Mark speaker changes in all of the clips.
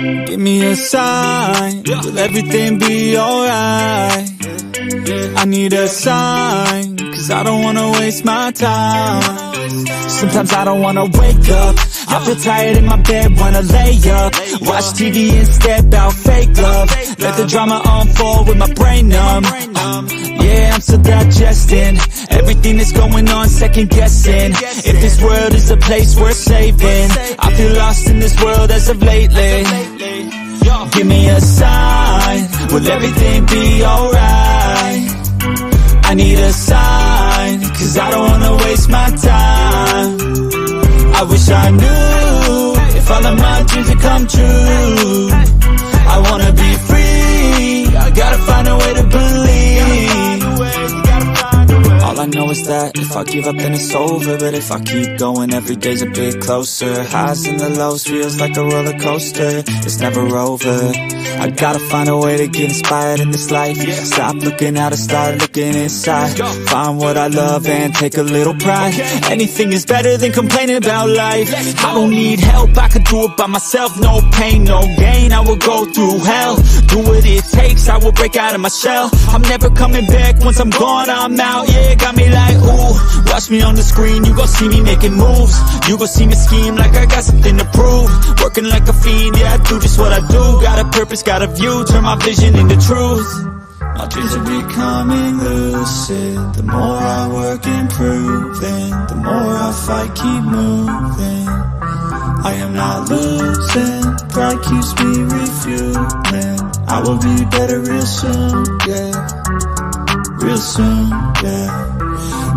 Speaker 1: Give me a sign, will everything be alright? I need a sign, cause I don't wanna waste my time. Sometimes I don't wanna wake up, I feel tired in my bed, wanna lay up. Watch TV instead, about fake love. Let the drama unfold with my brain numb. Yeah, I'm still digesting everything that's going on, second guessing if this world is a place worth saving. I feel lost in this world as of lately. Give me a sign, will everything be alright? I need a sign, cause I don't wanna waste my time. I wish I knew if all of my dreams would come true. I wanna be free, I gotta find a way to believe. All I know is that if I give up then it's over, but if I keep going every day's a bit closer. Highs and the lows, feels like a roller coaster, it's never over. I gotta find a way to get inspired in this life. Stop looking out and start looking inside. Find what I love and take a little pride. Anything is better than complaining about life. I don't need help, I can do it by myself. No pain, no gain, I will go through hell. Do what it takes, I will break out of my shell. I'm never coming back, once I'm gone I'm out. Yeah, got me like ooh, watch me on the screen, you gon' see me making moves. You gon' see me scheme like I got something to prove. Working like a fiend, yeah I do just what I do. Got a purpose, got a view, turn my vision into truth. My dreams are becoming lucid. The more I work improving, the more I fight, keep moving. I am not losing, pride keeps me refueling. I will be better real soon, yeah. Real soon, yeah.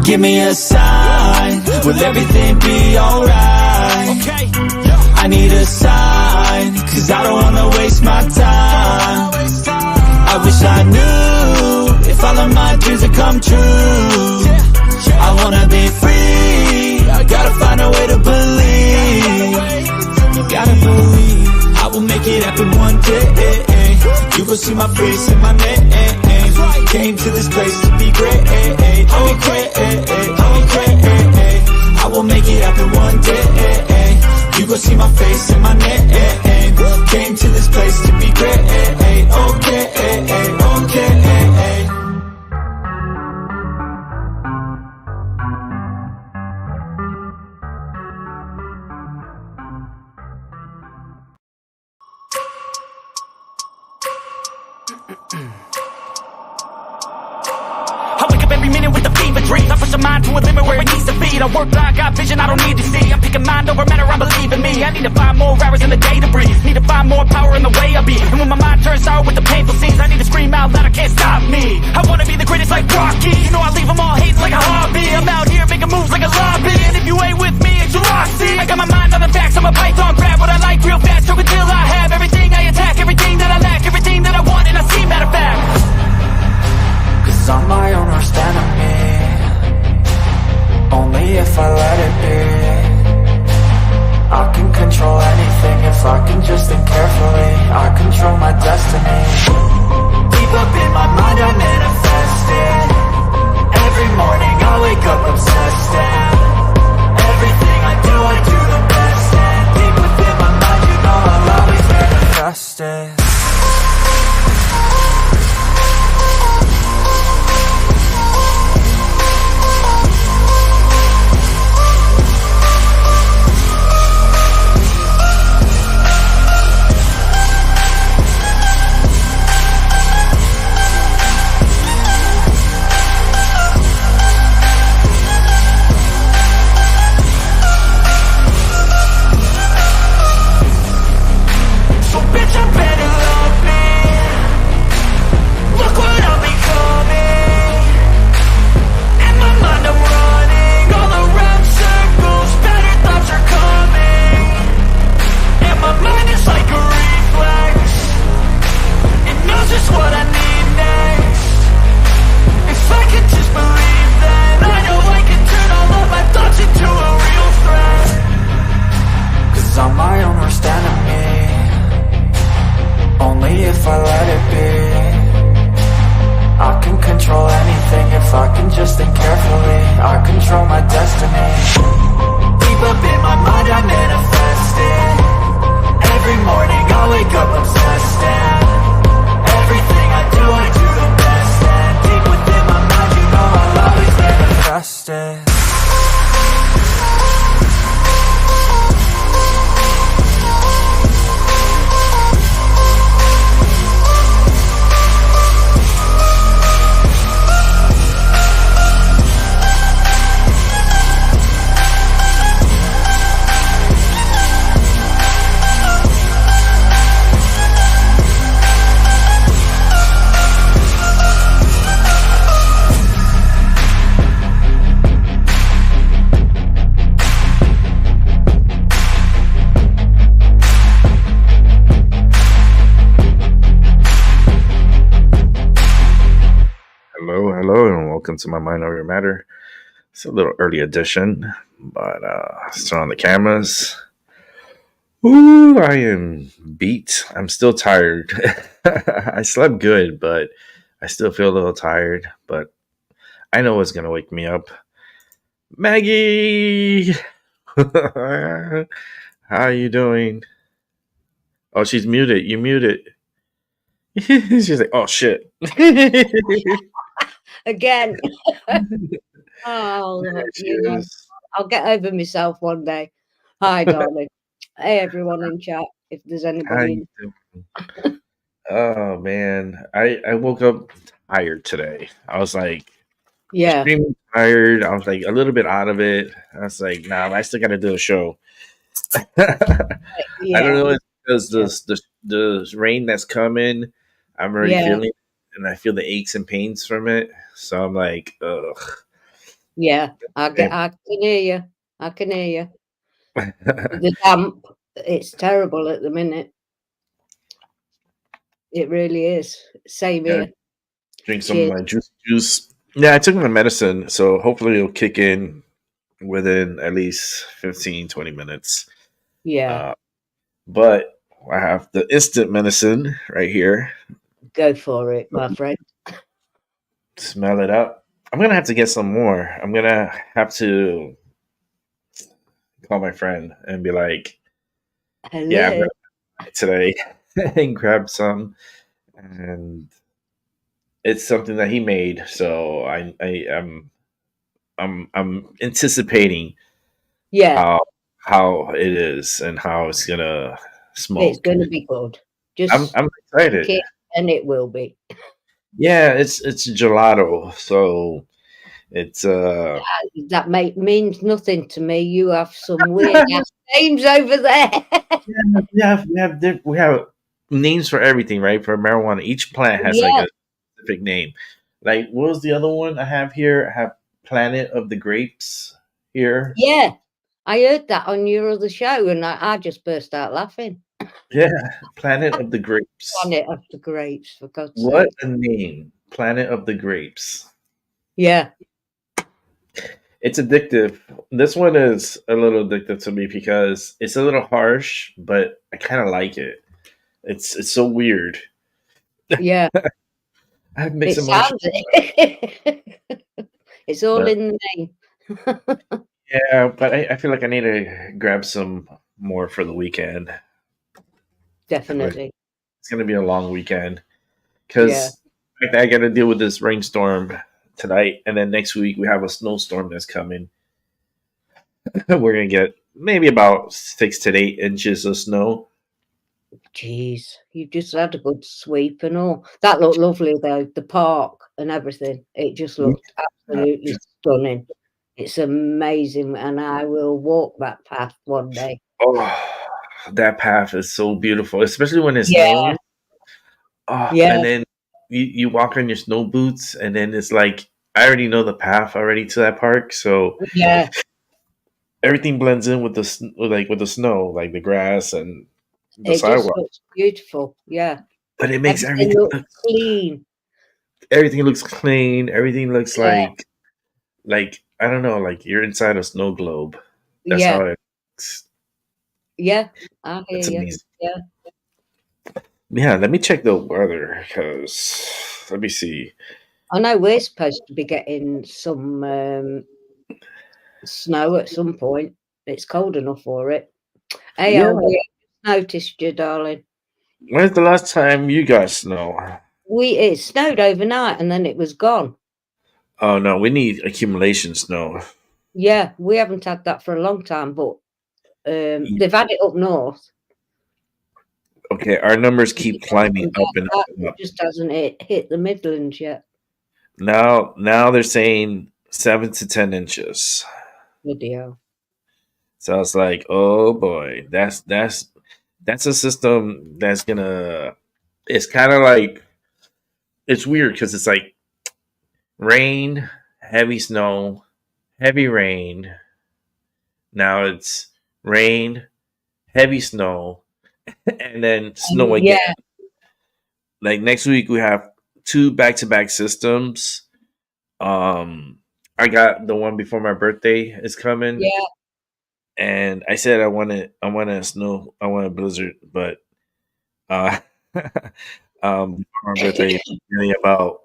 Speaker 1: Give me a sign, will everything be alright? I need a sign, cause I don't wanna waste my time. I wish I knew if all of my dreams would come true. I wanna be free, I gotta find a way to believe. Gotta believe, I will make it happen one day. You gon' see my face and my name. Came to this place to be great. Okay, I will make it happen one day. You gon' see my face and my name. Came to this place to be great. Okay.
Speaker 2: I wake up every minute with a fever dreams. I push my mind to a limit where it needs to be. I work blind, got vision I don't need to see. I'm picking mind over matter, I believe in me. I need to find more hours in the day to breathe. Need to find more power in the way I be. And when my mind turns sour with the painful scenes, I need to scream out loud, I can't stop me. I wanna be the greatest like Rocky. You know I leave them all hating like a hobby. I'm out here making moves like a lobby. And if you ain't with me, it's your lossy. I got my mind on the facts, I'm a python, grab what I like real fast. So until I have everything I attack, everything that I lack, everything that I want, and I see matter of fact. Cause I'm my own worst enemy. Only if I let it be. I can control anything if I can just think carefully. I control my destiny. Deep up in my mind I manifest it. Every morning I wake up obsessed and everything I do the best. And deep within my mind you know I'll always manifest it. Bitch, I'm better
Speaker 3: welcome to my Mind Over Your Matter. It's a little early edition, but still on the cameras. Ooh, I am beat. I'm still tired. I slept good, but I still feel a little tired. But I know what's gonna wake me up. Maggie, how are you doing? Oh, she's muted. You muted. She's like, oh shit.
Speaker 4: Again. Oh,
Speaker 3: Cheers.
Speaker 4: I'll get over myself one day. Hi, darling. Hey, everyone in chat, if there's
Speaker 3: How
Speaker 4: anybody
Speaker 3: you
Speaker 4: in.
Speaker 3: doing? Oh man, I woke up tired today. I was like
Speaker 4: Yeah,
Speaker 3: extremely tired. I was like a little bit out of it. I was like, nah, I still got to do a show. I don't
Speaker 4: yeah,
Speaker 3: know. It's because
Speaker 4: yeah,
Speaker 3: the rain that's coming, I'm already
Speaker 4: yeah,
Speaker 3: feeling it, and I feel the aches and pains from it. So I'm like, ugh.
Speaker 4: yeah. I can hear you. I can hear you. The damp, it's terrible at the minute. It really is. Same
Speaker 3: Gotta
Speaker 4: here.
Speaker 3: drink some of
Speaker 4: Cheers.
Speaker 3: my juice. Yeah, I took my medicine, so hopefully it'll kick in within at least 15, 20 minutes.
Speaker 4: Yeah,
Speaker 3: But I have the instant medicine right here.
Speaker 4: go for it, my friend.
Speaker 3: Smell it up. I'm gonna have to get some more. I'm gonna have to call my friend and be like, "Yeah, I'm
Speaker 4: Hello.
Speaker 3: gonna buy it today," and grab some. And it's something that he made, so I'm anticipating
Speaker 4: Yeah,
Speaker 3: how it is and how it's gonna
Speaker 4: it's
Speaker 3: smoke.
Speaker 4: going to be good.
Speaker 3: I'm
Speaker 4: Just
Speaker 3: I'm
Speaker 4: drink
Speaker 3: excited.
Speaker 4: it, and it will be.
Speaker 3: Yeah, it's gelato, so it's
Speaker 4: That means nothing to me. You have some weird ass names over there.
Speaker 3: we have names for everything, right? For marijuana, each plant has like
Speaker 4: Yeah,
Speaker 3: a specific name. Like, what was the other one I have here? I have Planet of the Grapes here.
Speaker 4: yeah. I heard that on your other show, and I just burst out laughing.
Speaker 3: Yeah, Planet of the Grapes.
Speaker 4: Planet of the Grapes, for God's
Speaker 3: What
Speaker 4: sake.
Speaker 3: a name, Planet of the Grapes.
Speaker 4: Yeah,
Speaker 3: It's addictive. This one is a little addictive to me because it's a little harsh, but I kind of like it. It's so weird.
Speaker 4: yeah.
Speaker 3: I have
Speaker 4: It
Speaker 3: mixed emotions,
Speaker 4: sounds it. It's all
Speaker 3: but
Speaker 4: in the name.
Speaker 3: yeah, but I feel like I need to grab some more for the weekend.
Speaker 4: Definitely.
Speaker 3: It's gonna be a long weekend
Speaker 4: Yeah.
Speaker 3: because I got to deal with this rainstorm tonight, and then next week we have a snowstorm that's coming. We're gonna get maybe about 6 to 8 inches of snow.
Speaker 4: Jeez, you just had a good sweep and all. That looked lovely though, the park and everything. It just looked absolutely stunning. It's amazing, and I will walk that path one day.
Speaker 3: Oh, that path is so beautiful, especially when it
Speaker 4: Yeah,
Speaker 3: snows. Oh,
Speaker 4: yeah,
Speaker 3: and then you walk on your snow boots, and then it's like I already know the path already to that park, so
Speaker 4: yeah.
Speaker 3: everything blends in with with the snow, like the grass and the
Speaker 4: It just
Speaker 3: sidewalk.
Speaker 4: looks beautiful. Yeah.
Speaker 3: But it makes
Speaker 4: Everything looks clean.
Speaker 3: everything looks clean. Everything looks
Speaker 4: Yeah,
Speaker 3: like I don't know, like you're inside a snow globe. That's how
Speaker 4: yeah,
Speaker 3: it looks.
Speaker 4: yeah. I hear
Speaker 3: It's
Speaker 4: you.
Speaker 3: amazing.
Speaker 4: Yeah.
Speaker 3: Yeah, let me check the weather because let me see.
Speaker 4: I know we're supposed to be getting some snow at some point. It's cold enough for it. Hey,
Speaker 3: Yeah,
Speaker 4: Albie, I noticed you, darling.
Speaker 3: when's the last time you got snow?
Speaker 4: It snowed overnight and then it was gone.
Speaker 3: Oh no, we need accumulation snow.
Speaker 4: Yeah, we haven't had that for a long time, but they've had it up north.
Speaker 3: Okay, our numbers keep climbing up and up and
Speaker 4: It
Speaker 3: up.
Speaker 4: just hasn't hit the Midlands yet.
Speaker 3: Now they're saying 7 to 10 inches.
Speaker 4: Video.
Speaker 3: So it's like, oh boy, that's a system that's gonna. It's kind of like it's weird because it's like rain, heavy snow, heavy rain. Now it's rain, heavy snow, and then snow again.
Speaker 4: Yeah,
Speaker 3: Like next week we have two back-to-back systems. I got the one before my birthday is coming,
Speaker 4: Yeah,
Speaker 3: and I said I want a snow, I want a blizzard, but uh, before my birthday, it's getting about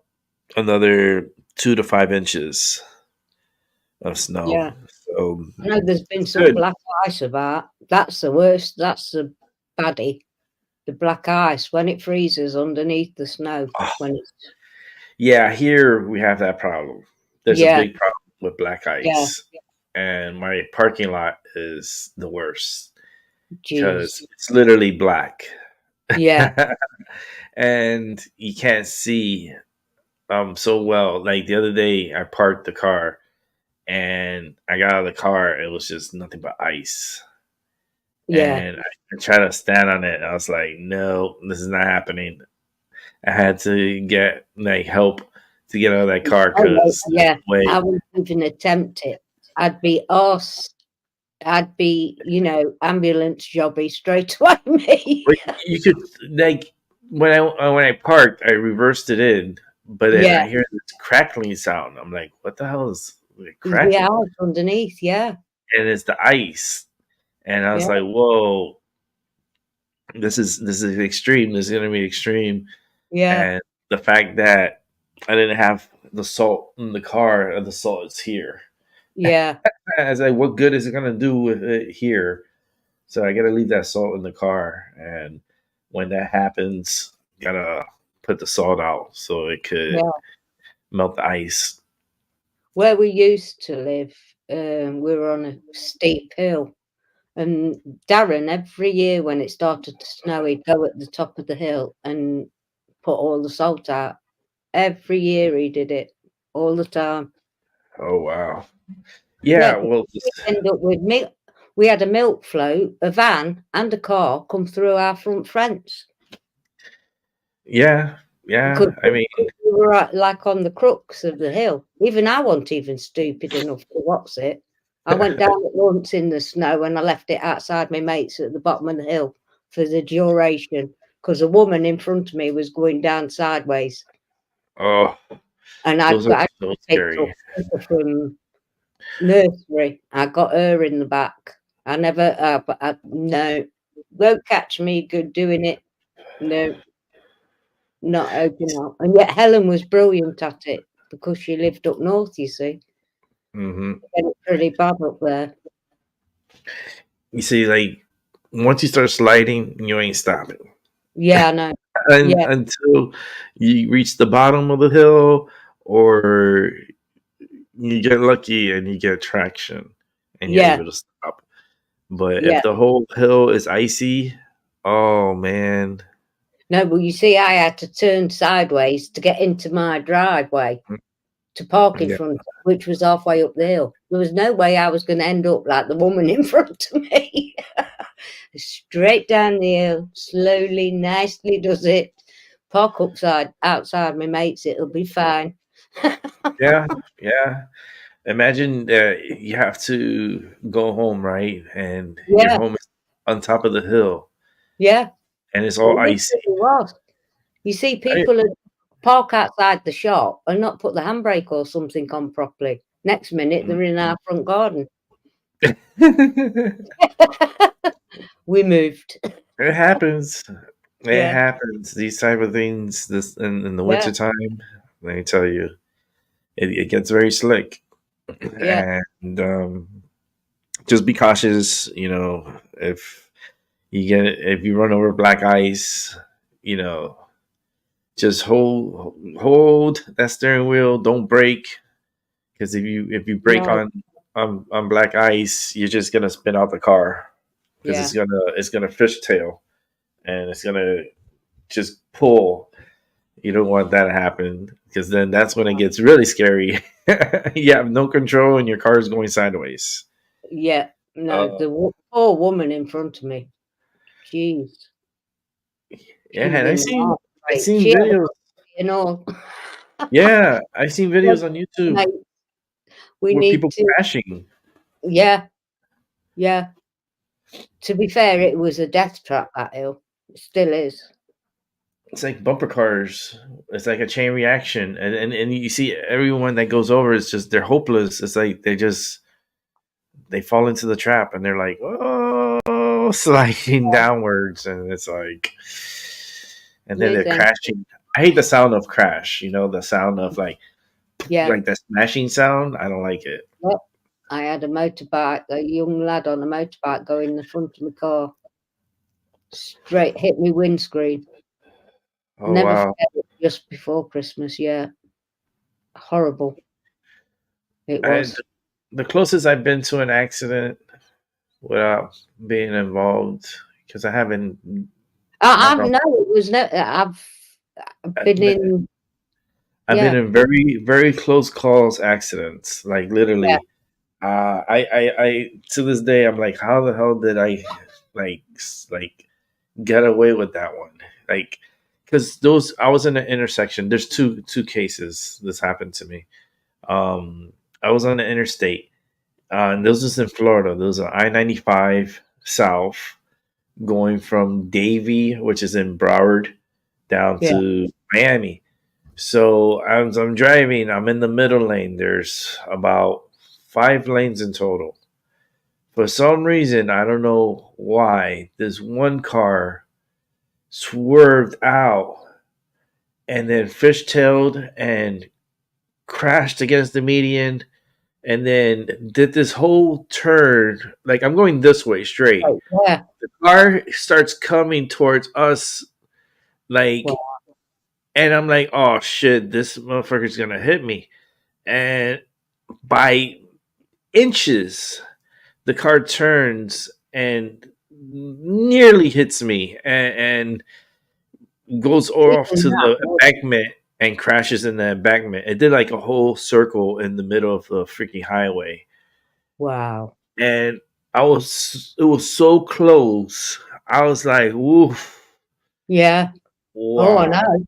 Speaker 3: another 2 to 5 inches of snow.
Speaker 4: yeah.
Speaker 3: So
Speaker 4: I know there's been
Speaker 3: it's
Speaker 4: some
Speaker 3: good.
Speaker 4: black ice about. That's the worst. That's the baddie. The black ice when it freezes underneath the snow. When it's
Speaker 3: Yeah, here we have that problem. There's a
Speaker 4: yeah,
Speaker 3: big problem with black
Speaker 4: yeah.
Speaker 3: ice, and my parking lot is the worst because
Speaker 4: Jeez.
Speaker 3: it's literally black,
Speaker 4: Yeah,
Speaker 3: and you can't see so well. Like the other day, I parked the car, and I got out of the car. It was just nothing but ice,
Speaker 4: yeah.
Speaker 3: and I tried to stand on it. I was like, "No, this is not happening." I had to get like help to get out of that car
Speaker 4: Oh, no,
Speaker 3: because
Speaker 4: yeah.
Speaker 3: way.
Speaker 4: I wouldn't even attempt it. I'd be arse. I'd be, ambulance jobby straight away, me.
Speaker 3: But you could like when I parked, I reversed it in, but then
Speaker 4: Yeah,
Speaker 3: I hear this crackling sound. I'm like, "What the hell is it
Speaker 4: the
Speaker 3: cracking?"
Speaker 4: ice underneath. Yeah,
Speaker 3: And it's the ice, and I was
Speaker 4: yeah,
Speaker 3: like, "Whoa, this is extreme. This is gonna be extreme."
Speaker 4: yeah,
Speaker 3: And the fact that I didn't have the salt in the car, and the salt is here.
Speaker 4: yeah,
Speaker 3: I was like, "What good is it gonna do with it here?" So I gotta leave that salt in the car, and when that happens, gotta put the salt out so it could
Speaker 4: yeah.
Speaker 3: melt the ice.
Speaker 4: Where we used to live, we were on a steep hill, and Darren, every year when it started to snow, he'd go at the top of the hill and put all the salt out. Every year he did it, all the time.
Speaker 3: Oh wow!
Speaker 4: Yeah,
Speaker 3: Yeah,
Speaker 4: because
Speaker 3: well,
Speaker 4: we'd end up with milk. We had a milk float, a van, and a car come through our front fence
Speaker 3: yeah,
Speaker 4: because
Speaker 3: yeah. I mean,
Speaker 4: we were like on the crux of the hill. Even I wasn't even stupid enough to watch it. I went down it once in the snow and I left it outside my mates at the bottom of the hill for the duration because a woman in front of me was going down sideways,
Speaker 3: oh,
Speaker 4: and
Speaker 3: those are
Speaker 4: I
Speaker 3: so
Speaker 4: picked up
Speaker 3: scary.
Speaker 4: from nursery. I got her in the back. I never, but no, won't catch me good doing it. No, not open up. And yet Helen was brilliant at it because she lived up north, you see.
Speaker 3: Hmm.
Speaker 4: And it's pretty bad up there.
Speaker 3: You see, like once you start sliding, you ain't stopping,
Speaker 4: Yeah, I know.
Speaker 3: and
Speaker 4: Yeah,
Speaker 3: until you reach the bottom of the hill, or you get lucky and you get traction, and you're
Speaker 4: yeah,
Speaker 3: able to stop. But if
Speaker 4: yeah.
Speaker 3: the whole hill is icy, oh man.
Speaker 4: No, but you see, I had to turn sideways to get into my driveway to park in
Speaker 3: Yeah.
Speaker 4: front, which was halfway up the hill. There was no way I was going to end up like the woman in front of me. Straight down the hill, slowly, nicely does it. Park outside my mates, it'll be fine.
Speaker 3: Yeah. Yeah. Imagine that you have to go home, right? And your
Speaker 4: Yeah,
Speaker 3: home is on top of the hill
Speaker 4: yeah,
Speaker 3: and it's
Speaker 4: it
Speaker 3: all
Speaker 4: literally
Speaker 3: icy.
Speaker 4: was. You see
Speaker 3: I-
Speaker 4: people that park outside the shop and not put the handbrake or something on properly. Next minute, they're in our front garden.
Speaker 3: it
Speaker 4: We moved.
Speaker 3: happens. It
Speaker 4: Yeah,
Speaker 3: happens. These type of things this in the
Speaker 4: yeah,
Speaker 3: wintertime, let me tell you, it gets very slick.
Speaker 4: yeah.
Speaker 3: And just be cautious, if if you run over black ice, you know, just hold that steering wheel, don't brake, because if you brake
Speaker 4: No,
Speaker 3: on black ice, you're just gonna spin out the car because
Speaker 4: yeah,
Speaker 3: it's gonna fishtail and it's gonna just pull. You don't want that to happen because then that's when it gets really scary. You have no control and your car is going sideways.
Speaker 4: yeah. No,
Speaker 3: Uh,
Speaker 4: the poor woman in front of me. Jeez,
Speaker 3: yeah,
Speaker 4: she'd have
Speaker 3: and
Speaker 4: been
Speaker 3: I
Speaker 4: heartbreak.
Speaker 3: seen
Speaker 4: She had a
Speaker 3: videos.
Speaker 4: puppy and all.
Speaker 3: Yeah, I seen
Speaker 4: Yeah,
Speaker 3: videos on YouTube
Speaker 4: mate, we
Speaker 3: where
Speaker 4: need
Speaker 3: people
Speaker 4: to.
Speaker 3: crashing.
Speaker 4: Yeah, yeah. To be fair, it was a death trap, that hill. It still is.
Speaker 3: it's like bumper cars. It's like a chain reaction, and you see everyone that goes over is just they're hopeless. It's like they fall into the trap and they're like, oh, sliding downwards, and it's like, and then they're
Speaker 4: Amazing.
Speaker 3: crashing. I hate the sound of crash. The sound of
Speaker 4: Yeah.
Speaker 3: like that smashing sound. I don't like it.
Speaker 4: Yep. I had a motorbike, a young lad on a motorbike go in the front of my car. Straight hit me windscreen.
Speaker 3: Oh
Speaker 4: Never
Speaker 3: wow!
Speaker 4: forget it, just before Christmas, yeah. Horrible. It
Speaker 3: I,
Speaker 4: was.
Speaker 3: the closest I've been to an accident without being involved because I haven't. Knock
Speaker 4: I've
Speaker 3: on,
Speaker 4: no, it was no I've been in
Speaker 3: I've been
Speaker 4: yeah,
Speaker 3: in very very close calls accidents. Like
Speaker 4: yeah,
Speaker 3: literally, I to this day I'm like, how the hell did I like get away with that one? Like, because those I was in an intersection. There's two cases this happened to me. I was on the interstate, and this was in Florida. There was an I-95 south going from Davie, which is in Broward, down
Speaker 4: yeah.
Speaker 3: to Miami. So as I'm driving, I'm in the middle lane. There's about 5 lanes in total. For some reason, I don't know why, this one car swerved out and then fishtailed and crashed against the median and then did this whole turn. Like I'm going this way straight.
Speaker 4: Oh, yeah.
Speaker 3: The car starts coming towards us,
Speaker 4: Well,
Speaker 3: like, and I'm like, oh shit, this motherfucker's gonna hit me. And by inches, the car turns and nearly hits me and goes off
Speaker 4: even
Speaker 3: to
Speaker 4: that
Speaker 3: the
Speaker 4: was
Speaker 3: embankment and crashes in the embankment. It did like a whole circle in the middle of the freaking highway.
Speaker 4: wow.
Speaker 3: And it was so close. I was like, woof,
Speaker 4: Yeah. Oh, I
Speaker 3: wow.
Speaker 4: know.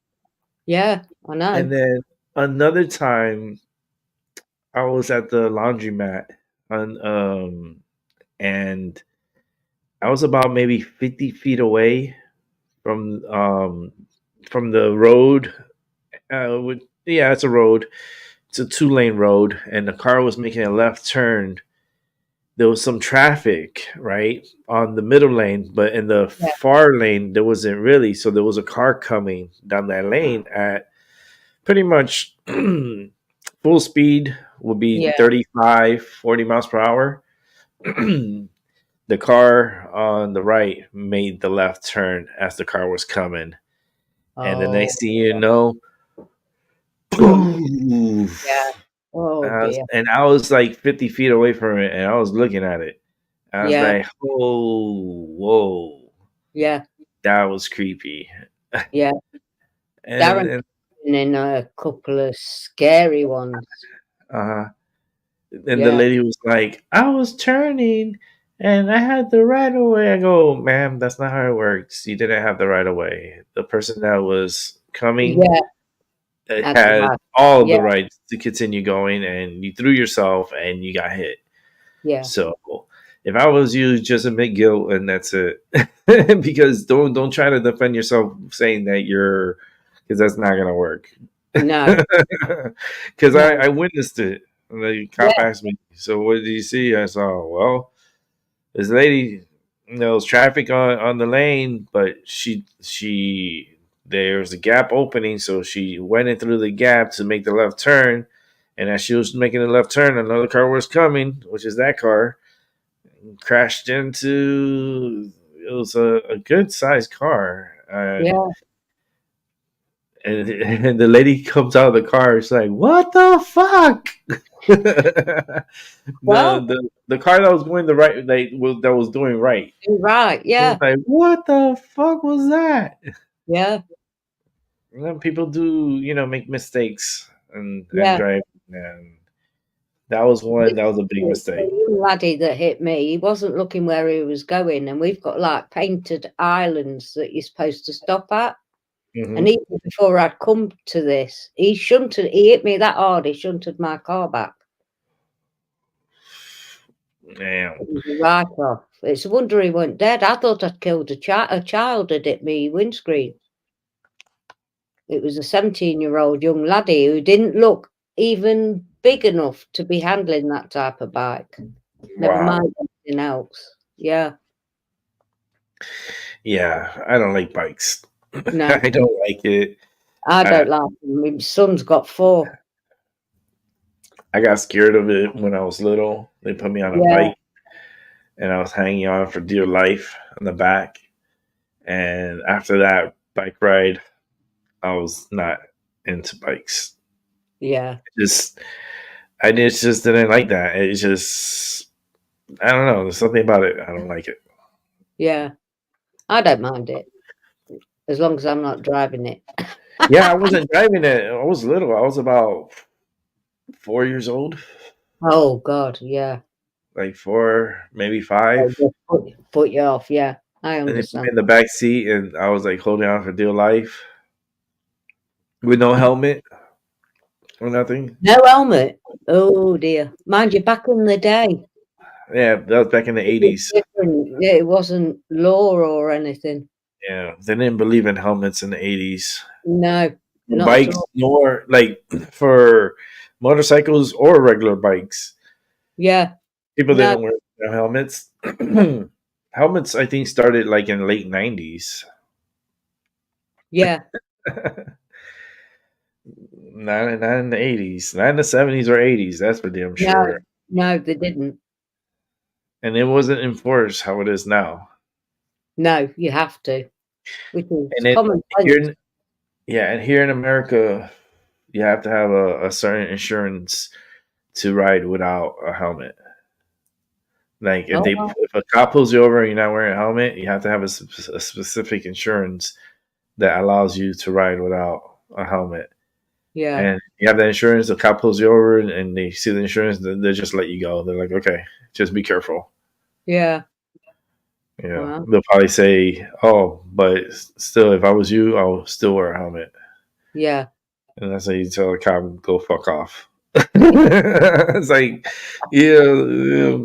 Speaker 4: Yeah, I know.
Speaker 3: And then another time I was at the laundromat on and I was about maybe 50 feet away from the road. Yeah, it's a road. It's a 2-lane road, and the car was making a left turn. There was some traffic right on the middle lane, but in the
Speaker 4: Yeah,
Speaker 3: far lane there wasn't really. So there was a car coming down that lane at pretty much full speed would be
Speaker 4: yeah.
Speaker 3: 35, 40 miles per hour. The car on the right made the left turn as the car was coming. And the
Speaker 4: Oh,
Speaker 3: next thing you know, poof,
Speaker 4: yeah. Oh, dear.
Speaker 3: and I was like 50 feet away from it and I was looking at it. I was
Speaker 4: Yeah,
Speaker 3: like, oh, whoa,
Speaker 4: yeah,
Speaker 3: that was creepy.
Speaker 4: yeah.
Speaker 3: And,
Speaker 4: Darren's
Speaker 3: and
Speaker 4: been in a couple of scary ones.
Speaker 3: uh, and the
Speaker 4: Yeah,
Speaker 3: lady was like, I was turning and I had the right of way. I go, ma'am, that's not how it works. You didn't have the right of way. The person that was coming
Speaker 4: yeah. Had the
Speaker 3: had
Speaker 4: right.
Speaker 3: all
Speaker 4: Yeah,
Speaker 3: the rights to continue going, and you threw yourself and you got hit.
Speaker 4: yeah.
Speaker 3: So if I was you, just admit guilt and that's it. Because don't try to defend yourself saying that you're because that's not gonna work.
Speaker 4: No,
Speaker 3: Because
Speaker 4: no.
Speaker 3: I witnessed it. And the cop
Speaker 4: Yeah,
Speaker 3: asked me, "So what did you see?" I saw, well, this lady, there was traffic on the lane, but she there was a gap opening, so she went in through the gap to make the left turn. And as she was making the left turn, another car was coming, which is that car, and crashed into. It was a good sized car,
Speaker 4: yeah.
Speaker 3: and the lady comes out of the car. It's like, what the fuck? the,
Speaker 4: Well,
Speaker 3: the car that was going the right, that was doing right.
Speaker 4: you're right.
Speaker 3: It was
Speaker 4: Yeah,
Speaker 3: like, what the fuck was that?
Speaker 4: yeah,
Speaker 3: And then people do, make mistakes and
Speaker 4: yeah.
Speaker 3: drive, and that was one.
Speaker 4: This
Speaker 3: That was a big
Speaker 4: the
Speaker 3: mistake.
Speaker 4: young laddie that hit me, he wasn't looking where he was going, and we've got, like, painted islands that you're supposed to stop at, and
Speaker 3: Hmm.
Speaker 4: even before I'd come to this, he hit me that hard, he shunted my car back.
Speaker 3: Damn.
Speaker 4: It was a write-off. It's a wonder he weren't dead. I thought I'd killed a child had hit me windscreen. It was a 17-year-old young laddie who didn't look even big enough to be handling that type of bike. Never
Speaker 3: Wow.
Speaker 4: mind anything else. Yeah.
Speaker 3: Yeah, I don't like bikes.
Speaker 4: No,
Speaker 3: I don't like it.
Speaker 4: I
Speaker 3: I,
Speaker 4: don't like them. My son's got 4.
Speaker 3: I got scared of it when I was little. They put me on a
Speaker 4: Yeah,
Speaker 3: bike and I was hanging on for dear life on the back. And after that bike ride, I was not into bikes.
Speaker 4: yeah,
Speaker 3: Just just didn't like that. It just I don't know. There's something about it. I don't like it.
Speaker 4: yeah. I don't mind it as long as I'm not driving it.
Speaker 3: Yeah, I wasn't driving it. I was little. I was about 4 years old,
Speaker 4: Oh God, yeah.
Speaker 3: like 4, maybe
Speaker 4: They
Speaker 3: 5.
Speaker 4: just put you off. Yeah, I
Speaker 3: And they put me
Speaker 4: understand.
Speaker 3: in the back seat, and I was like holding on for dear life with no helmet or nothing.
Speaker 4: No helmet. Oh dear. Mind you, back in the day,
Speaker 3: Yeah, that was back in the
Speaker 4: it was
Speaker 3: '80s.
Speaker 4: different. Yeah, it wasn't law or anything.
Speaker 3: Yeah, they didn't believe in helmets in the '80s.
Speaker 4: No, not at
Speaker 3: Bikes,
Speaker 4: all.
Speaker 3: nor like for motorcycles or regular bikes.
Speaker 4: Yeah,
Speaker 3: People
Speaker 4: no,
Speaker 3: didn't wear helmets. Helmets, I think, started like in late '90s.
Speaker 4: yeah,
Speaker 3: Not in the '80s, not in the '70s or '80s. That's for damn
Speaker 4: no,
Speaker 3: sure.
Speaker 4: no, they didn't.
Speaker 3: And it wasn't enforced how it is now.
Speaker 4: No, you have to, which is
Speaker 3: And it
Speaker 4: common
Speaker 3: here,
Speaker 4: sense.
Speaker 3: and here in America, you have to have a certain insurance to ride without a helmet. Like
Speaker 4: Oh,
Speaker 3: if a cop pulls you over and you're not wearing a helmet, you have to have a specific insurance that allows you to ride without a helmet.
Speaker 4: yeah,
Speaker 3: And you have that insurance, the cop pulls you over and they see the insurance, they just let you go. They're like, okay, just be careful.
Speaker 4: yeah.
Speaker 3: You know,
Speaker 4: Well,
Speaker 3: they'll probably say, oh, but still, if I was you, I would still wear a helmet.
Speaker 4: yeah,
Speaker 3: And that's how you tell a cop, go fuck off. It's like, yeah,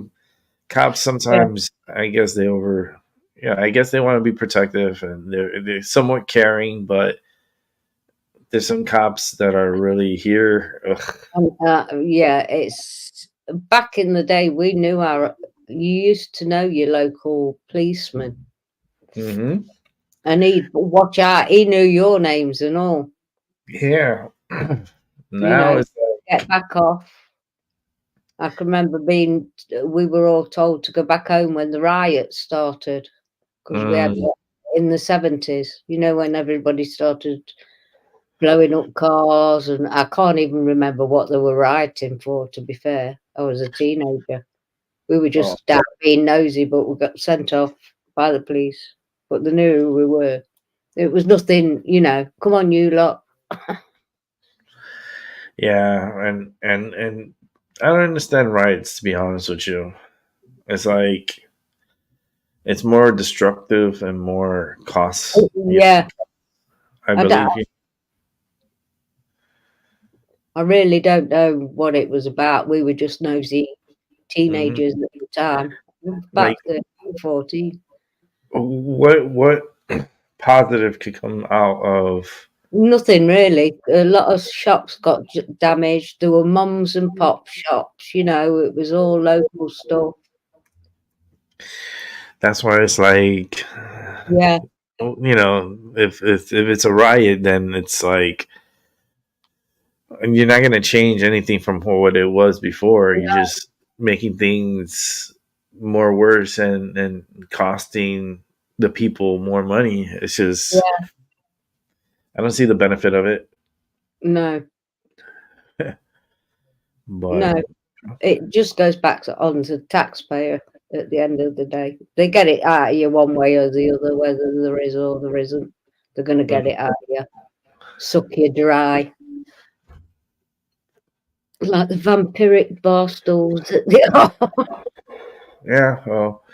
Speaker 3: cops
Speaker 4: yeah,
Speaker 3: sometimes, I guess I guess they want to be protective and they're somewhat caring, but there's some cops that are really here. Ugh.
Speaker 4: yeah. It's back in the day. We knew You used to know your local policeman,
Speaker 3: Hmm.
Speaker 4: and he'd watch out. He knew your names and all.
Speaker 3: Yeah.
Speaker 4: You
Speaker 3: Now
Speaker 4: know,
Speaker 3: it's
Speaker 4: get back off. I can remember we were all told to go back home when the riots started because we had
Speaker 3: mm,
Speaker 4: in the 70s, when everybody started blowing up cars, and I can't even remember what they were rioting for, to be fair. I was a teenager. We were
Speaker 3: oh,
Speaker 4: just out being nosy, but we got sent off by the police. But they knew who we were. It was nothing, come on, you lot.
Speaker 3: yeah, and I don't understand riots, to be honest with you. It's like it's more destructive and more cost.
Speaker 4: Yeah,
Speaker 3: I
Speaker 4: I, don't-
Speaker 3: believe.
Speaker 4: I really don't know what it was about. We were just nosy
Speaker 3: Hmm.
Speaker 4: teenagers at the time.
Speaker 3: Like
Speaker 4: Back then, 14.
Speaker 3: what positive could come out of
Speaker 4: Nothing really. A lot of shops got damaged. There were mums and pop shops, it was all local stuff.
Speaker 3: that's why it's like
Speaker 4: Yeah,
Speaker 3: if it's a riot, then it's like and you're not going to change anything from what it was before. You're just making things more worse and costing the people more money. It's just
Speaker 4: yeah,
Speaker 3: I don't see the benefit of it.
Speaker 4: no,
Speaker 3: But
Speaker 4: no. It just goes on to the taxpayer at the end of the day. They get it out of you one way or the other, whether there is or there isn't. They're going to get it out of you, suck you dry. Like the vampiric bar stools at the
Speaker 3: yeah, well,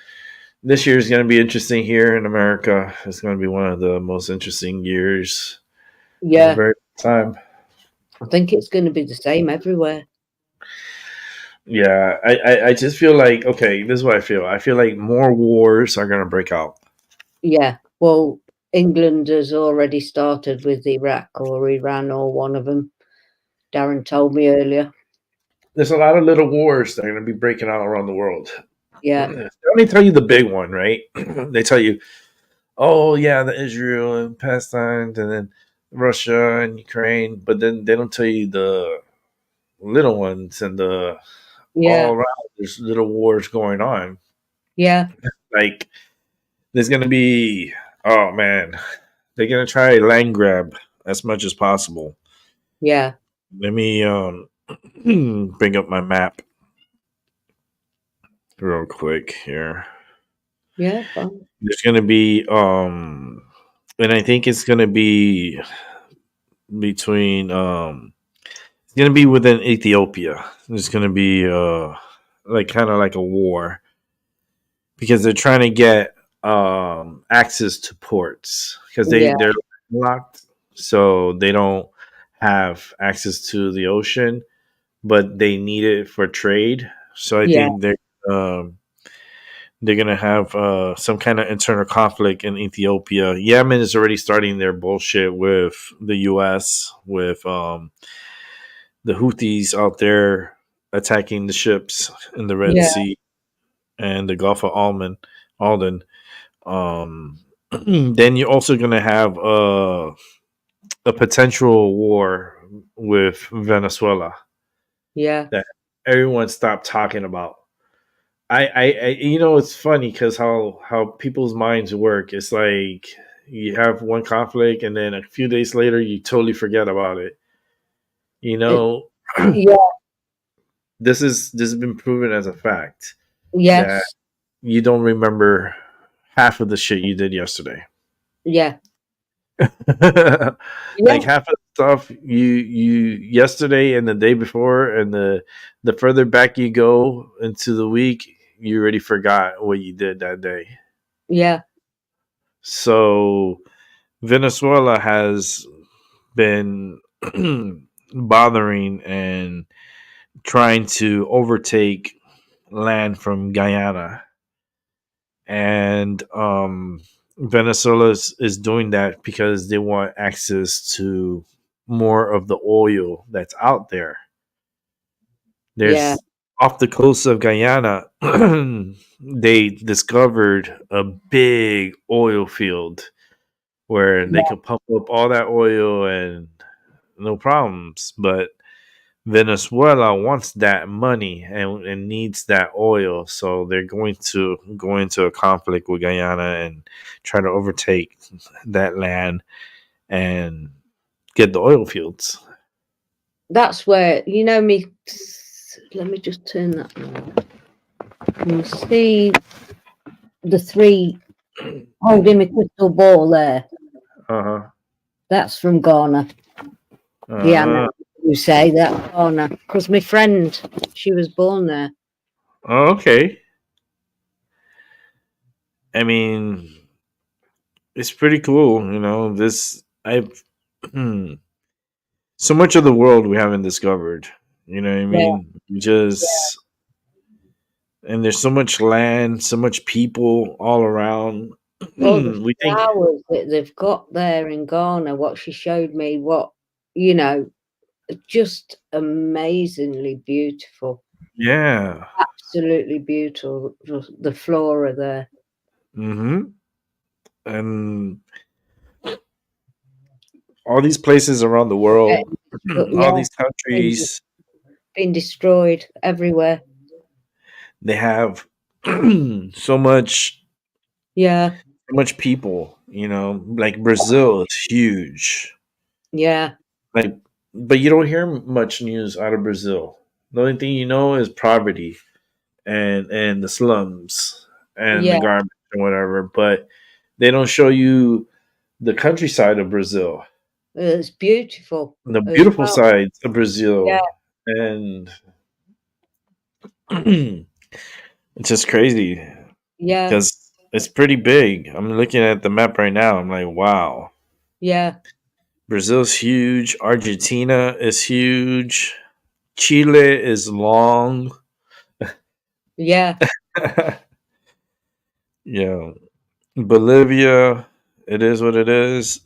Speaker 3: this year is going to be interesting here in America. It's going to be one of the most interesting years in a
Speaker 4: Yeah,
Speaker 3: very long time.
Speaker 4: I think it's going to be the same everywhere.
Speaker 3: Yeah, I just feel like okay, this is what I feel. I feel like more wars are going to break out.
Speaker 4: Yeah, well, England has already started with Iraq or Iran or one of them. Darren told me earlier.
Speaker 3: There's a lot of little wars that are going to be breaking out around the world.
Speaker 4: Yeah,
Speaker 3: They only tell you the big one, right? They tell you, oh yeah, the Israel and Palestine, and then Russia and Ukraine, but then they don't tell you the little ones and the all
Speaker 4: yeah,
Speaker 3: around. There's little wars going on.
Speaker 4: yeah,
Speaker 3: Like there's going to be, oh man, they're going to try land grab as much as possible.
Speaker 4: yeah,
Speaker 3: Let me bring up my map real quick here.
Speaker 4: yeah, fine.
Speaker 3: There's gonna be and I think it's gonna be between it's gonna be within Ethiopia. There's gonna be like kind of like a war because they're trying to get access to ports because
Speaker 4: Yeah,
Speaker 3: they're locked, so they don't have access to the ocean, but they need it for trade. So I
Speaker 4: yeah,
Speaker 3: think um they're gonna have some kind of internal conflict in Ethiopia. Yemen is already starting their bullshit with the U.S. with the Houthis out there attacking the ships in the Red
Speaker 4: yeah,
Speaker 3: Sea and the Gulf of Alden. Then you're also gonna have a potential war with Venezuela
Speaker 4: yeah.
Speaker 3: that everyone stopped talking about. You know, it's funny because how people's minds work. It's like you have one conflict, and then a few days later, you totally forget about it. You
Speaker 4: It,
Speaker 3: know,
Speaker 4: yeah,
Speaker 3: this has been proven as a fact that
Speaker 4: yes,
Speaker 3: you don't remember half of the shit you did yesterday.
Speaker 4: yeah,
Speaker 3: Like
Speaker 4: yeah.
Speaker 3: half of the stuff you yesterday and the day before, and the further back you go into the week, you already forgot what you did that day.
Speaker 4: Yeah,
Speaker 3: So Venezuela has been bothering and trying to overtake land from Guyana. And Venezuela is doing that because they want access to more of the oil that's out there.
Speaker 4: yeah,
Speaker 3: There's off the coast of Guyana, they discovered a big oil field where they
Speaker 4: yeah.
Speaker 3: could pump up all that oil and no problems. But Venezuela wants that money and needs that oil, so they're going to go into a conflict with Guyana and try to overtake that land and get the oil fields.
Speaker 4: That's where me. Let me just turn that on. You see the three holding my crystal ball there.
Speaker 3: Uh
Speaker 4: That's from Ghana.
Speaker 3: huh.
Speaker 4: Guyana, you say that Ghana, because my friend, she was born there.
Speaker 3: Okay. I mean, it's pretty cool. You know, this I've so much of the world we haven't discovered. You know what I
Speaker 4: Yeah,
Speaker 3: mean? We just and there's so much land, so much people all around.
Speaker 4: all the
Speaker 3: We think,
Speaker 4: flowers that they've got there in Ghana. What she showed me, you know, just amazingly beautiful,
Speaker 3: yeah,
Speaker 4: absolutely beautiful. The flora there.
Speaker 3: hmm and all these places around the
Speaker 4: Yeah,
Speaker 3: world, all
Speaker 4: yeah,
Speaker 3: these countries,
Speaker 4: been destroyed everywhere.
Speaker 3: they have
Speaker 4: Yeah,
Speaker 3: so much people. You know, like Brazil is huge.
Speaker 4: yeah,
Speaker 3: Like, but you don't hear much news out of Brazil. The only thing you know is poverty and the slums and the
Speaker 4: yeah.
Speaker 3: garbage and whatever. But they don't show you the countryside of Brazil,
Speaker 4: It's beautiful
Speaker 3: the
Speaker 4: as
Speaker 3: beautiful
Speaker 4: well.
Speaker 3: sides of
Speaker 4: Yeah,
Speaker 3: Brazil, and it's just crazy
Speaker 4: yeah,
Speaker 3: because it's pretty big. I'm looking at the map right now. I'm like, wow,
Speaker 4: yeah,
Speaker 3: Brazil's huge. Argentina is huge. Chile is long.
Speaker 4: yeah,
Speaker 3: Yeah, Bolivia It is what it is.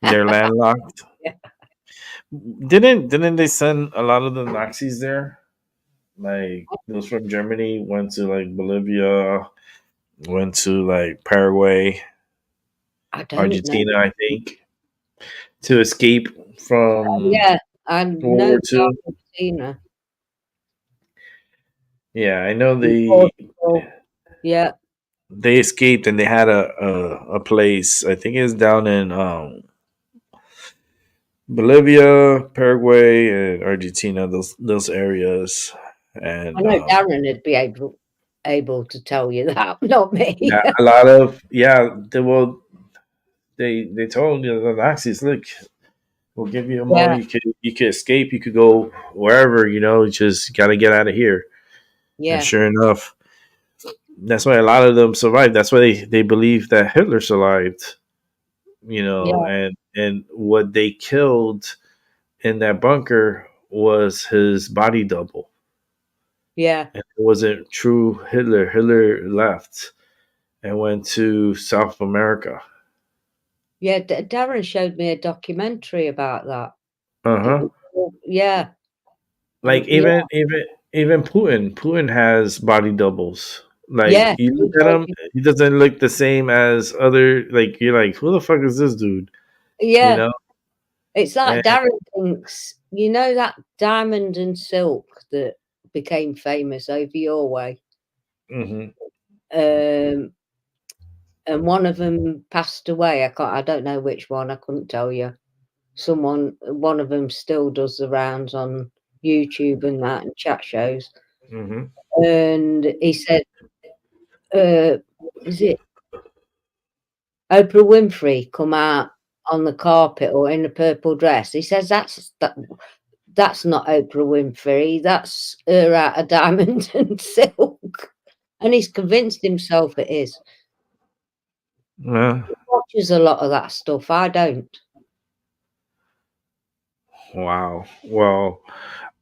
Speaker 3: They're landlocked.
Speaker 4: Yeah.
Speaker 3: Didn't they send a lot of the Nazis there? Like those from Germany went to like Bolivia, went to like Paraguay,
Speaker 4: I don't know.
Speaker 3: Argentina, I think, to escape from
Speaker 4: Yeah, I
Speaker 3: World
Speaker 4: know
Speaker 3: War Two.
Speaker 4: Argentina
Speaker 3: Yeah, I know
Speaker 4: and Portugal. Yeah,
Speaker 3: they escaped and they had a place. I think it's down in Bolivia, Paraguay, and Argentina. Those areas,
Speaker 4: I
Speaker 3: and
Speaker 4: know Darren would be able to tell you that, not me.
Speaker 3: yeah, a lot of yeah. They told the Nazis, look, we'll give you
Speaker 4: Yeah,
Speaker 3: money. You could escape. You could go wherever. You just got to get out of here. And
Speaker 4: yeah,
Speaker 3: sure enough, that's why a lot of them survived. That's why they believe that Hitler survived.
Speaker 4: yeah,
Speaker 3: And what they killed in that bunker was his body double.
Speaker 4: yeah,
Speaker 3: And it wasn't true Hitler. Hitler left and went to South America.
Speaker 4: yeah. Darren showed me a documentary about that.
Speaker 3: Uh
Speaker 4: It
Speaker 3: huh.
Speaker 4: was, yeah,
Speaker 3: Like
Speaker 4: yeah,
Speaker 3: even Putin has body doubles. Like
Speaker 4: yeah,
Speaker 3: you look at him, he doesn't look the same as other. Like you're like, who the fuck is this dude? You
Speaker 4: yeah.
Speaker 3: know?
Speaker 4: It's like
Speaker 3: And
Speaker 4: Darren thinks, you know, that diamond and silk that became famous over your way.
Speaker 3: mhm.
Speaker 4: Um, and one of them passed away. I don't know which one. I couldn't tell you. One of them still does the rounds on YouTube and that and chat shows.
Speaker 3: Mhm.
Speaker 4: And he said, is it Oprah Winfrey come out on the carpet or in a purple dress? He says that's not Oprah Winfrey. That's her out of diamond and silk. And he's convinced himself it is.
Speaker 3: Yeah.
Speaker 4: He watches a lot of that stuff. I don't.
Speaker 3: Wow. Well,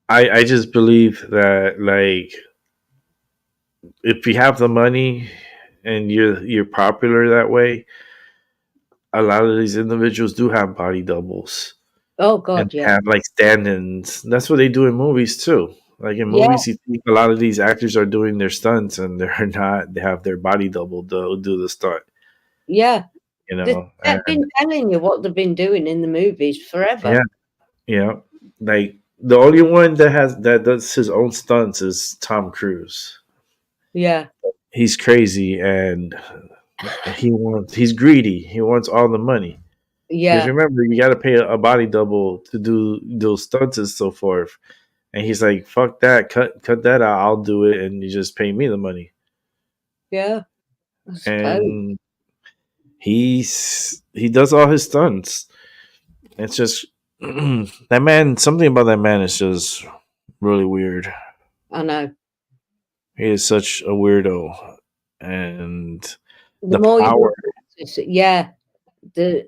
Speaker 3: I just believe that like if you have the money and you're popular that way, a lot of these individuals do have body doubles
Speaker 4: Oh
Speaker 3: and
Speaker 4: God, yeah,
Speaker 3: have like stand-ins. That's what they do in movies too. Like in
Speaker 4: yeah,
Speaker 3: movies, you think a lot of these actors are doing their stunts and they're not. They have their body double do the stunt.
Speaker 4: yeah.
Speaker 3: And
Speaker 4: They've been telling you what they've been doing in the movies forever.
Speaker 3: yeah, yeah. Like the only one that does his own stunts is Tom Cruise.
Speaker 4: Yeah,
Speaker 3: He's crazy and he's greedy. He wants all the money. Because
Speaker 4: yeah,
Speaker 3: remember, you got to pay a body double to do those stunts and so forth. And he's like, "Fuck that! Cut that out. I'll do it, and you just pay me the money."
Speaker 4: yeah. I suppose.
Speaker 3: And he does all his stunts. It's just that man. Something about that man is just really weird.
Speaker 4: I know.
Speaker 3: He is such a weirdo, and
Speaker 4: The
Speaker 3: the
Speaker 4: more you
Speaker 3: power.
Speaker 4: look at it, yeah,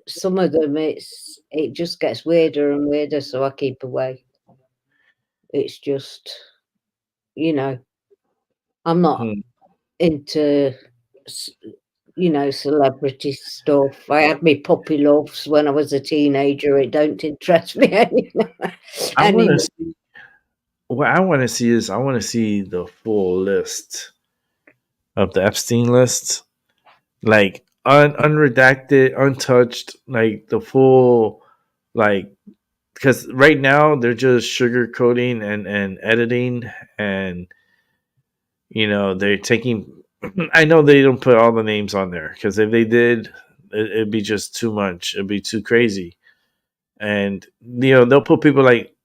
Speaker 4: some of them it just gets weirder and weirder, so I keep away. It's just, you know, I'm not
Speaker 3: Hmm.
Speaker 4: into s celebrity stuff. I had me puppy loves when I was a teenager. It don't interest me
Speaker 3: I want to
Speaker 4: anymore.
Speaker 3: see. What I want to see is I want to see the full list of the Epstein list, like unredacted, untouched, like the full, like because right now they're just sugarcoating and editing, and they're taking. I know they don't put all the names on there because if they did, it'd be just too much. It'd be too crazy, and they'll put people like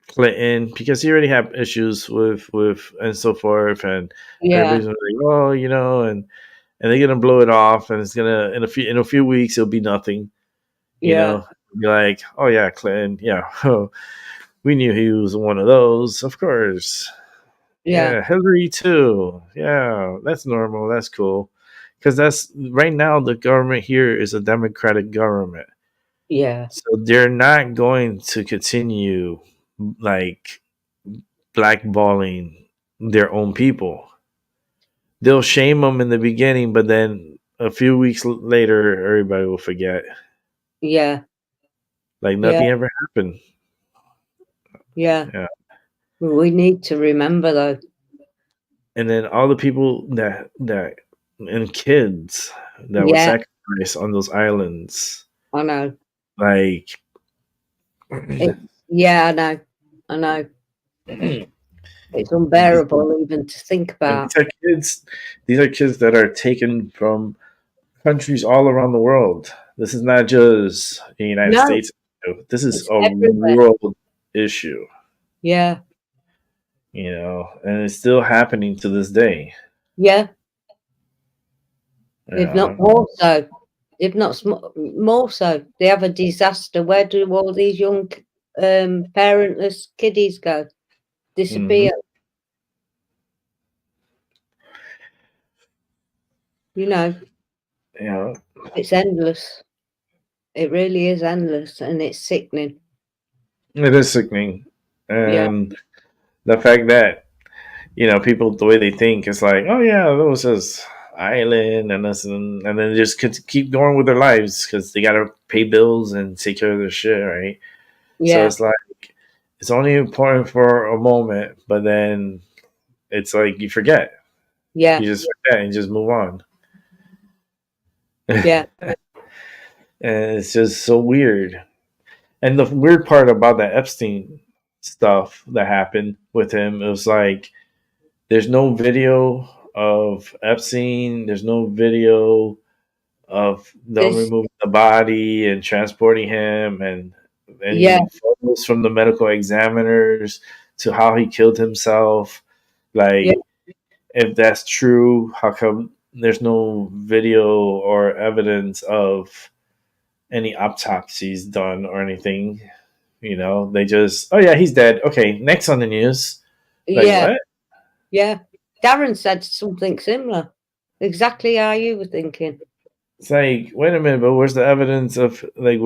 Speaker 3: Clinton because he already had issues with and so forth, and
Speaker 4: Yeah,
Speaker 3: everybody's gonna be like, oh, and they're gonna blow it off, and it's gonna in a few weeks it'll be nothing, you
Speaker 4: yeah,
Speaker 3: know. Be like, oh yeah, Clinton, yeah, we knew he was one of those, of course.
Speaker 4: yeah,
Speaker 3: Yeah, Hillary too. Yeah, that's normal. That's cool. Because that's right now the government here is a democratic government,
Speaker 4: yeah,
Speaker 3: so they're not going to continue like blackballing their own people. They'll shame them in the beginning, but then a few weeks later, everybody will forget.
Speaker 4: Yeah.
Speaker 3: Like
Speaker 4: Yeah.
Speaker 3: nothing ever happened.
Speaker 4: Yeah.
Speaker 3: Yeah.
Speaker 4: Well, we need to remember though.
Speaker 3: And then all the people that and kids that were
Speaker 4: Yeah,
Speaker 3: sacrificed on those islands,
Speaker 4: I know.
Speaker 3: like
Speaker 4: Yeah, I know. I know. It's unbearable even to think
Speaker 3: and
Speaker 4: about.
Speaker 3: these are kids that are taken from countries all around the world. This is not just the United
Speaker 4: No,
Speaker 3: States issue. This is
Speaker 4: it's
Speaker 3: a
Speaker 4: everywhere.
Speaker 3: world issue,
Speaker 4: Yeah.
Speaker 3: and it's still happening to this day.
Speaker 4: Yeah.
Speaker 3: You
Speaker 4: If not
Speaker 3: know?
Speaker 4: more so. If not more so. They have a disaster. Where do all these young parentless kiddies go? Disappear. You know,
Speaker 3: You know,
Speaker 4: it's endless. It really is endless and it's sickening.
Speaker 3: it is sickening,
Speaker 4: Yeah.
Speaker 3: and the fact that people the way they think is like, oh yeah, that was just island and this and then just keep going with their lives because they gotta pay bills and take care of their shit, right? So
Speaker 4: Yeah.
Speaker 3: it's like it's only important for a moment, but then it's like you forget.
Speaker 4: Yeah.
Speaker 3: You just forget and just move on.
Speaker 4: Yeah.
Speaker 3: And it's just so weird. And the weird part about that Epstein stuff that happened with him, it was like there's no video of Epstein. There's no video of them
Speaker 4: This,
Speaker 3: removing the body and transporting him, and
Speaker 4: yeah.
Speaker 3: any photos from the medical examiners to how he killed himself.
Speaker 4: Yeah.
Speaker 3: Like, if that's true, how come there's no video or evidence of any autopsies done or anything? They just, oh yeah, he's dead. Okay, next on the news. Like,
Speaker 4: Yeah.
Speaker 3: what?
Speaker 4: Yeah. Darren said something similar. Exactly how you were thinking.
Speaker 3: It's like, wait a minute, but where's the evidence of, like,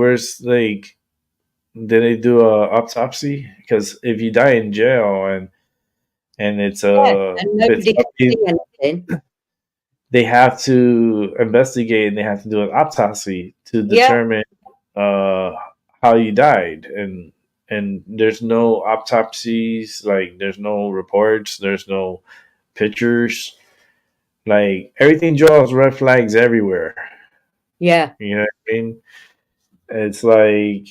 Speaker 3: did they do a autopsy? Because if you die in jail and it's
Speaker 4: Yeah. And
Speaker 3: it's
Speaker 4: nobody
Speaker 3: up
Speaker 4: can
Speaker 3: to,
Speaker 4: see anything.
Speaker 3: they have to investigate and they have to do an autopsy to
Speaker 4: Yeah.
Speaker 3: determine how you died, and there's no autopsies, like there's no reports, there's no pictures, like everything draws red flags everywhere.
Speaker 4: Yeah.
Speaker 3: You know what I mean? It's like,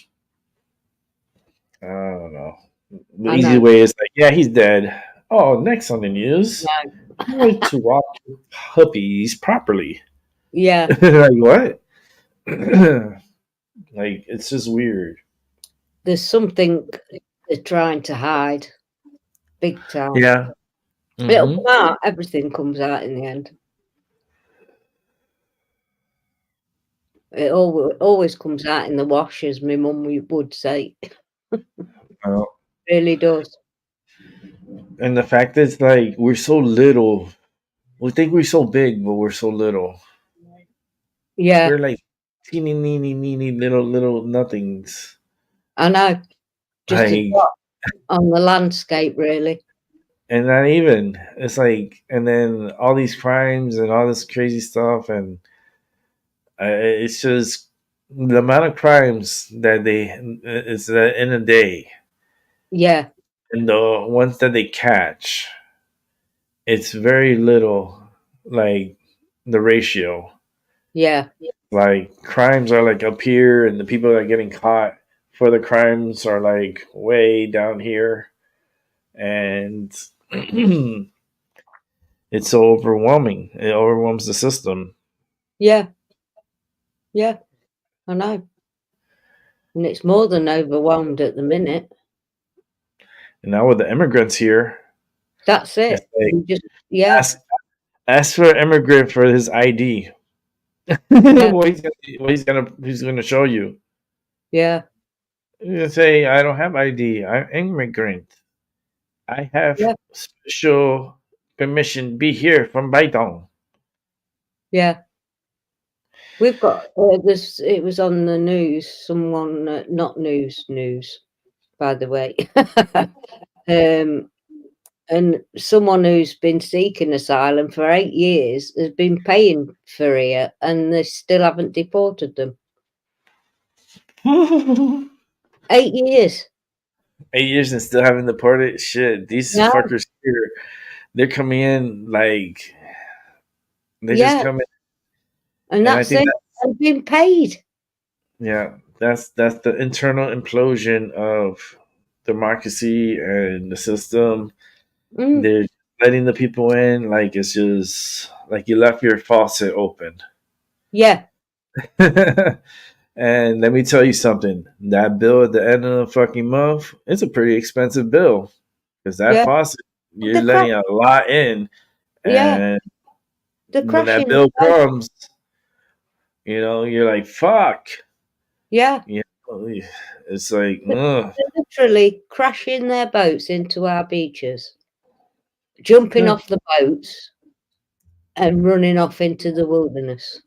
Speaker 3: I don't know. The
Speaker 4: I
Speaker 3: easy
Speaker 4: know.
Speaker 3: way is like, yeah, he's dead. Oh, next on the news, you like to walk your puppies properly.
Speaker 4: Yeah.
Speaker 3: Like, what? Like, it's just weird.
Speaker 4: There's something they're trying to hide. Big time.
Speaker 3: Yeah.
Speaker 4: It'll come out. Everything comes out in the end. It always comes out in the wash, as my mum would say.
Speaker 3: Well,
Speaker 4: Really does.
Speaker 3: and the fact is, like, we're so little. We think we're so big, but we're so little.
Speaker 4: Yeah.
Speaker 3: We're like teeny little nothings.
Speaker 4: I know. Just a
Speaker 3: Like,
Speaker 4: dot on the landscape, really.
Speaker 3: and not even. It's like, and then all these crimes and all this crazy stuff, and it's just the amount of crimes that it's in a day,
Speaker 4: Yeah.
Speaker 3: and the ones that they catch, it's very little, like the ratio.
Speaker 4: Yeah.
Speaker 3: Like, crimes are like up here, and the people that are getting caught for the crimes are like way down here, and it's so overwhelming. It overwhelms the system.
Speaker 4: Yeah. Yeah. I know. And it's more than overwhelmed at the minute.
Speaker 3: And now with the immigrants here,
Speaker 4: That's
Speaker 3: it's
Speaker 4: it.
Speaker 3: like,
Speaker 4: You just, yeah.
Speaker 3: ask for an immigrant for his ID.
Speaker 4: Yeah.
Speaker 3: He's gonna show you.
Speaker 4: Yeah.
Speaker 3: You say, I don't have ID. I'm immigrant. I have
Speaker 4: Yeah.
Speaker 3: special permission. Be here from Baidong.
Speaker 4: Yeah. We've got this. It was on the news. Someone, not news, by the way. And someone who's been seeking asylum for 8 years has been paying for it, and they still haven't deported them. 8 years.
Speaker 3: 8 years and still haven't deported. Shit, these
Speaker 4: No.
Speaker 3: fuckers here, they're coming in like they just
Speaker 4: Yeah.
Speaker 3: come in,
Speaker 4: And
Speaker 3: and I
Speaker 4: that's
Speaker 3: think
Speaker 4: it. And been paid.
Speaker 3: yeah, that's the internal implosion of democracy and the system.
Speaker 4: Mm.
Speaker 3: They're letting the people in like it's just like you left your faucet open.
Speaker 4: Yeah.
Speaker 3: And let me tell you something. That bill at the end of the fucking month, it's a pretty expensive bill because that
Speaker 4: Yeah.
Speaker 3: faucet, you're
Speaker 4: The crack.
Speaker 3: letting a lot in,
Speaker 4: Yeah.
Speaker 3: and
Speaker 4: The
Speaker 3: when that
Speaker 4: crashing the
Speaker 3: bill
Speaker 4: boat.
Speaker 3: comes, you're like, "Fuck,"
Speaker 4: Yeah.
Speaker 3: you know, it's like,
Speaker 4: They're
Speaker 3: ugh.
Speaker 4: literally crashing their boats into our beaches, jumping off the boats and running off into the wilderness.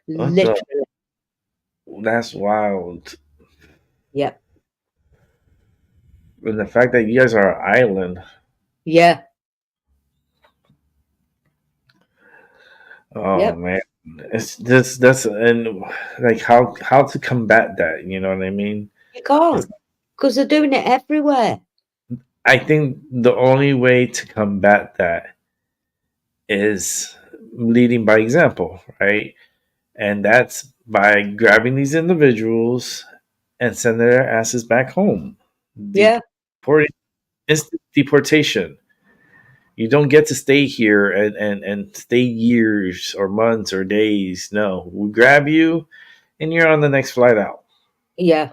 Speaker 3: What the?
Speaker 4: Literally.
Speaker 3: That's wild.
Speaker 4: Yep.
Speaker 3: And the fact that you guys are an island.
Speaker 4: Yeah.
Speaker 3: Oh
Speaker 4: Yep.
Speaker 3: man, it's just that's and like how to combat that. You know what I mean?
Speaker 4: You
Speaker 3: It's,
Speaker 4: can't, because they're doing it everywhere.
Speaker 3: I think the only way to combat that is leading by example, right? And that's by grabbing these individuals and sending their asses back home.
Speaker 4: Yeah.
Speaker 3: Deporting, instant deportation. You don't get to stay here and stay years or months or days. No, we grab you and you're on the next flight out.
Speaker 4: Yeah.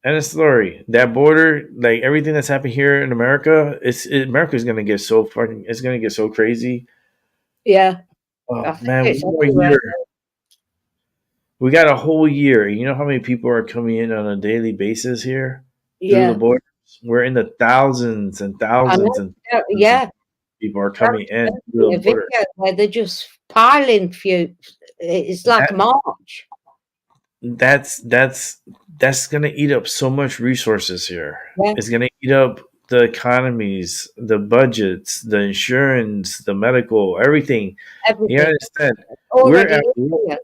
Speaker 3: End of story. That border, like everything that's happened here in America, America's gonna get so fucking. It's gonna get so crazy.
Speaker 4: Yeah. I
Speaker 3: Oh
Speaker 4: think
Speaker 3: man,
Speaker 4: it's
Speaker 3: one more
Speaker 4: everywhere.
Speaker 3: year. We got a whole year. You know how many people are coming in on a daily basis here through the
Speaker 4: Yeah.
Speaker 3: borders? We're in the thousands and
Speaker 4: I know.
Speaker 3: thousands and thousands of
Speaker 4: Yeah.
Speaker 3: people are
Speaker 4: Very
Speaker 3: coming in through
Speaker 4: expensive.
Speaker 3: the
Speaker 4: A
Speaker 3: border.
Speaker 4: video where they're just piling few. It's like
Speaker 3: That
Speaker 4: March.
Speaker 3: that's gonna eat up so much resources here.
Speaker 4: Yeah.
Speaker 3: It's gonna eat up the economies, the budgets, the insurance, the medical, everything. You
Speaker 4: Everything.
Speaker 3: understand? We're
Speaker 4: Already
Speaker 3: at
Speaker 4: is
Speaker 3: war.
Speaker 4: here.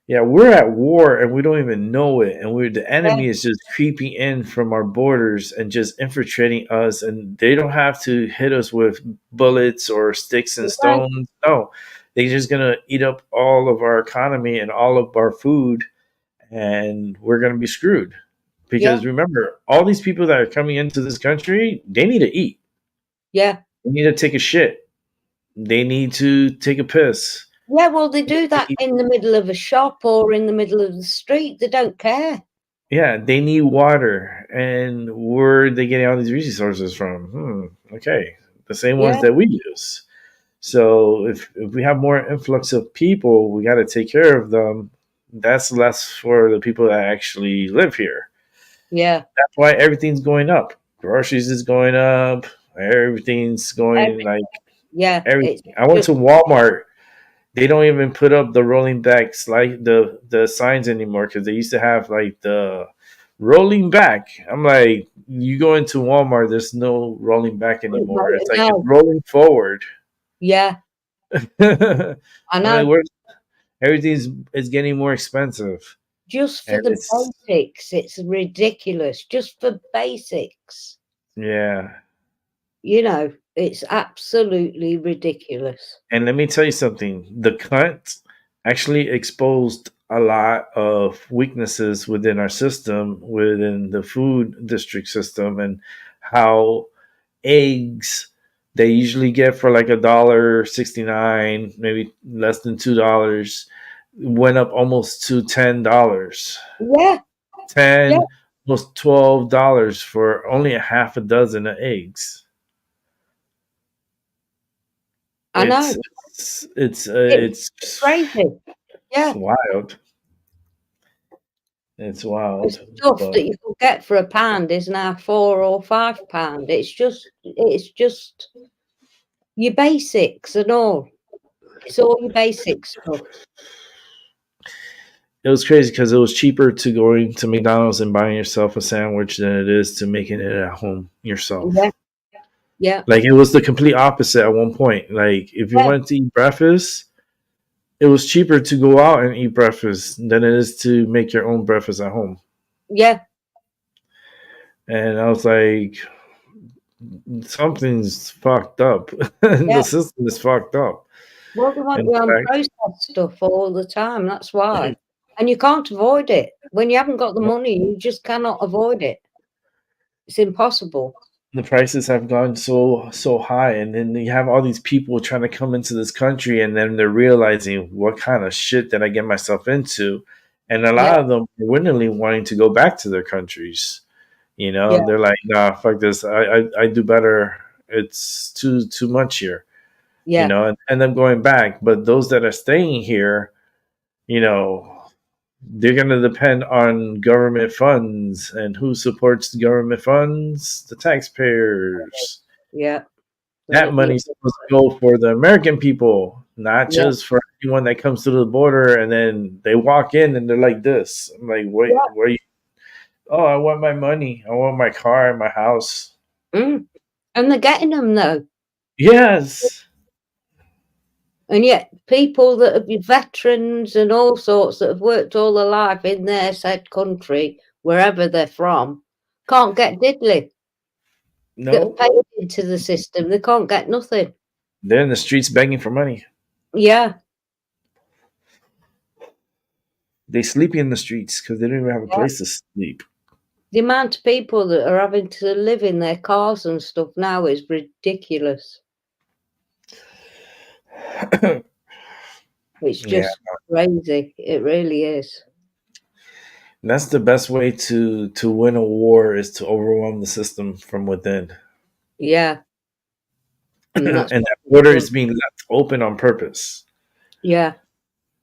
Speaker 3: Yeah, we're at war and we don't even know it. And we're the
Speaker 4: Yeah.
Speaker 3: enemy is just creeping in from our borders and just infiltrating us. And they don't have to hit us with bullets or sticks and
Speaker 4: Yeah.
Speaker 3: stones. No, they're just gonna eat up all of our economy and all of our food, and we're gonna be screwed.
Speaker 4: Yeah.
Speaker 3: Because remember, all these people that are coming into this country, they need to eat.
Speaker 4: Yeah.
Speaker 3: They need to take a shit. They need to take a piss.
Speaker 4: Yeah. Well, they do that in the middle of a shop or in the middle of the street. They don't care.
Speaker 3: Yeah, they need water. And where are they getting all these resources from? Okay. The same ones
Speaker 4: Yeah.
Speaker 3: that we use. So if we have more influx of people, we got to take care of them. That's less for the people that actually live here.
Speaker 4: Yeah.
Speaker 3: That's why everything's going up. Groceries is going up. Everything's going like
Speaker 4: Yeah. It's
Speaker 3: everything. I went
Speaker 4: just
Speaker 3: to Walmart. They don't even put up the rolling backs like the signs anymore because they used to have like the rolling back. I'm like, you go into Walmart, there's no rolling back anymore. It's like it's
Speaker 4: no.
Speaker 3: rolling forward.
Speaker 4: Yeah.
Speaker 3: I'm
Speaker 4: I
Speaker 3: like,
Speaker 4: know.
Speaker 3: everything's is getting more expensive,
Speaker 4: Just for
Speaker 3: and
Speaker 4: the
Speaker 3: it's
Speaker 4: basics, it's ridiculous. Just for basics.
Speaker 3: yeah.
Speaker 4: It's absolutely ridiculous.
Speaker 3: And let me tell you something: the cunt actually exposed a lot of weaknesses within our system, within the food district system, and how eggs they usually get for like $1.69, maybe less than $2, went up almost to $10.
Speaker 4: Yeah.
Speaker 3: 10,
Speaker 4: Yeah.
Speaker 3: almost $12 for only a half a dozen of eggs.
Speaker 4: I know.
Speaker 3: It's
Speaker 4: Crazy. Yeah.
Speaker 3: wild. It's
Speaker 4: The
Speaker 3: wild.
Speaker 4: stuff
Speaker 3: But
Speaker 4: that you can get for £1 is now £4 or £5. It's just your basics and all. It's all your basic stuff.
Speaker 3: it was crazy because it was cheaper to going to McDonald's and buying yourself a sandwich than it is to making it at home
Speaker 4: Yeah,
Speaker 3: yourself.
Speaker 4: yeah,
Speaker 3: Like it was the complete opposite at one point. Like if you
Speaker 4: yeah,
Speaker 3: wanted to eat breakfast, it was cheaper to go out and eat breakfast than it is to make your own breakfast at home.
Speaker 4: yeah,
Speaker 3: And I was like, something's fucked up. The
Speaker 4: yeah.
Speaker 3: system is fucked up.
Speaker 4: Well, they want
Speaker 3: And
Speaker 4: you on
Speaker 3: the
Speaker 4: processed stuff all the time. That's why. And you can't avoid it. When you haven't got the
Speaker 3: fact,
Speaker 4: money, you just cannot avoid it. It's impossible.
Speaker 3: the prices have gone so high, and then you have all these people trying to come into this country, and then they're realizing what kind of shit did I get myself into, and a
Speaker 4: Yeah,
Speaker 3: lot of them are willingly wanting to go back to their countries. You
Speaker 4: yeah,
Speaker 3: know, they're like, nah, fuck this. I do better. It's too much here. You
Speaker 4: yeah,
Speaker 3: know, and them going back. But those that are staying here, you know, they're going to depend on government funds, and who supports the government funds? The taxpayers.
Speaker 4: yeah.
Speaker 3: That
Speaker 4: Yeah,
Speaker 3: money's supposed to go for the American people, not
Speaker 4: yeah,
Speaker 3: just for anyone that comes through the border and then they walk in and they're like this. I'm like, wait,
Speaker 4: yeah.
Speaker 3: where you? Oh, I want my money. I want my car and my house.
Speaker 4: Mm. And they're getting them though.
Speaker 3: Yes.
Speaker 4: And yet, people that have been veterans and all sorts that have worked all their life in their said country, wherever they're from, can't get diddly. That have
Speaker 3: No.
Speaker 4: paid into the system, they can't get nothing.
Speaker 3: They're in the streets begging for money.
Speaker 4: Yeah,
Speaker 3: They sleep in the streets because they don't even have a
Speaker 4: yeah.
Speaker 3: place to sleep.
Speaker 4: The amount of people that are having to live in their cars and stuff now is ridiculous. It's
Speaker 3: Yeah.
Speaker 4: just crazy. It really is.
Speaker 3: That's the best way to win a war, is to overwhelm the system from within.
Speaker 4: Yeah. And that's
Speaker 3: And
Speaker 4: what
Speaker 3: that
Speaker 4: we've
Speaker 3: border
Speaker 4: done.
Speaker 3: is being left open on purpose.
Speaker 4: Yeah,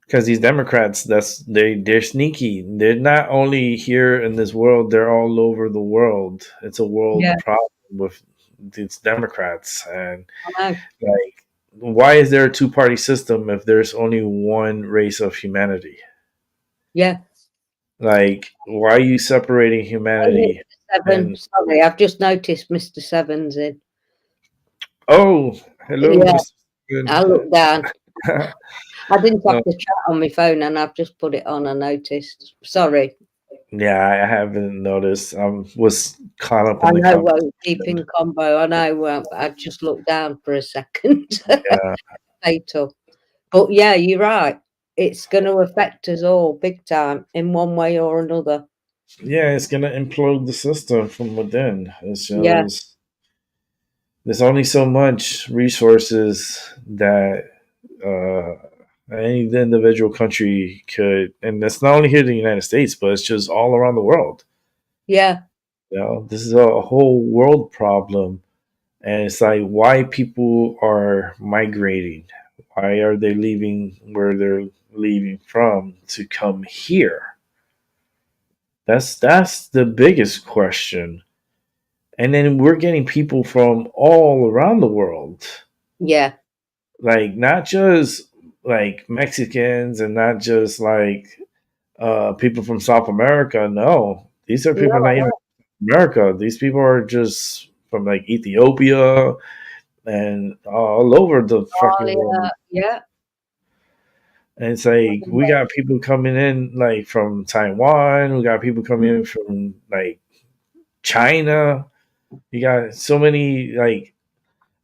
Speaker 3: Because these Democrats, they're sneaky. They're not only here in this world; they're all over the world. It's a
Speaker 4: yeah,
Speaker 3: world problem with these Democrats. And
Speaker 4: I know.
Speaker 3: like, why is there a two-party system if there's only one race of humanity?
Speaker 4: Yeah.
Speaker 3: Like, why are you separating
Speaker 4: Hey,
Speaker 3: humanity?
Speaker 4: Mr. Seven.
Speaker 3: And
Speaker 4: Sorry, I've just noticed Mr. Seven's in.
Speaker 3: oh, hello,
Speaker 4: Yeah,
Speaker 3: Mr.
Speaker 4: I looked down.
Speaker 3: Good.
Speaker 4: I didn't have
Speaker 3: No,
Speaker 4: the chat on my phone and I've just put it on. I noticed. Sorry.
Speaker 3: yeah, I haven't noticed. I was caught up
Speaker 4: I
Speaker 3: in the
Speaker 4: know, well, deep
Speaker 3: conversation.
Speaker 4: in combo. I know. I just looked down for a second.
Speaker 3: Yeah,
Speaker 4: Fatal. But yeah, you're right. It's going to affect us all big time in one way or another.
Speaker 3: yeah, it's gonna implode the system from within. It's
Speaker 4: Yeah,
Speaker 3: just there's only so much resources that any individual country could, and it's not only here in the United States, but it's just all around the world.
Speaker 4: yeah,
Speaker 3: You know, this is a whole world problem, and it's like why people are migrating. Why are they leaving where they're leaving from to come here? That's the biggest question. And then we're getting people from all around the world,
Speaker 4: yeah.
Speaker 3: like not just like Mexicans and not just like people from South America. No, these are
Speaker 4: No,
Speaker 3: people
Speaker 4: I
Speaker 3: not even
Speaker 4: know.
Speaker 3: from America. These people are just from like Ethiopia and all over the fucking world.
Speaker 4: Australia, yeah.
Speaker 3: And it's like we got people coming in like from Taiwan. We got people coming in
Speaker 4: Mm.
Speaker 3: from like China. You got so many like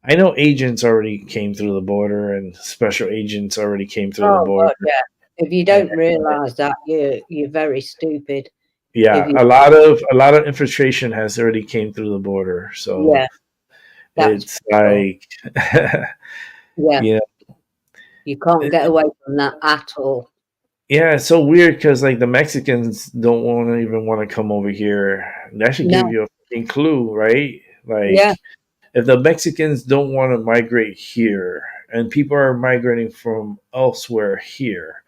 Speaker 3: I know agents already came through the border and special agents already came through the
Speaker 4: Oh
Speaker 3: border.
Speaker 4: God, yeah. If you
Speaker 3: And
Speaker 4: don't realise that, you're very stupid. If
Speaker 3: yeah,
Speaker 4: you,
Speaker 3: a lot of infiltration has already came through the border. So
Speaker 4: yeah, that's
Speaker 3: it's
Speaker 4: for sure.
Speaker 3: like
Speaker 4: Yeah,
Speaker 3: you know,
Speaker 4: you can't get away from that at all.
Speaker 3: yeah, it's so weird because like the Mexicans don't want to even want to come over here. That should give
Speaker 4: No,
Speaker 3: you a fucking clue, right?
Speaker 4: yeah,
Speaker 3: Like if the Mexicans don't want to migrate here and people are migrating from elsewhere here,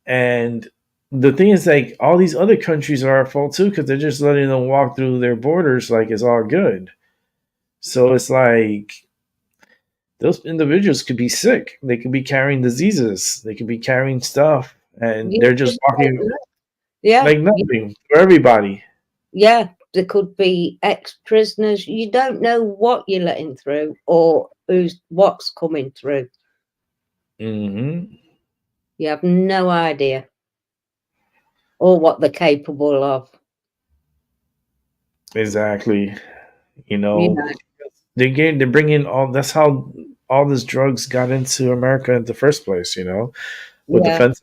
Speaker 3: and the thing is like all these other countries are at fault too because they're just letting them walk through their borders like it's all good. So it's like those individuals could be sick. They could be carrying diseases. They could be carrying stuff, and
Speaker 4: You
Speaker 3: they're just
Speaker 4: just don't
Speaker 3: walking
Speaker 4: know. Yeah,
Speaker 3: like nothing for everybody.
Speaker 4: yeah. There could be ex-prisoners. You don't know what you're letting through or what's coming through.
Speaker 3: Hmm.
Speaker 4: You have no idea, or what they're capable of.
Speaker 3: Exactly. You
Speaker 4: You
Speaker 3: know,
Speaker 4: know.
Speaker 3: they're bringing all. That's how all these drugs got into America in the first place. With the
Speaker 4: Yeah,
Speaker 3: fentanyl,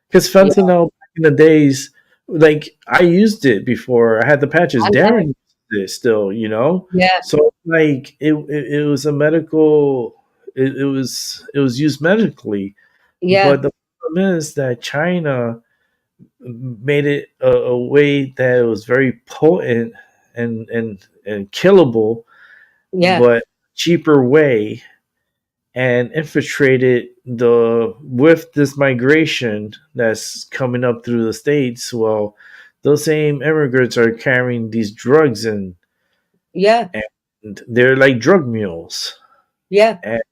Speaker 3: because
Speaker 4: yeah.
Speaker 3: fentanyl back in the days, like I used it before. I had the patches.
Speaker 4: I know.
Speaker 3: Darren used it still.
Speaker 4: Yeah,
Speaker 3: So like it was a medical. It was used medically,
Speaker 4: yeah,
Speaker 3: but the problem is that China made it a way that it was very potent and killable,
Speaker 4: yeah,
Speaker 3: but cheaper way, and infiltrated the with this migration that's coming up through the states. Well, those same immigrants are carrying these drugs in,
Speaker 4: yeah,
Speaker 3: and they're like drug mules.
Speaker 4: yeah,
Speaker 3: And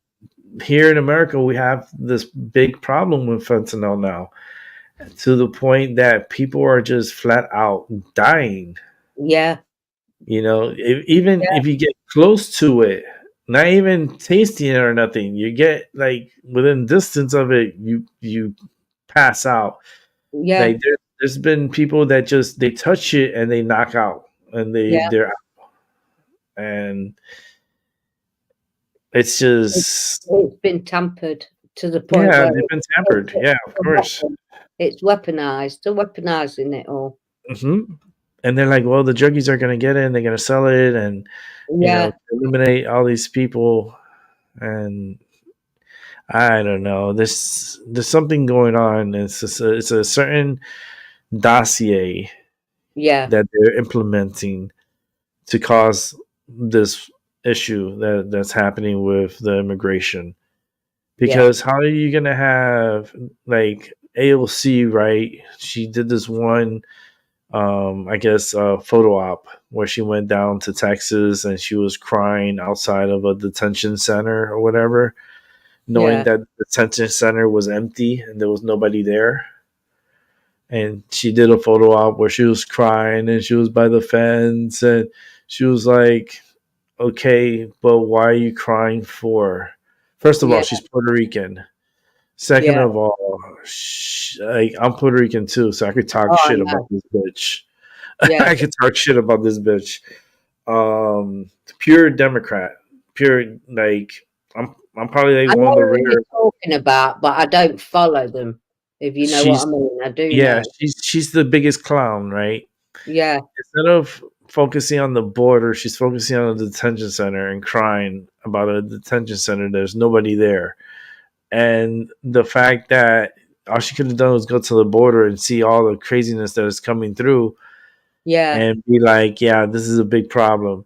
Speaker 3: here in America, we have this big problem with fentanyl now, to the point that people are just flat out dying.
Speaker 4: yeah,
Speaker 3: Even if you get close to it, not even tasting it or nothing, you get like within distance of it, you pass out.
Speaker 4: yeah,
Speaker 3: Like there's been people that just they touch it and they knock out, and
Speaker 4: yeah.
Speaker 3: they're out. And it's
Speaker 4: It,
Speaker 3: just,
Speaker 4: it's been tampered to the point
Speaker 3: yeah,
Speaker 4: where
Speaker 3: they've been tampered.
Speaker 4: it's
Speaker 3: Yeah, of
Speaker 4: a
Speaker 3: course.
Speaker 4: weapon. It's weaponized. They're weaponizing it all.
Speaker 3: Hmm. And they're like, well, the junkies are going to get it and they're going to sell it, and
Speaker 4: Yeah,
Speaker 3: eliminate all these people. And I don't know. There's something going on. It's a certain dossier
Speaker 4: yeah,
Speaker 3: that they're implementing to cause this issue that's happening with the immigration.
Speaker 4: yeah,
Speaker 3: Because how are you gonna have like AOC, right? She did this one, I guess, photo op where she went down to Texas and she was crying outside of a detention center or whatever, knowing
Speaker 4: yeah,
Speaker 3: that the detention center was empty and there was nobody there. And she did a photo op where she was crying and she was by the fence, and she was like, okay, but why are you crying for? First of all,
Speaker 4: yeah,
Speaker 3: she's Puerto Rican. Second
Speaker 4: yeah.
Speaker 3: of all, I'm Puerto Rican too, so I could talk
Speaker 4: Oh, I
Speaker 3: shit about
Speaker 4: know.
Speaker 3: this bitch.
Speaker 4: Yeah.
Speaker 3: I could talk shit about this bitch. Pure Democrat, pure, like, I'm probably
Speaker 4: I
Speaker 3: like one of
Speaker 4: know
Speaker 3: the
Speaker 4: who you're
Speaker 3: rare.
Speaker 4: talking about, but I don't follow them, if you know what I
Speaker 3: She's
Speaker 4: mean. I do
Speaker 3: Yeah,
Speaker 4: know.
Speaker 3: she's the biggest clown, right?
Speaker 4: Yeah,
Speaker 3: Instead of focusing on the border, she's focusing on a detention center and crying about a detention center. There's nobody there. And the fact that all she could have done was go to the border and see all the craziness that is coming through
Speaker 4: yeah,
Speaker 3: and be like, yeah, this is a big problem.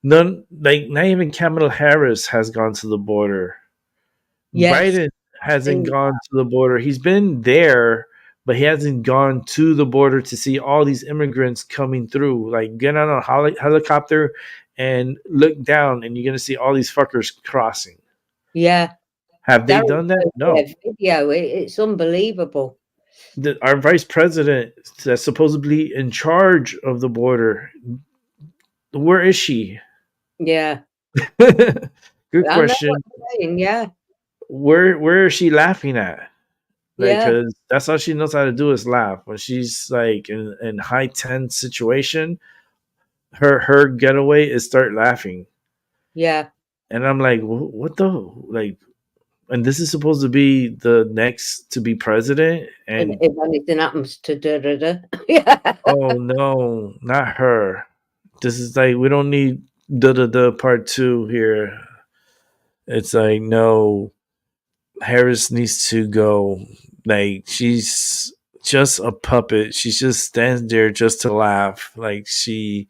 Speaker 3: None, like, not even Kamala Harris has gone to the border.
Speaker 4: yes.
Speaker 3: Biden hasn't
Speaker 4: See,
Speaker 3: gone to the border. He's been there, but he hasn't gone to the border to see all these immigrants coming through. Like, get on a helicopter and look down, and you're gonna see all these fuckers crossing.
Speaker 4: yeah.
Speaker 3: Have they
Speaker 4: Darren
Speaker 3: done that?
Speaker 4: showed me
Speaker 3: No.
Speaker 4: a video. It's unbelievable.
Speaker 3: Our vice president that's supposedly in charge of the border, where is she?
Speaker 4: Yeah.
Speaker 3: Good
Speaker 4: I know what
Speaker 3: question.
Speaker 4: you're saying. Yeah,
Speaker 3: Where is she laughing at? Like,
Speaker 4: yeah,
Speaker 3: because that's all she knows how to do is laugh. When she's like in high tense situation, her getaway is start laughing,
Speaker 4: yeah.
Speaker 3: and I'm like, what the like? And this is supposed to be the next to be president,
Speaker 4: And
Speaker 3: and
Speaker 4: if anything happens to da da da, yeah,
Speaker 3: oh no, not her. This is like, we don't need the part two here. It's like, no, Harris needs to go. Like, she's just a puppet. She just stands there just to laugh. Like, she's,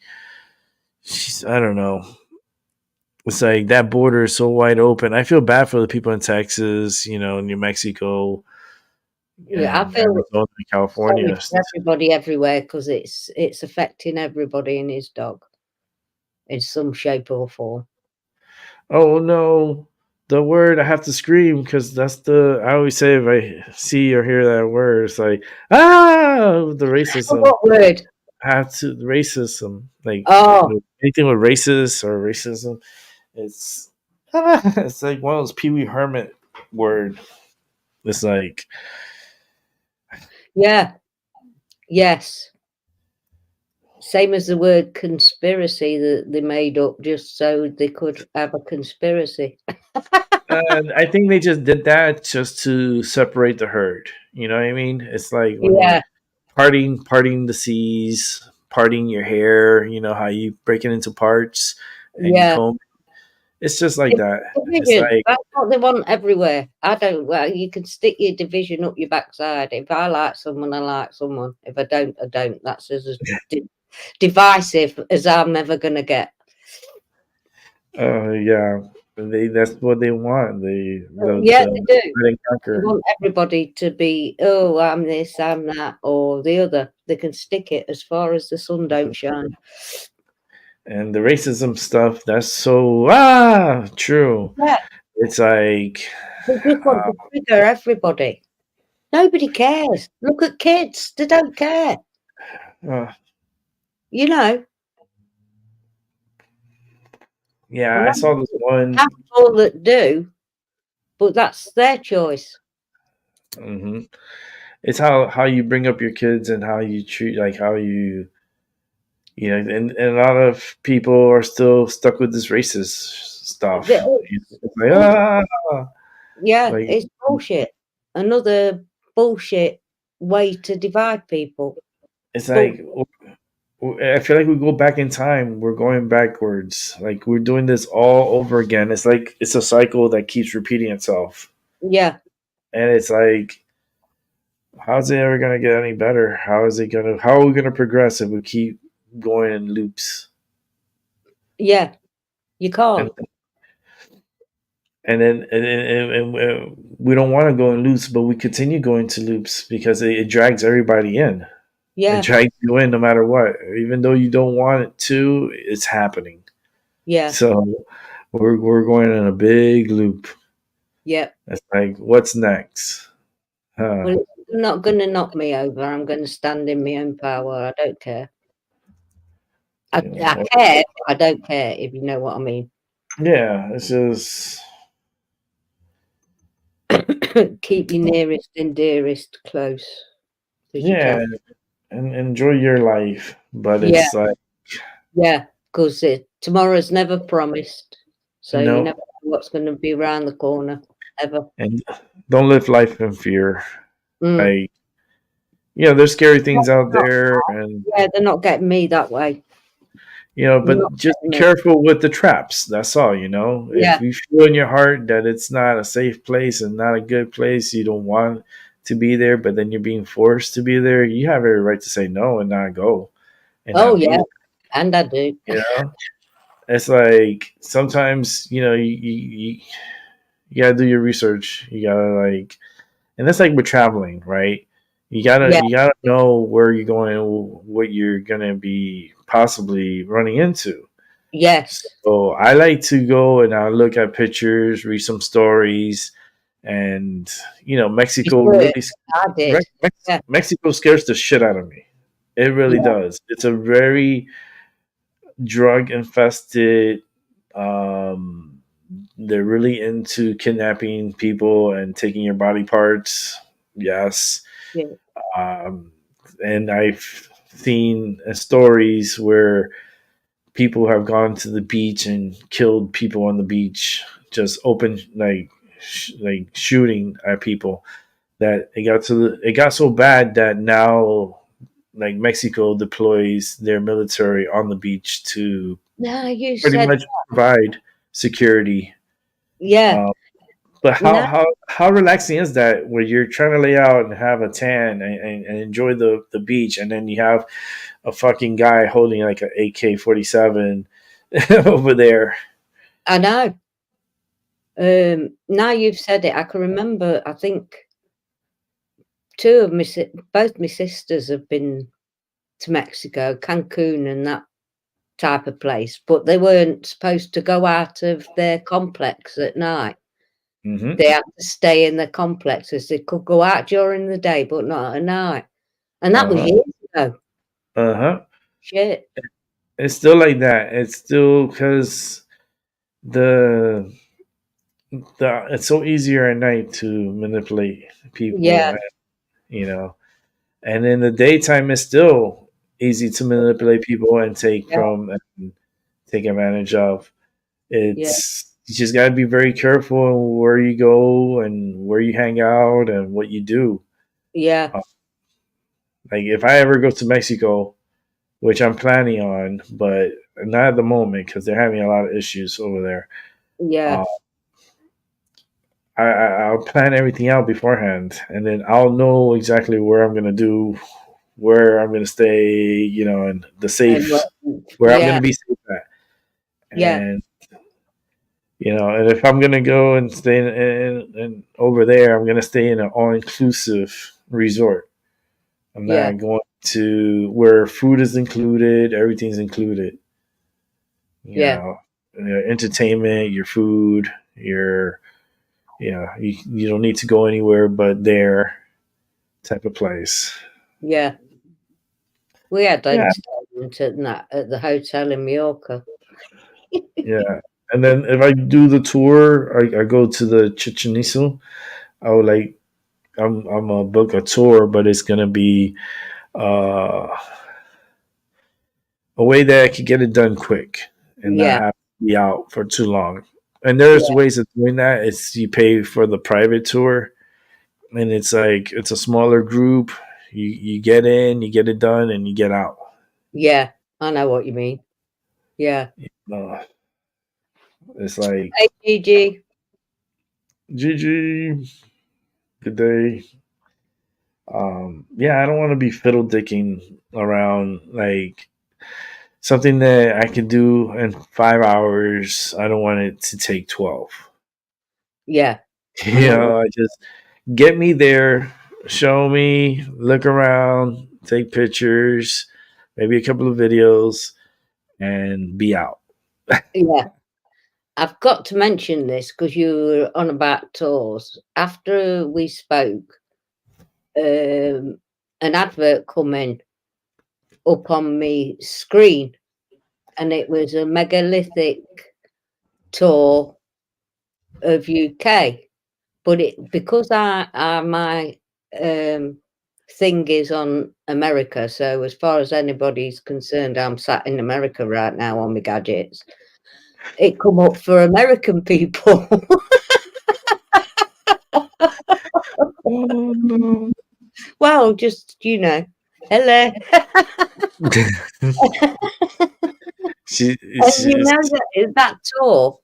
Speaker 3: I don't know. It's like that border is so wide open. I feel bad for the people in Texas, New Mexico,
Speaker 4: yeah. I
Speaker 3: and
Speaker 4: feel
Speaker 3: Arizona and
Speaker 4: sorry
Speaker 3: California.
Speaker 4: for everybody everywhere because it's affecting everybody and his dog in some shape or form.
Speaker 3: Oh no, the word, I have to scream because that's the. I always say if I see or hear that word, it's like the
Speaker 4: Oh,
Speaker 3: racism.
Speaker 4: what word?
Speaker 3: I have to racism, like
Speaker 4: Oh,
Speaker 3: anything with racist or racism. It's it's like one of those Pee Wee Hermit word. It's like
Speaker 4: yeah. Yes. Same as the word conspiracy that they made up just so they could have a conspiracy.
Speaker 3: I think they just did that just to separate the herd. You know what I mean? It's like when
Speaker 4: Yeah,
Speaker 3: you parting the seas, parting your hair. You know how you break it into parts and you
Speaker 4: yeah.
Speaker 3: comb. It's just like that. It's
Speaker 4: Division.
Speaker 3: like
Speaker 4: That's what they want everywhere. I don't. Well, you can stick your division up your backside. If I like someone, I like someone. If I don't, I don't. That's as divisive as I'm ever gonna get.
Speaker 3: yeah, that's what they want.
Speaker 4: Yeah,
Speaker 3: The
Speaker 4: they do.
Speaker 3: divide and
Speaker 4: They
Speaker 3: conquer.
Speaker 4: want everybody to be, oh, I'm this, I'm that, or the other. They can stick it as far as the sun don't shine.
Speaker 3: And the racism stuff, that's so true.
Speaker 4: Yeah,
Speaker 3: It's like
Speaker 4: they just want to trigger everybody. Nobody cares. Look at kids; they don't care.
Speaker 3: uh,
Speaker 4: You know,
Speaker 3: yeah,
Speaker 4: and
Speaker 3: I saw this one.
Speaker 4: that's all that do. But that's their choice.
Speaker 3: hmm It's how you bring up your kids and how you treat, like how you know, and a lot of people are still stuck with this racist stuff. It's like
Speaker 4: It's, yeah,
Speaker 3: like
Speaker 4: it's bullshit. Another bullshit way to divide people.
Speaker 3: it's
Speaker 4: But
Speaker 3: like I feel like we go back in time. We're going backwards. Like we're doing this all over again. It's like it's a cycle that keeps repeating itself.
Speaker 4: yeah,
Speaker 3: And it's like, how's it ever gonna get any better? How are we gonna progress if we keep going in loops?
Speaker 4: yeah, you
Speaker 3: And
Speaker 4: can't.
Speaker 3: and we don't want to go in loops, but we continue going to loops because it drags everybody in. It
Speaker 4: Yeah,
Speaker 3: drags you in no matter what, even though you don't want it to. It's happening.
Speaker 4: yeah,
Speaker 3: So we're going in a big loop.
Speaker 4: yeah.
Speaker 3: It's like, what's next? Huh.
Speaker 4: Well, it's not going to knock me over. I'm going to stand in my own power. I don't care. I
Speaker 3: You
Speaker 4: care,
Speaker 3: know,
Speaker 4: but I don't care, if you know what I mean.
Speaker 3: yeah, it's just
Speaker 4: Keep your nearest and dearest close as you
Speaker 3: yeah,
Speaker 4: can.
Speaker 3: and enjoy your life. But
Speaker 4: Yeah,
Speaker 3: it's like
Speaker 4: yeah, because tomorrow's never promised. So you
Speaker 3: no,
Speaker 4: never know what's going to be around the corner, ever.
Speaker 3: and don't live life in fear.
Speaker 4: Mm.
Speaker 3: Like there's scary things out there, and
Speaker 4: Yeah, they're not getting me that way. Not
Speaker 3: but just be
Speaker 4: getting me.
Speaker 3: careful with the traps. That's all. If
Speaker 4: Yeah.
Speaker 3: you feel in your heart that it's not a safe place and not a good place, you don't want to be there, but then you're being forced to be there. You have every right to say no and not go and
Speaker 4: Oh,
Speaker 3: not be
Speaker 4: yeah.
Speaker 3: there.
Speaker 4: And I do.
Speaker 3: It's like sometimes you gotta do your research. You gotta and that's like with traveling, right? You gotta
Speaker 4: Yeah.
Speaker 3: you gotta know where you're going and what you're gonna be possibly running into.
Speaker 4: Yes.
Speaker 3: So I like to go and I look at pictures, read some stories, and
Speaker 4: You
Speaker 3: Mexico
Speaker 4: should.
Speaker 3: really
Speaker 4: I did. Yeah.
Speaker 3: Mexico scares the shit out of me. It really
Speaker 4: Yeah.
Speaker 3: does. It's a very drug infested. Um, they're really into kidnapping people and taking your body parts. Yes.
Speaker 4: Yeah.
Speaker 3: Um, and I've seen stories where people have gone to the beach and killed people on the beach, just open like shooting at people. That it got so bad that now like Mexico deploys their military on the beach to
Speaker 4: No, you
Speaker 3: pretty
Speaker 4: said,
Speaker 3: much provide security.
Speaker 4: yeah.
Speaker 3: Um, but how
Speaker 4: No,
Speaker 3: how how relaxing is that where you're trying to lay out and have a tan and enjoy the beach, and then you have a fucking guy holding like an AK-47 over there.
Speaker 4: I know. Now you've said it, I can remember, I think both my sisters have been to Mexico, Cancun and that type of place, but they weren't supposed to go out of their complex at night.
Speaker 3: Mm-hmm.
Speaker 4: They have to stay in the complexes. They could go out during the day, but not at night. And that was
Speaker 3: Uh-huh.
Speaker 4: years ago.
Speaker 3: Uh-huh.
Speaker 4: Shit.
Speaker 3: It's still like that. It's still because the it's so easier at night to manipulate people,
Speaker 4: Yeah,
Speaker 3: and, you know. And in the daytime, it's still easy to manipulate people and take
Speaker 4: yeah,
Speaker 3: from and take advantage of.
Speaker 4: yeah,
Speaker 3: It's you just got to be very careful where you go and where you hang out and what you do.
Speaker 4: yeah,
Speaker 3: Uh, like if I ever go to Mexico, which I'm planning on, but not at the moment because they're having a lot of issues over there.
Speaker 4: yeah,
Speaker 3: Uh, I'll plan everything out beforehand, and then I'll know exactly where I'm gonna do, where I'm gonna stay, and the
Speaker 4: and
Speaker 3: safe, where I'm
Speaker 4: yeah,
Speaker 3: gonna be safe at,
Speaker 4: yeah,
Speaker 3: and and if I'm gonna go and stay in over there, I'm gonna stay in an all inclusive resort. I'm
Speaker 4: yeah,
Speaker 3: not going to where food is included, everything's included. You
Speaker 4: yeah,
Speaker 3: know, your entertainment, your food, your you don't need to go anywhere but there type of place.
Speaker 4: yeah. We had
Speaker 3: Yeah,
Speaker 4: entertainment at the hotel in Mallorca.
Speaker 3: yeah. And then if I do the tour, I go to the Chichen Itza. I would I'm a book a tour, but it's gonna be uh, a way that I could get it done quick and not
Speaker 4: Yeah,
Speaker 3: have to be out for too long. And there's
Speaker 4: yeah,
Speaker 3: ways of doing that. It's you pay for the private tour, and it's like it's a smaller group. You get in, you get it done, and you get out.
Speaker 4: yeah. I know what you mean. Yeah.
Speaker 3: Uh, it's like
Speaker 4: Hey, Gigi.
Speaker 3: GG, good day. Yeah, I don't want to be fiddle dicking around like something that I can do in 5 hours. I don't want it to take 12.
Speaker 4: Yeah, I
Speaker 3: You
Speaker 4: know what.
Speaker 3: know, I just get me there, show me, look around, take pictures, maybe a couple of videos, and be out.
Speaker 4: Yeah. I've got to mention this because you were on about tours. After we spoke, an advert come in up on me screen, and it was a megalithic tour of UK. But because my thing is on America, so as far as anybody's concerned, I'm sat in America right now on my gadgets. It come up for American people.
Speaker 3: Oh no.
Speaker 4: Well, just hello.
Speaker 3: she,
Speaker 4: And
Speaker 3: she's,
Speaker 4: that tour,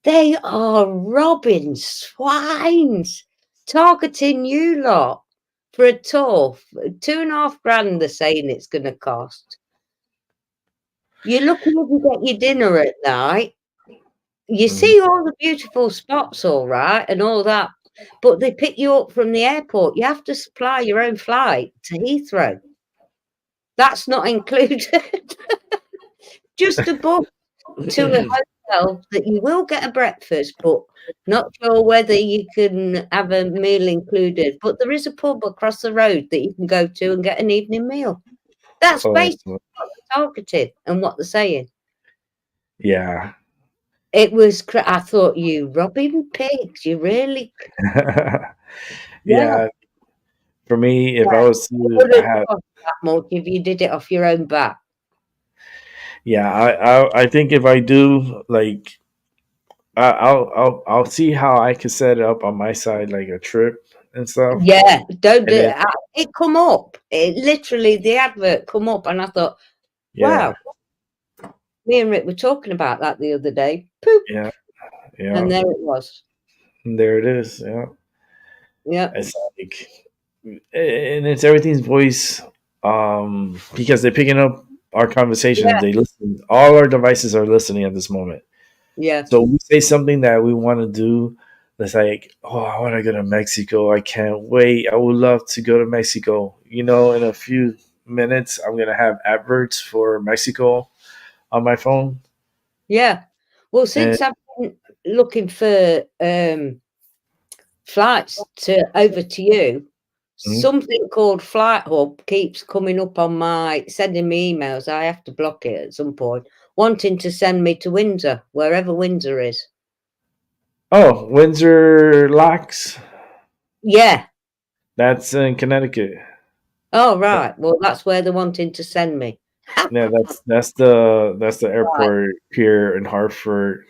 Speaker 4: they are robbing swines, targeting you lot for a tour. 2.5 grand they're saying it's gonna cost. You're lucky if you get your dinner at night. You
Speaker 3: Mhm.
Speaker 4: see all the beautiful spots all right and all that, but they pick you up from the airport. You have to supply your own flight to Heathrow. That's not included. Just a bus to a hotel that you will get a breakfast, but not sure whether you can have a meal included. But there is a pub across the road that you can go to and get an evening meal. That's
Speaker 3: Oh,
Speaker 4: basically what they're targeting and what they're saying.
Speaker 3: yeah.
Speaker 4: It was I thought, "You robbing pigs, you really." Yeah,
Speaker 3: Yeah. For me, if I
Speaker 4: yeah,
Speaker 3: was
Speaker 4: it
Speaker 3: to
Speaker 4: wouldn't
Speaker 3: have,
Speaker 4: cost that much if you did it off your own back.
Speaker 3: yeah, I think if I do, like, I'll see how I can set it up on my side, like a trip and stuff,
Speaker 4: Yeah, don't do
Speaker 3: and then
Speaker 4: it. Come up. It literally the advert come up, and I thought,
Speaker 3: yeah,
Speaker 4: "Wow." Me and Rick were talking about that the other day. Poop,
Speaker 3: yeah, yeah,
Speaker 4: and there it was.
Speaker 3: and there it is. Yeah,
Speaker 4: Yeah,
Speaker 3: it's like, and it's everything's voice, because they're picking up our conversations.
Speaker 4: yeah,
Speaker 3: They listen. All our devices are listening at this moment.
Speaker 4: yeah,
Speaker 3: So we say something that we want to do. It's like, oh, I want to go to Mexico. I can't wait. I would love to go to Mexico. In a few minutes, I'm gonna have adverts for Mexico on my phone.
Speaker 4: yeah. Well,
Speaker 3: And
Speaker 4: since I've been looking for flights over to you.
Speaker 3: Mhm.
Speaker 4: Something called Flight Hub keeps coming up on my sending me emails. I have to block it at some point, wanting to send me to Windsor, wherever Windsor is.
Speaker 3: Oh, Windsor Locks.
Speaker 4: Yeah.
Speaker 3: That's in Connecticut.
Speaker 4: Oh, right. Well, that's where they're wanting to send me.
Speaker 3: Yeah, that's the
Speaker 4: Right.
Speaker 3: airport here in Hartford,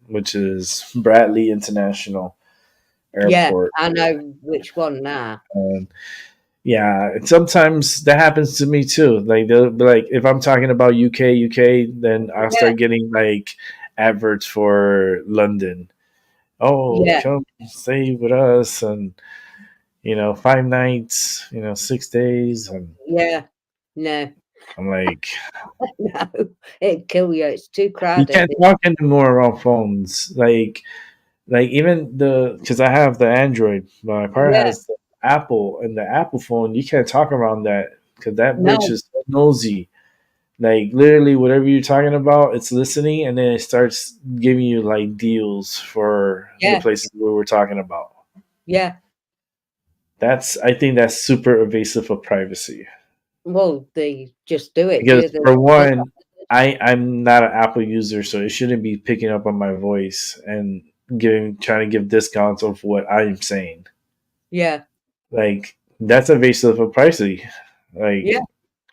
Speaker 3: which is Bradley International
Speaker 4: Yeah,
Speaker 3: Airport.
Speaker 4: I know which one now.
Speaker 3: And yeah, and sometimes that happens to me too. Like they'll be like, if I'm talking about UK, then I'll
Speaker 4: Yeah,
Speaker 3: start getting like adverts for London. Oh,
Speaker 4: yeah,
Speaker 3: come stay with us, and 5 nights, 6 days, and
Speaker 4: yeah. No,
Speaker 3: I'm like,
Speaker 4: no, it'd kill you. It's too
Speaker 3: you
Speaker 4: crowded.
Speaker 3: can't talk anymore on phones. Like even because I have the Android, my partner
Speaker 4: Yeah,
Speaker 3: has the Apple, and the Apple phone, you can't talk around that because that bitch
Speaker 4: no,
Speaker 3: is so nosy. Like literally, whatever you're talking about, it's listening, and then it starts giving you like deals for the
Speaker 4: yeah,
Speaker 3: places we were talking about.
Speaker 4: yeah.
Speaker 3: I think that's super evasive of privacy.
Speaker 4: Well, they just do it,
Speaker 3: Because
Speaker 4: do they?
Speaker 3: for one, I'm not an Apple user, so it shouldn't be picking up on my voice and giving trying to give discounts of what I'm saying.
Speaker 4: Yeah,
Speaker 3: Like that's evasive of privacy.
Speaker 4: yeah.
Speaker 3: Like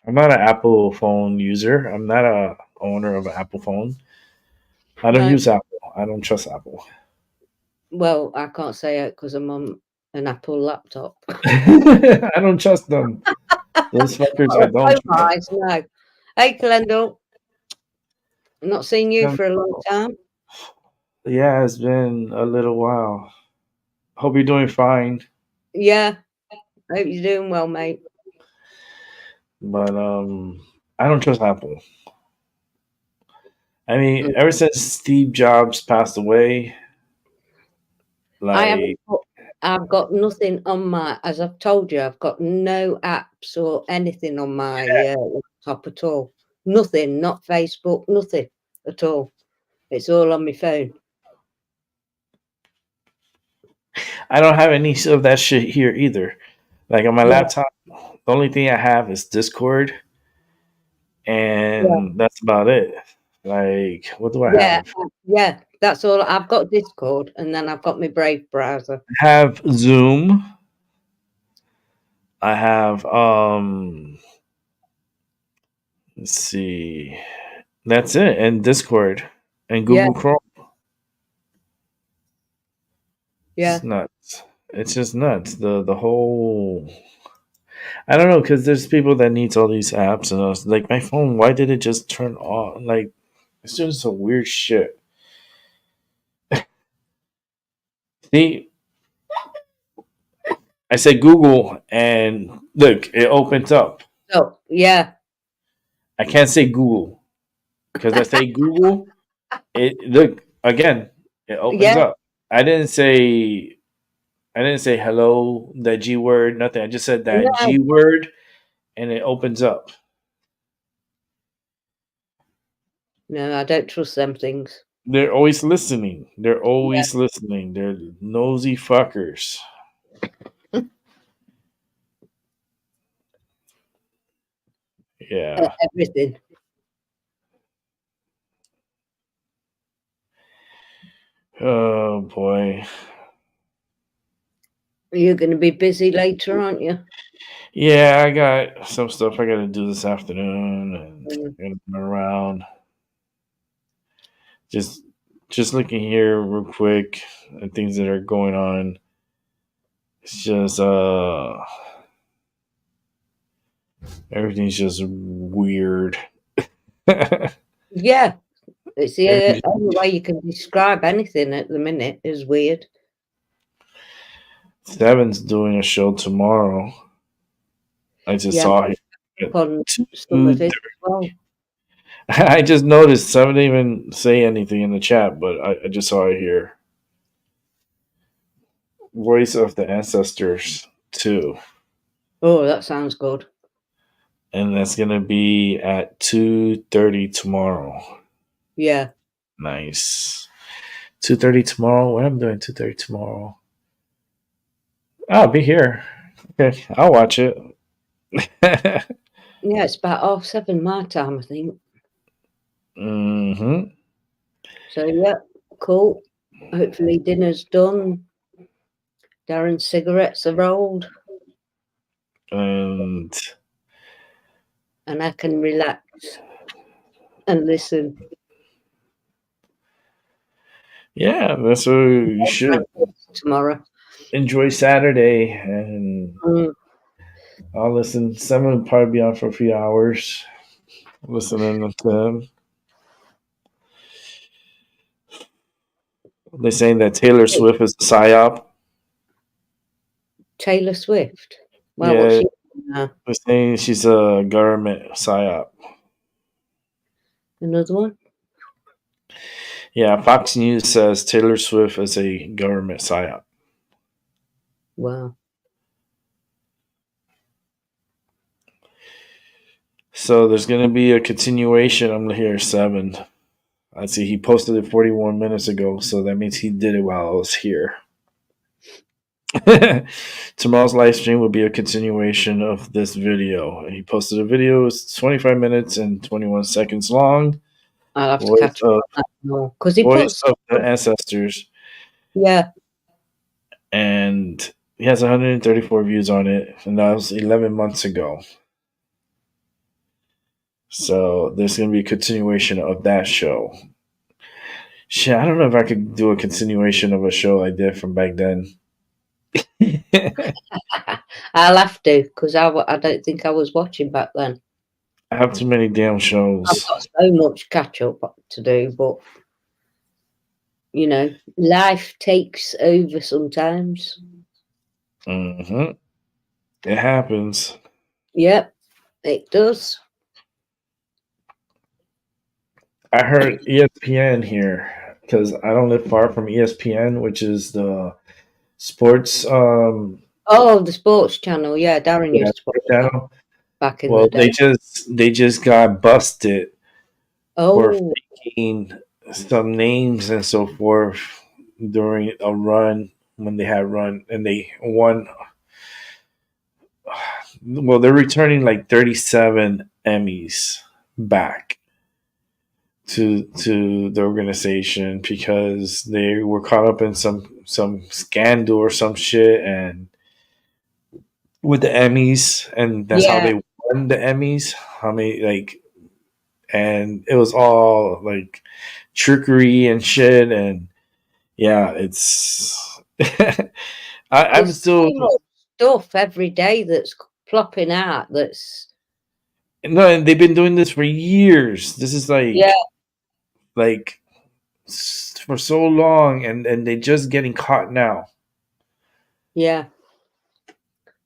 Speaker 3: I'm not an Apple phone user. I'm not a owner of an Apple phone. I don't
Speaker 4: No.
Speaker 3: use Apple. I don't trust Apple.
Speaker 4: Well, I can't say it because I'm on an Apple laptop.
Speaker 3: I don't trust them. Those fuckers, I don't
Speaker 4: Oh
Speaker 3: trust
Speaker 4: my, no. Hey, Calendar, not seen you
Speaker 3: them.
Speaker 4: for a long time.
Speaker 3: Yeah, it's been a little while. Hope you're doing fine.
Speaker 4: Yeah, hope you're doing well, mate.
Speaker 3: But I don't trust Apple. I mean,
Speaker 4: Mm.
Speaker 3: ever since Steve Jobs passed away,
Speaker 4: I haven't
Speaker 3: like
Speaker 4: I've got nothing on my, as I've told you, I've got no apps or anything on my laptop at all. Nothing, not Facebook, nothing at all. It's all on my phone.
Speaker 3: I don't have any of that shit here either. Like on my
Speaker 4: Yeah,
Speaker 3: laptop, the only thing I have is Discord,
Speaker 4: yeah,
Speaker 3: and that's about it. Like, what do I
Speaker 4: yeah,
Speaker 3: have?
Speaker 4: yeah. That's all. I've got Discord, and then I've got my Brave browser.
Speaker 3: I have Zoom. I have let's see. That's it. And Discord and
Speaker 4: Yeah,
Speaker 3: Google Chrome. It's
Speaker 4: yeah.
Speaker 3: nuts. It's just nuts. The whole I don't know because there's people that needs all these apps, and I was like, my phone. Why did it just turn on? Like, it's doing some weird shit. See, I said Google, and look, it opens up.
Speaker 4: So yeah,
Speaker 3: I can't say Google because I say Google. It look again. It opens
Speaker 4: yeah.
Speaker 3: up. I didn't say. I didn't say hello. That G word. Nothing. I just said that
Speaker 4: No,
Speaker 3: G word, and it opens up.
Speaker 4: no, I don't trust them things.
Speaker 3: They're always listening. They're
Speaker 4: Yeah,
Speaker 3: always listening. They're nosy fuckers. Yeah.
Speaker 4: everything.
Speaker 3: Oh boy.
Speaker 4: You're going to be busy later, aren't you?
Speaker 3: Yeah, I got some stuff I got to do this afternoon, and
Speaker 4: Mm.
Speaker 3: gonna run around. Just, just looking here real quick at things that are going on. It's just everything's just weird.
Speaker 4: Yeah, it's the
Speaker 3: Every-
Speaker 4: only way you can describe anything at the minute is weird.
Speaker 3: Seven's doing a show tomorrow. I just
Speaker 4: Yeah,
Speaker 3: saw it.
Speaker 4: up on some of
Speaker 3: Two
Speaker 4: it as well.
Speaker 3: I just noticed some didn't even say anything in the chat, but I just saw it here. Voice of the Ancestors 2.
Speaker 4: Oh, that sounds good.
Speaker 3: And that's gonna be at 2:30 tomorrow.
Speaker 4: Yeah.
Speaker 3: Nice. 2:30 tomorrow. What am I doing 2:30 tomorrow? I'll be here. Okay, I'll watch it.
Speaker 4: Yeah, it's about 7:30 my time, I think.
Speaker 3: Mm-hmm.
Speaker 4: So yeah, cool. Hopefully dinner's done. Darren's cigarettes are rolled,
Speaker 3: And
Speaker 4: and I can relax and listen.
Speaker 3: yeah, that's what you should
Speaker 4: Tomorrow.
Speaker 3: enjoy Saturday. And
Speaker 4: Mm.
Speaker 3: I'll listen. Someone will probably be on for a few hours listening to them. They're saying that Taylor Swift is a psyop.
Speaker 4: Taylor Swift. Well, what's
Speaker 3: Yeah,
Speaker 4: she doing now?
Speaker 3: they're saying she's a government psyop.
Speaker 4: Another one?
Speaker 3: Yeah, Fox News says Taylor Swift is a government psyop.
Speaker 4: Wow.
Speaker 3: So there's going to be a continuation. I'm here 7. I see he posted it 41 minutes ago, so that means he did it while I was here. Tomorrow's live stream will be a continuation of this video. He posted a video, it's 25 minutes and 21 seconds long.
Speaker 4: I'll have to
Speaker 3: Voice
Speaker 4: catch
Speaker 3: of,
Speaker 4: up on that more because he
Speaker 3: voice
Speaker 4: puts.
Speaker 3: of the ancestors.
Speaker 4: Yeah.
Speaker 3: And he has 134 views on it, and that was 11 months ago. So there's going to be a continuation of that show. Shit, I don't know if I could do a continuation of a show I did from back then.
Speaker 4: I'll have to because I don't think I was watching back then.
Speaker 3: I have too many damn
Speaker 4: I've
Speaker 3: shows.
Speaker 4: got so much catch up to do, but you know, life takes over sometimes.
Speaker 3: Mm-hmm. It happens.
Speaker 4: Yep, it does.
Speaker 3: I heard ESPN here because I don't live far from ESPN, which is the sports
Speaker 4: Oh, the sports channel. Yeah, Darren used to watch that
Speaker 3: channel.
Speaker 4: back in
Speaker 3: Well,
Speaker 4: the day.
Speaker 3: they just got busted for
Speaker 4: Oh,
Speaker 3: faking some names and so forth during a run when they had run and they won. Well, they're returning like 37 Emmys back to the organization because they were caught up in some scandal or some shit and with the Emmys, and that's how
Speaker 4: yeah.
Speaker 3: they won the Emmys. How many like, and it was all like trickery and shit, and yeah, it's. I'm
Speaker 4: There's
Speaker 3: still
Speaker 4: so much stuff every day that's plopping out. That's
Speaker 3: no, and they've been doing this for years. This is
Speaker 4: yeah,
Speaker 3: like for so long, and they're just getting caught now.
Speaker 4: yeah.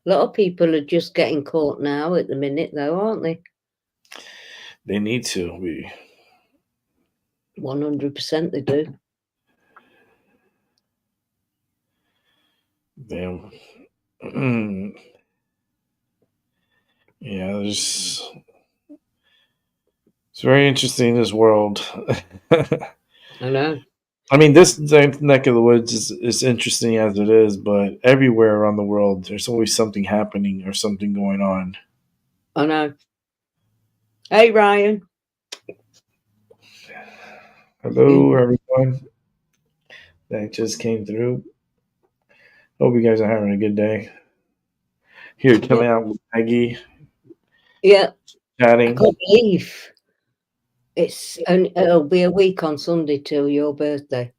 Speaker 4: A lot of people are just getting caught now at the minute, though, aren't they?
Speaker 3: They need to be.
Speaker 4: 100% they do.
Speaker 3: Damn. Yeah, there's. It's very interesting, this world.
Speaker 4: I know.
Speaker 3: I mean, this neck of the woods is interesting as it is, but everywhere around the world, there's always something happening or something going on.
Speaker 4: I know. Hey, Ryan.
Speaker 3: Hello, everyone that just came through. Hope you guys are having a good day. Here, chilling out with Maggie,
Speaker 4: Yeah, I
Speaker 3: chatting.
Speaker 4: can't believe it'll be a week on Sunday till your birthday.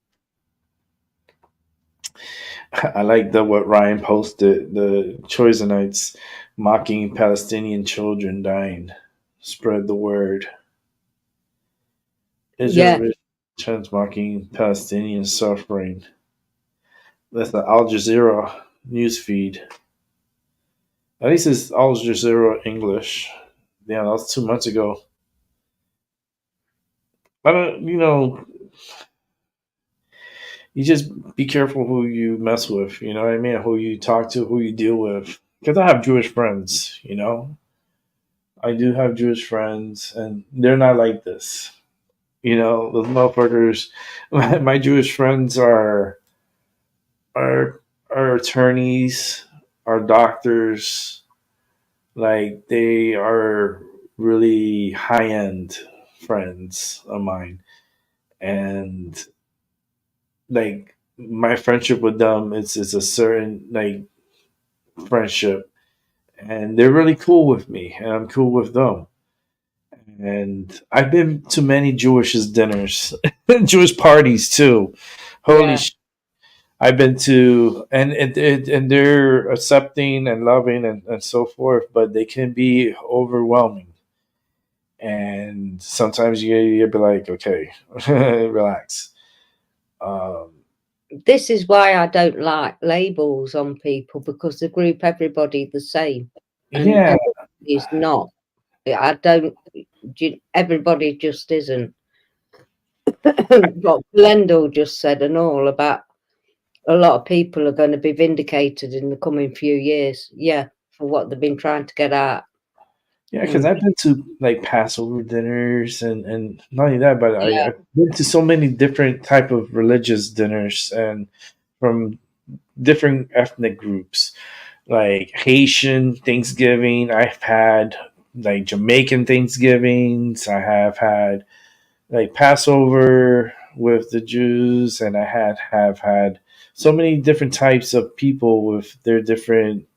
Speaker 3: I like what Ryan posted. The Choisenites mocking Palestinian children dying. Spread the word. Israel chants mocking Palestinian suffering. That's the Al Jazeera news feed. At least it's Al Jazeera English. Yeah, that was 2 months ago. I don't, you just be careful who you mess with. You know what I mean? Who you talk to, who you deal with. Because I have Jewish friends. I do have Jewish friends, and they're not like this. Those motherfuckers. My Jewish friends are attorneys our doctors, like they are really high end friends of mine, and like my friendship with them is a certain like friendship, and they're really cool with me, and I'm cool with them. And I've been to many Jewish dinners, Jewish parties too. Holy
Speaker 4: Yeah.
Speaker 3: sh! I've been to, and they're accepting and loving and so forth, but they can be overwhelming. And sometimes you be like, okay, relax. Um,
Speaker 4: This is why I don't like labels on people, because they group everybody the same, and
Speaker 3: yeah,
Speaker 4: everybody is not. I don't. Everybody just isn't. What Blendell just said and all about a lot of people are going to be vindicated in the coming few years. Yeah, for what they've been trying to get out.
Speaker 3: yeah, because
Speaker 4: And
Speaker 3: I've been to like Passover dinners and not only that, but
Speaker 4: yeah,
Speaker 3: I've been to so many different type of religious dinners and from different ethnic groups, like Haitian Thanksgiving. I've had like Jamaican Thanksgivings. I have had like Passover with the Jews, and I have had so many different types of people with their different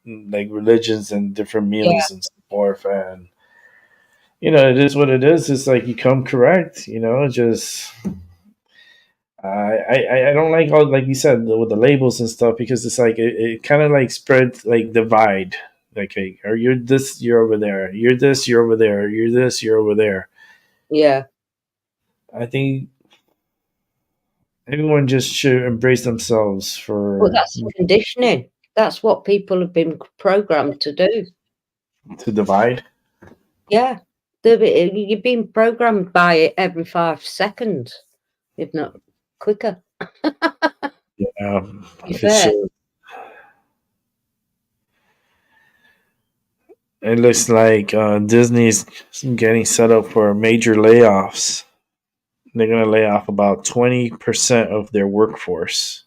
Speaker 3: like religions and different
Speaker 4: yeah.
Speaker 3: meals and so forth. And it is what it is. It's like you come correct. Just I don't like all like you said with the labels and stuff because it's like it kind of like spreads like divide. Like, hey, or you're this, you're over there. You're this, you're over there. You're this, you're over there.
Speaker 4: Yeah.
Speaker 3: I think everyone just should embrace themselves
Speaker 4: Well,
Speaker 3: for
Speaker 4: that's conditioning. That's what people have been programmed to do.
Speaker 3: to divide.
Speaker 4: Yeah. You're being programmed by it every 5 seconds, if not quicker.
Speaker 3: Yeah,
Speaker 4: To be
Speaker 3: for
Speaker 4: fair.
Speaker 3: sure. It looks like Disney's getting set up for major layoffs. They're going to lay off about 20% of their workforce.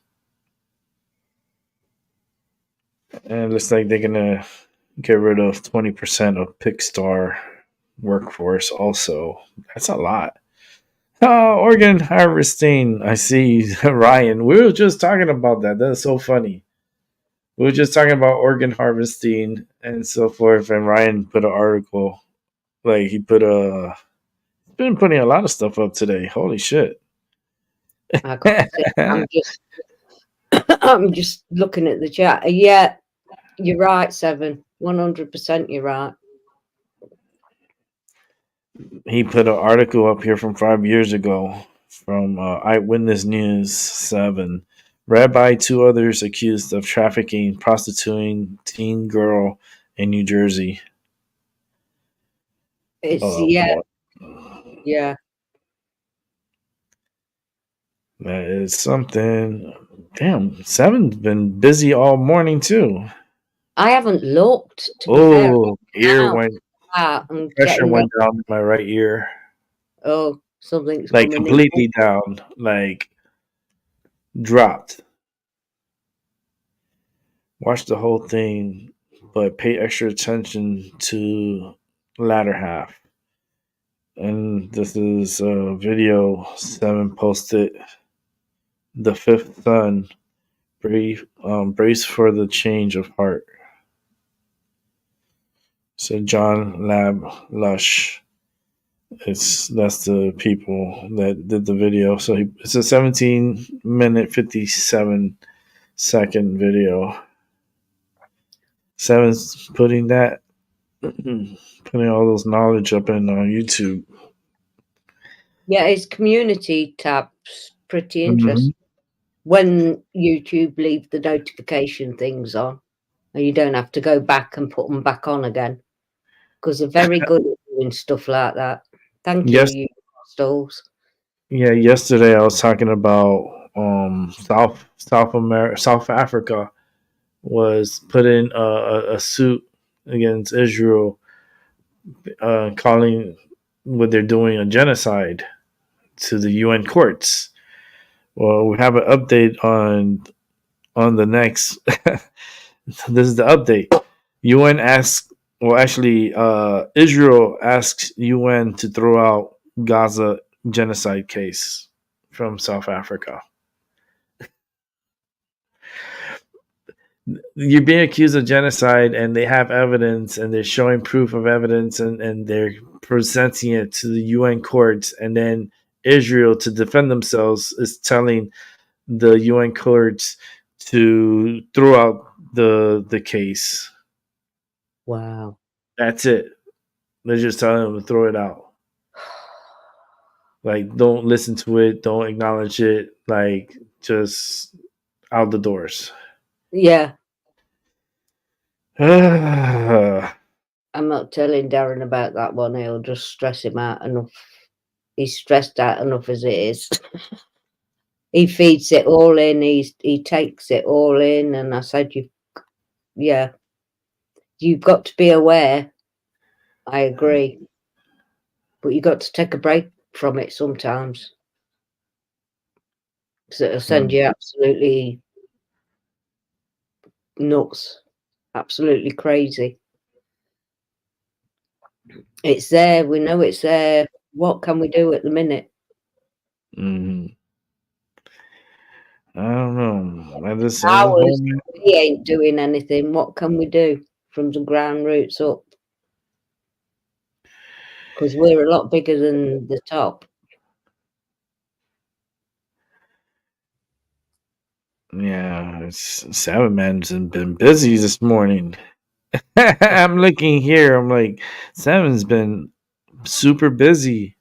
Speaker 3: And it looks like they're going to get rid of 20% of Pixar workforce also. That's a lot. Oh, organ harvesting. I see, Ryan. We were just talking about that. That's so funny. We were just talking about organ harvesting and so forth. And Ryan put an article. Like, he put a. He's been putting a lot of stuff up today. Holy shit.
Speaker 4: I got to say, I'm just looking at the chat. Yeah, you're right, Seven. 100% you're right.
Speaker 3: He put an article up here from 5 years ago from Eyewitness News 7. Rabbi, two others accused of trafficking, prostituting teen girl in New Jersey.
Speaker 4: It's
Speaker 3: Oh,
Speaker 4: yeah,
Speaker 3: boy.
Speaker 4: yeah.
Speaker 3: That is something. Damn, Seven's been busy all morning too.
Speaker 4: I haven't looked, to be fair.
Speaker 3: Oh, ear
Speaker 4: Now,
Speaker 3: went,
Speaker 4: I'm
Speaker 3: pressure
Speaker 4: getting ready.
Speaker 3: went down in my right ear.
Speaker 4: Oh, something's
Speaker 3: Like
Speaker 4: coming in.
Speaker 3: completely down, like dropped. Watch the whole thing, but pay extra attention to latter half. And this is a video Seven posted. The fifth son, brace for the change of heart. So John Lab Lush. That's the people that did the video. So it's a 17-minute 57-second video. Seven's putting that putting all those knowledge up in YouTube.
Speaker 4: Yeah, his community tab's pretty interesting.
Speaker 3: Mm-hmm.
Speaker 4: When YouTube leave the notification things on, and you don't have to go back and put them back on again, because they're very good at doing stuff like that. Thank you,
Speaker 3: Yes,
Speaker 4: you stalls.
Speaker 3: yeah. Yesterday I was talking about South Africa was putting a suit against Israel, calling what they're doing a genocide to the UN courts. Well, we have an update on the next This is the update. UN asks, well, actually, Israel asks UN to throw out Gaza genocide case from South Africa. You're being accused of genocide, and they have evidence, and they're showing proof of evidence, and they're presenting it to the UN courts, and then Israel, to defend themselves, is telling the UN courts to throw out the case.
Speaker 4: Wow.
Speaker 3: That's it. They're just telling them to throw it out. Like, don't listen to it, don't acknowledge it. Like, just out the doors.
Speaker 4: Yeah.
Speaker 3: Yeah,
Speaker 4: I'm not telling Darren about that one. He'll just stress him out enough. He's stressed out enough as it is. He feeds it all in. He takes it all in. And I said, you've got to be aware. I agree. But you've got to take a break from it sometimes. Because it'll send you absolutely nuts. Absolutely crazy. It's there. We know it's there. What can we do at the minute?
Speaker 3: I don't know.
Speaker 4: Hours, we ain't doing anything. What can we do from the ground roots up? Because we're a lot bigger than the top.
Speaker 3: Yeah, Seven Man's been busy this morning. I'm looking here. I'm like, Seven's been super busy.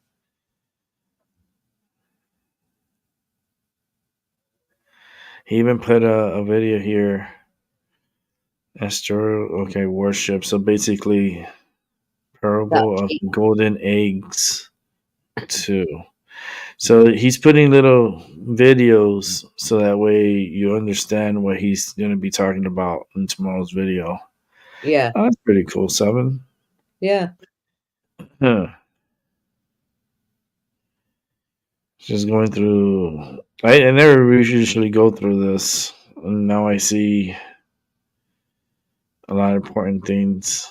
Speaker 3: He even put a video here. Esther, okay, worship. So basically, parable of golden eggs too. So he's putting little videos so that way you understand what he's going to be talking about in tomorrow's video.
Speaker 4: Yeah.
Speaker 3: Oh, that's pretty cool, Seven.
Speaker 4: Yeah.
Speaker 3: Huh. Just going through. I never usually go through this. And now I see a lot of important things.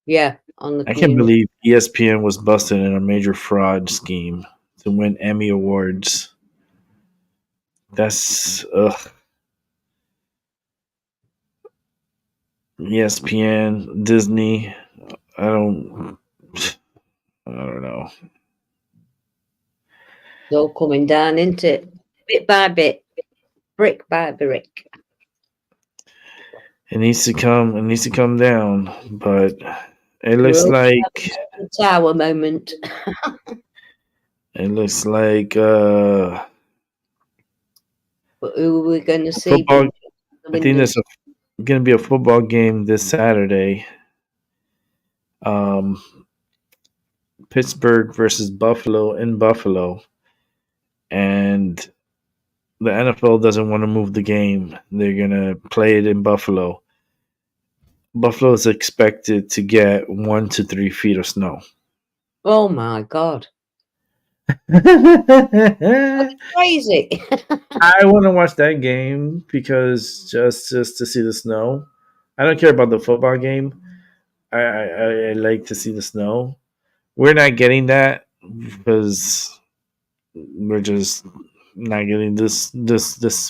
Speaker 4: Yeah. On the
Speaker 3: I can't believe ESPN was busted in a major fraud scheme to win Emmy Awards. That's ESPN, Disney. I don't know.
Speaker 4: It's all coming down, isn't it? Bit by bit, brick by brick.
Speaker 3: It needs to come down, but it looks like
Speaker 4: the tower moment.
Speaker 3: It looks like
Speaker 4: But who are we going to see?
Speaker 3: Football, I think there's going to be a football game this Saturday. Pittsburgh versus Buffalo in Buffalo, and the NFL doesn't want to move the game. They're going to play it in Buffalo. Buffalo is expected to get 1 to 3 feet of snow.
Speaker 4: Oh my God. That's crazy.
Speaker 3: I want to watch that game because just to see the snow. I don't care about the football game. I like to see the snow. We're not getting that because we're just not getting this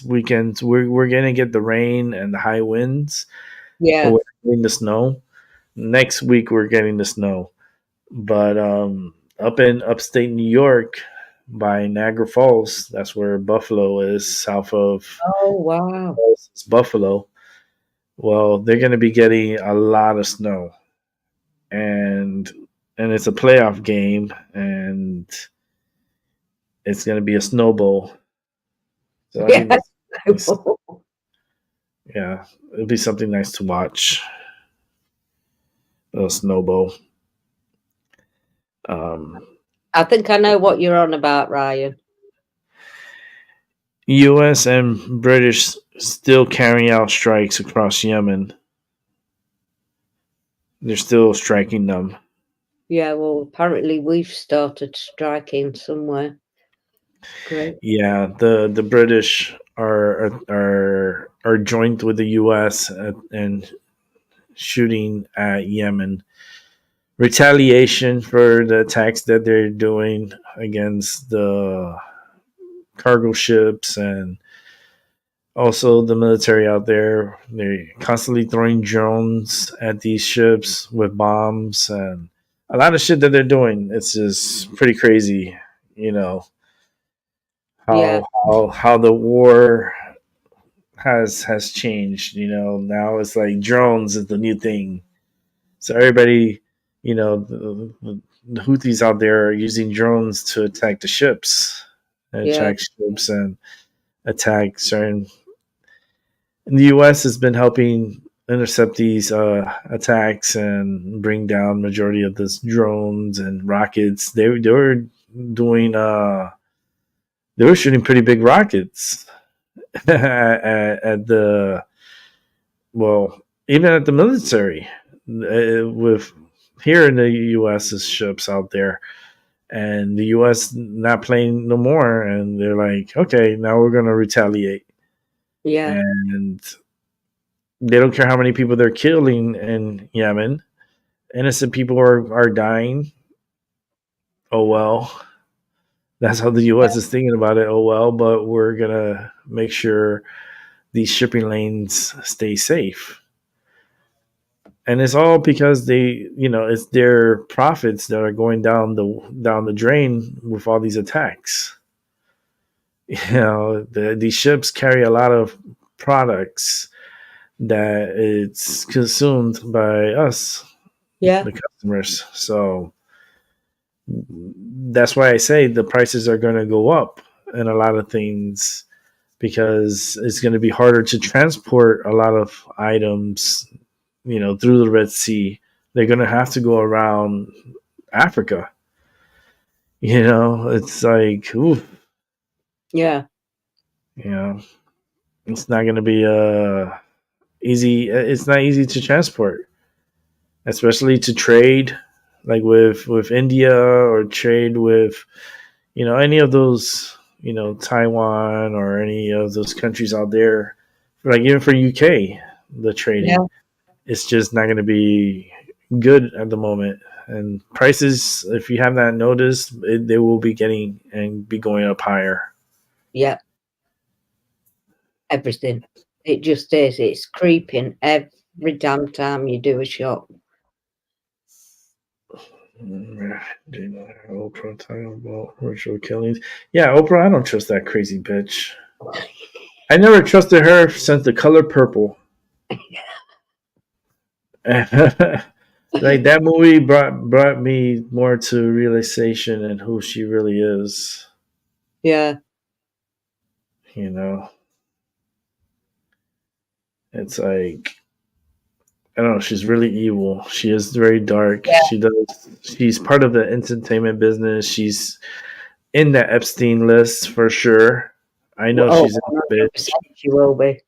Speaker 3: weekend. We're gonna get the rain and the high winds.
Speaker 4: Yeah.
Speaker 3: But we're getting the snow. Next week we're getting the snow. But up in upstate New York by Niagara Falls, that's where Buffalo is, south of
Speaker 4: wow.
Speaker 3: It's Buffalo. Well, they're gonna be getting a lot of snow. And it's a playoff game, and it's going to be a snowball. So yeah, it'll be something nice to watch. A snowball.
Speaker 4: I think I know what you're on about, Ryan.
Speaker 3: U.S. and British still carrying out strikes across Yemen. They're still striking them.
Speaker 4: Yeah, well, apparently we've started striking somewhere. Great.
Speaker 3: Yeah, the British are are joined with the U.S. And shooting at Yemen. Retaliation for the attacks that they're doing against the cargo ships and also the military out there. They're constantly throwing drones at these ships with bombs and a lot of shit that they're doing. It's just pretty crazy, you know,
Speaker 4: Yeah.
Speaker 3: how the war has changed. You know, now it's like drones is the new thing. So everybody, you know, the Houthis out there are using drones to attack the ships,
Speaker 4: Yeah.
Speaker 3: and attack certain. And the U.S. has been helping intercept these attacks and bring down majority of this drones and rockets. They were doing they were shooting pretty big rockets at the well, even at the military with here in the U.S.'s ships out there, and the U.S. not playing no more, and they're like, okay, now we're gonna retaliate,
Speaker 4: Yeah.
Speaker 3: and they don't care how many people they're killing in Yemen. Innocent people are dying. Oh well, that's how the U.S. is thinking about it. Oh well, but we're gonna make sure these shipping lanes stay safe. And it's all because they, you know, it's their profits that are going down the drain with all these attacks. You know, these ships carry a lot of products that it's consumed by us,
Speaker 4: Yeah.
Speaker 3: the customers. So that's why I say the prices are going to go up in a lot of things because it's going to be harder to transport a lot of items, you know, through the Red Sea. They're going to have to go around Africa. You know, it's like, ooh,
Speaker 4: Yeah.
Speaker 3: you know, it's not going to be easy. It's not easy to transport, especially to trade, like with India or trade with, you know, any of those, you know, Taiwan or any of those countries out there. Like even for UK, the
Speaker 4: Yeah.
Speaker 3: trading, it's just not going to be good at the moment. And prices, if you have not noticed, they will be getting and be going up higher.
Speaker 4: Yeah. Everything. It just is. It's creeping every damn time you do a shop.
Speaker 3: Oprah talking about ritual killings. Yeah, Oprah, I don't trust that crazy bitch. I never trusted her since The Color Purple. Like that movie brought me more to realization and who she really is.
Speaker 4: Yeah.
Speaker 3: You know, it's like I don't know. She's really evil. She is very dark.
Speaker 4: Yeah.
Speaker 3: She's part of the entertainment business. She's in the Epstein list for sure. I know
Speaker 4: Oh,
Speaker 3: she's in the bitch.
Speaker 4: 100% she will be.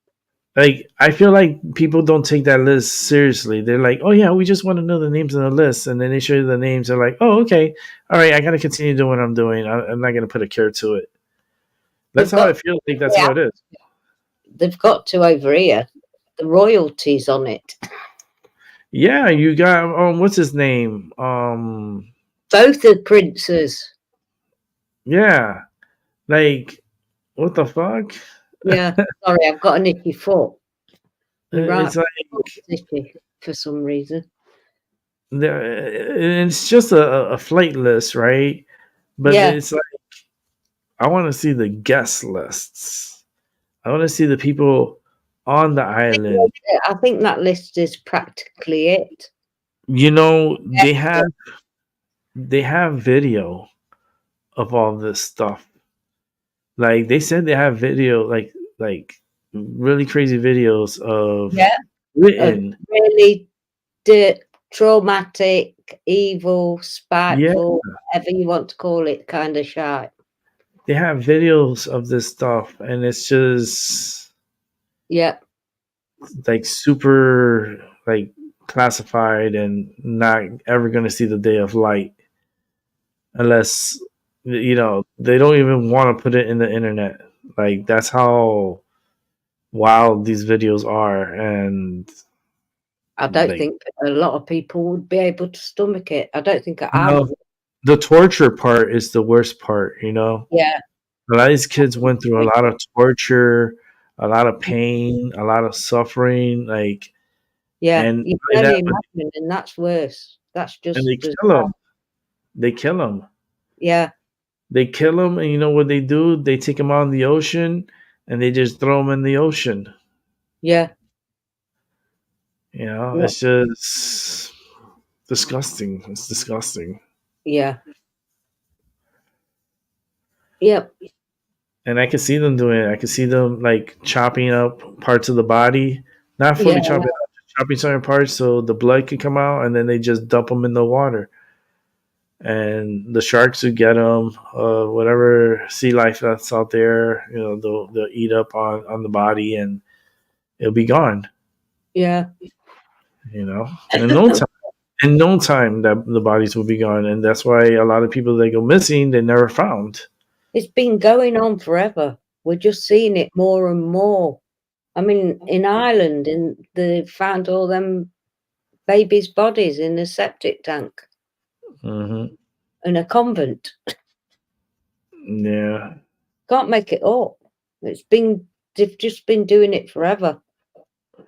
Speaker 3: Like I feel like people don't take that list seriously. They're like, "Oh yeah, we just want to know the names on the list," and then they show you the names. They're like, "Oh okay, all right, I gotta continue doing what I'm doing. I'm not gonna put a care to it." That's
Speaker 4: They've
Speaker 3: how I
Speaker 4: got
Speaker 3: feel. Like that's how it is.
Speaker 4: they've got to over here. The royalties on it.
Speaker 3: Yeah, you got what's his name?
Speaker 4: Both the princes.
Speaker 3: Yeah, like what the fuck?
Speaker 4: Yeah. Sorry, I've got an itchy foot. You're right.
Speaker 3: It's like
Speaker 4: It's itchy for some reason.
Speaker 3: it's just a flight list, right? But
Speaker 4: Yeah.
Speaker 3: it's like I want to see the guest lists. I want to see the people on the island.
Speaker 4: I think that list is practically it.
Speaker 3: You know,
Speaker 4: Yeah.
Speaker 3: they have video of all this stuff. Like they said they have video like really crazy videos of
Speaker 4: Yeah.
Speaker 3: written.
Speaker 4: Really traumatic, evil,
Speaker 3: Yeah,
Speaker 4: spiteful, whatever you want to call it, kind of shite.
Speaker 3: they have videos of this stuff and it's just
Speaker 4: Yeah.
Speaker 3: like super like classified and not ever going to see the day of light unless you know they don't even want to put it in the internet. Like that's how wild these videos are, and
Speaker 4: I don't
Speaker 3: like,
Speaker 4: think a lot of people would be able to stomach it. I don't think I
Speaker 3: no,
Speaker 4: would.
Speaker 3: the torture part is the worst part.
Speaker 4: Yeah,
Speaker 3: A lot of these kids went through a lot of torture, a lot of pain, a lot of suffering, like,
Speaker 4: yeah.
Speaker 3: and
Speaker 4: You
Speaker 3: by
Speaker 4: can
Speaker 3: that,
Speaker 4: only imagine, and that's worse. That's
Speaker 3: and
Speaker 4: just
Speaker 3: they
Speaker 4: as
Speaker 3: kill
Speaker 4: bad.
Speaker 3: them. They kill them.
Speaker 4: Yeah,
Speaker 3: They kill them, and you know what they do? They take them out in the ocean, and they just throw them in the ocean.
Speaker 4: yeah, yeah,
Speaker 3: It's just disgusting. It's disgusting.
Speaker 4: yeah, yep,
Speaker 3: And I can see them doing it. I can see them like chopping up parts of the body, not
Speaker 4: yeah.
Speaker 3: fully chopping up, just chopping certain parts so the blood could come out, and then they just dump them in the water. And the sharks who get them, whatever sea life that's out there, they'll eat up on the body, and it'll be gone.
Speaker 4: Yeah.
Speaker 3: In no time. In no time, that the bodies will be gone, and that's why a lot of people that go missing, they never found.
Speaker 4: It's been going on forever. We're just seeing it more and more. I mean, in Ireland, they found all them babies' bodies in a septic tank
Speaker 3: Hmm.
Speaker 4: in a convent.
Speaker 3: Yeah.
Speaker 4: Can't make it up. They've just been doing it forever,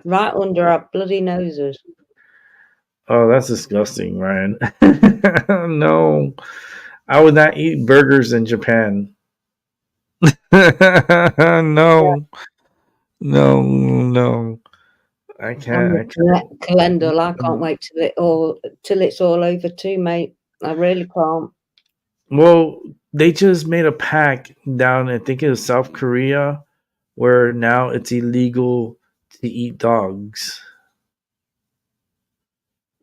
Speaker 4: right under our bloody noses.
Speaker 3: Oh, that's disgusting, Ryan. No, I would not eat burgers in Japan. No, no, no. I
Speaker 4: I'm
Speaker 3: can't.
Speaker 4: a
Speaker 3: I can't.
Speaker 4: calendar. I can't wait till it's all over too, mate. I really can't.
Speaker 3: Well, they just made a pact down, I think it was South Korea, where now it's illegal to eat dogs.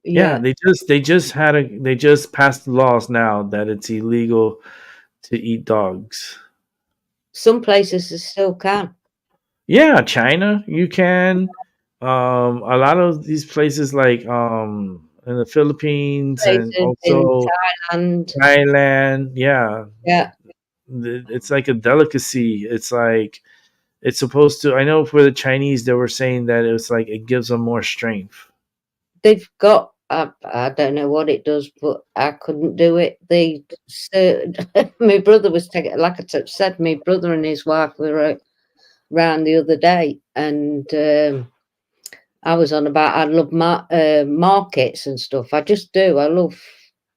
Speaker 3: Yeah,
Speaker 4: Yeah,
Speaker 3: they just passed laws now that it's illegal to eat dogs.
Speaker 4: some places they still can.
Speaker 3: Yeah, China, you can. A lot of these places like in the Philippines and
Speaker 4: Places in
Speaker 3: also
Speaker 4: Thailand.
Speaker 3: Thailand, yeah,
Speaker 4: Yeah,
Speaker 3: it's like a delicacy. It's like it's supposed to. I know for the Chinese, they were saying that it was like it gives them more strength.
Speaker 4: they've got. I don't know what it does, but I couldn't do it. My brother was taking, like I said, my brother and his wife were around the other day, and I was on about I love markets and stuff. I just do. I love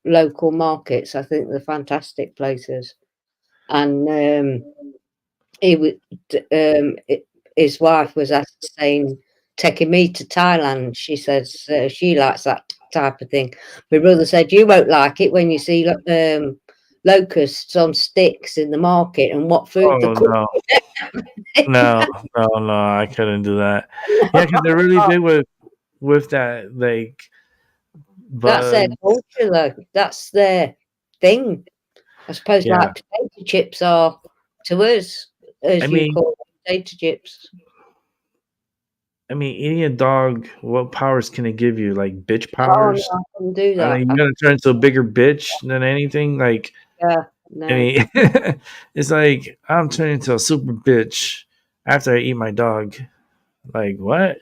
Speaker 4: local markets. I think they're fantastic places. And he was, his wife was saying, taking me to Thailand. She says she likes that type of thing. My brother said, you won't like it when you see locusts on sticks in the market and what food they're
Speaker 3: Oh
Speaker 4: cooking.
Speaker 3: no, no, no, no! I couldn't do that. Yeah, because they're really big with that, like
Speaker 4: That's their
Speaker 3: bugs.
Speaker 4: culture, though. That's their thing. I suppose
Speaker 3: Yeah,
Speaker 4: like potato chips are to us,
Speaker 3: I
Speaker 4: as you
Speaker 3: mean,
Speaker 4: call potato chips.
Speaker 3: eating a dog, what powers can it give you? Like bitch
Speaker 4: Oh no,
Speaker 3: powers?
Speaker 4: I couldn't do
Speaker 3: I
Speaker 4: that.
Speaker 3: think you're gonna turn into a bigger bitch than anything. Like,
Speaker 4: Yeah,
Speaker 3: I
Speaker 4: no,
Speaker 3: mean, it's like I'm turning into a super bitch after I eat my dog. Like what?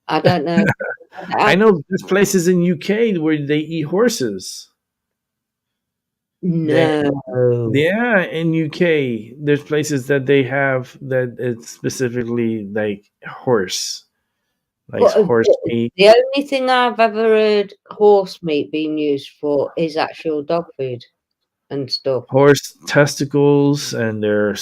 Speaker 4: I don't know.
Speaker 3: I
Speaker 4: I,
Speaker 3: know there's places in UK where they eat horses. They,
Speaker 4: no.
Speaker 3: yeah, in UK, there's places that they have that it's specifically like
Speaker 4: But
Speaker 3: horse meat.
Speaker 4: the only thing I've ever heard horse meat being used for is actual dog food and stuff.
Speaker 3: Horse testicles and
Speaker 4: No,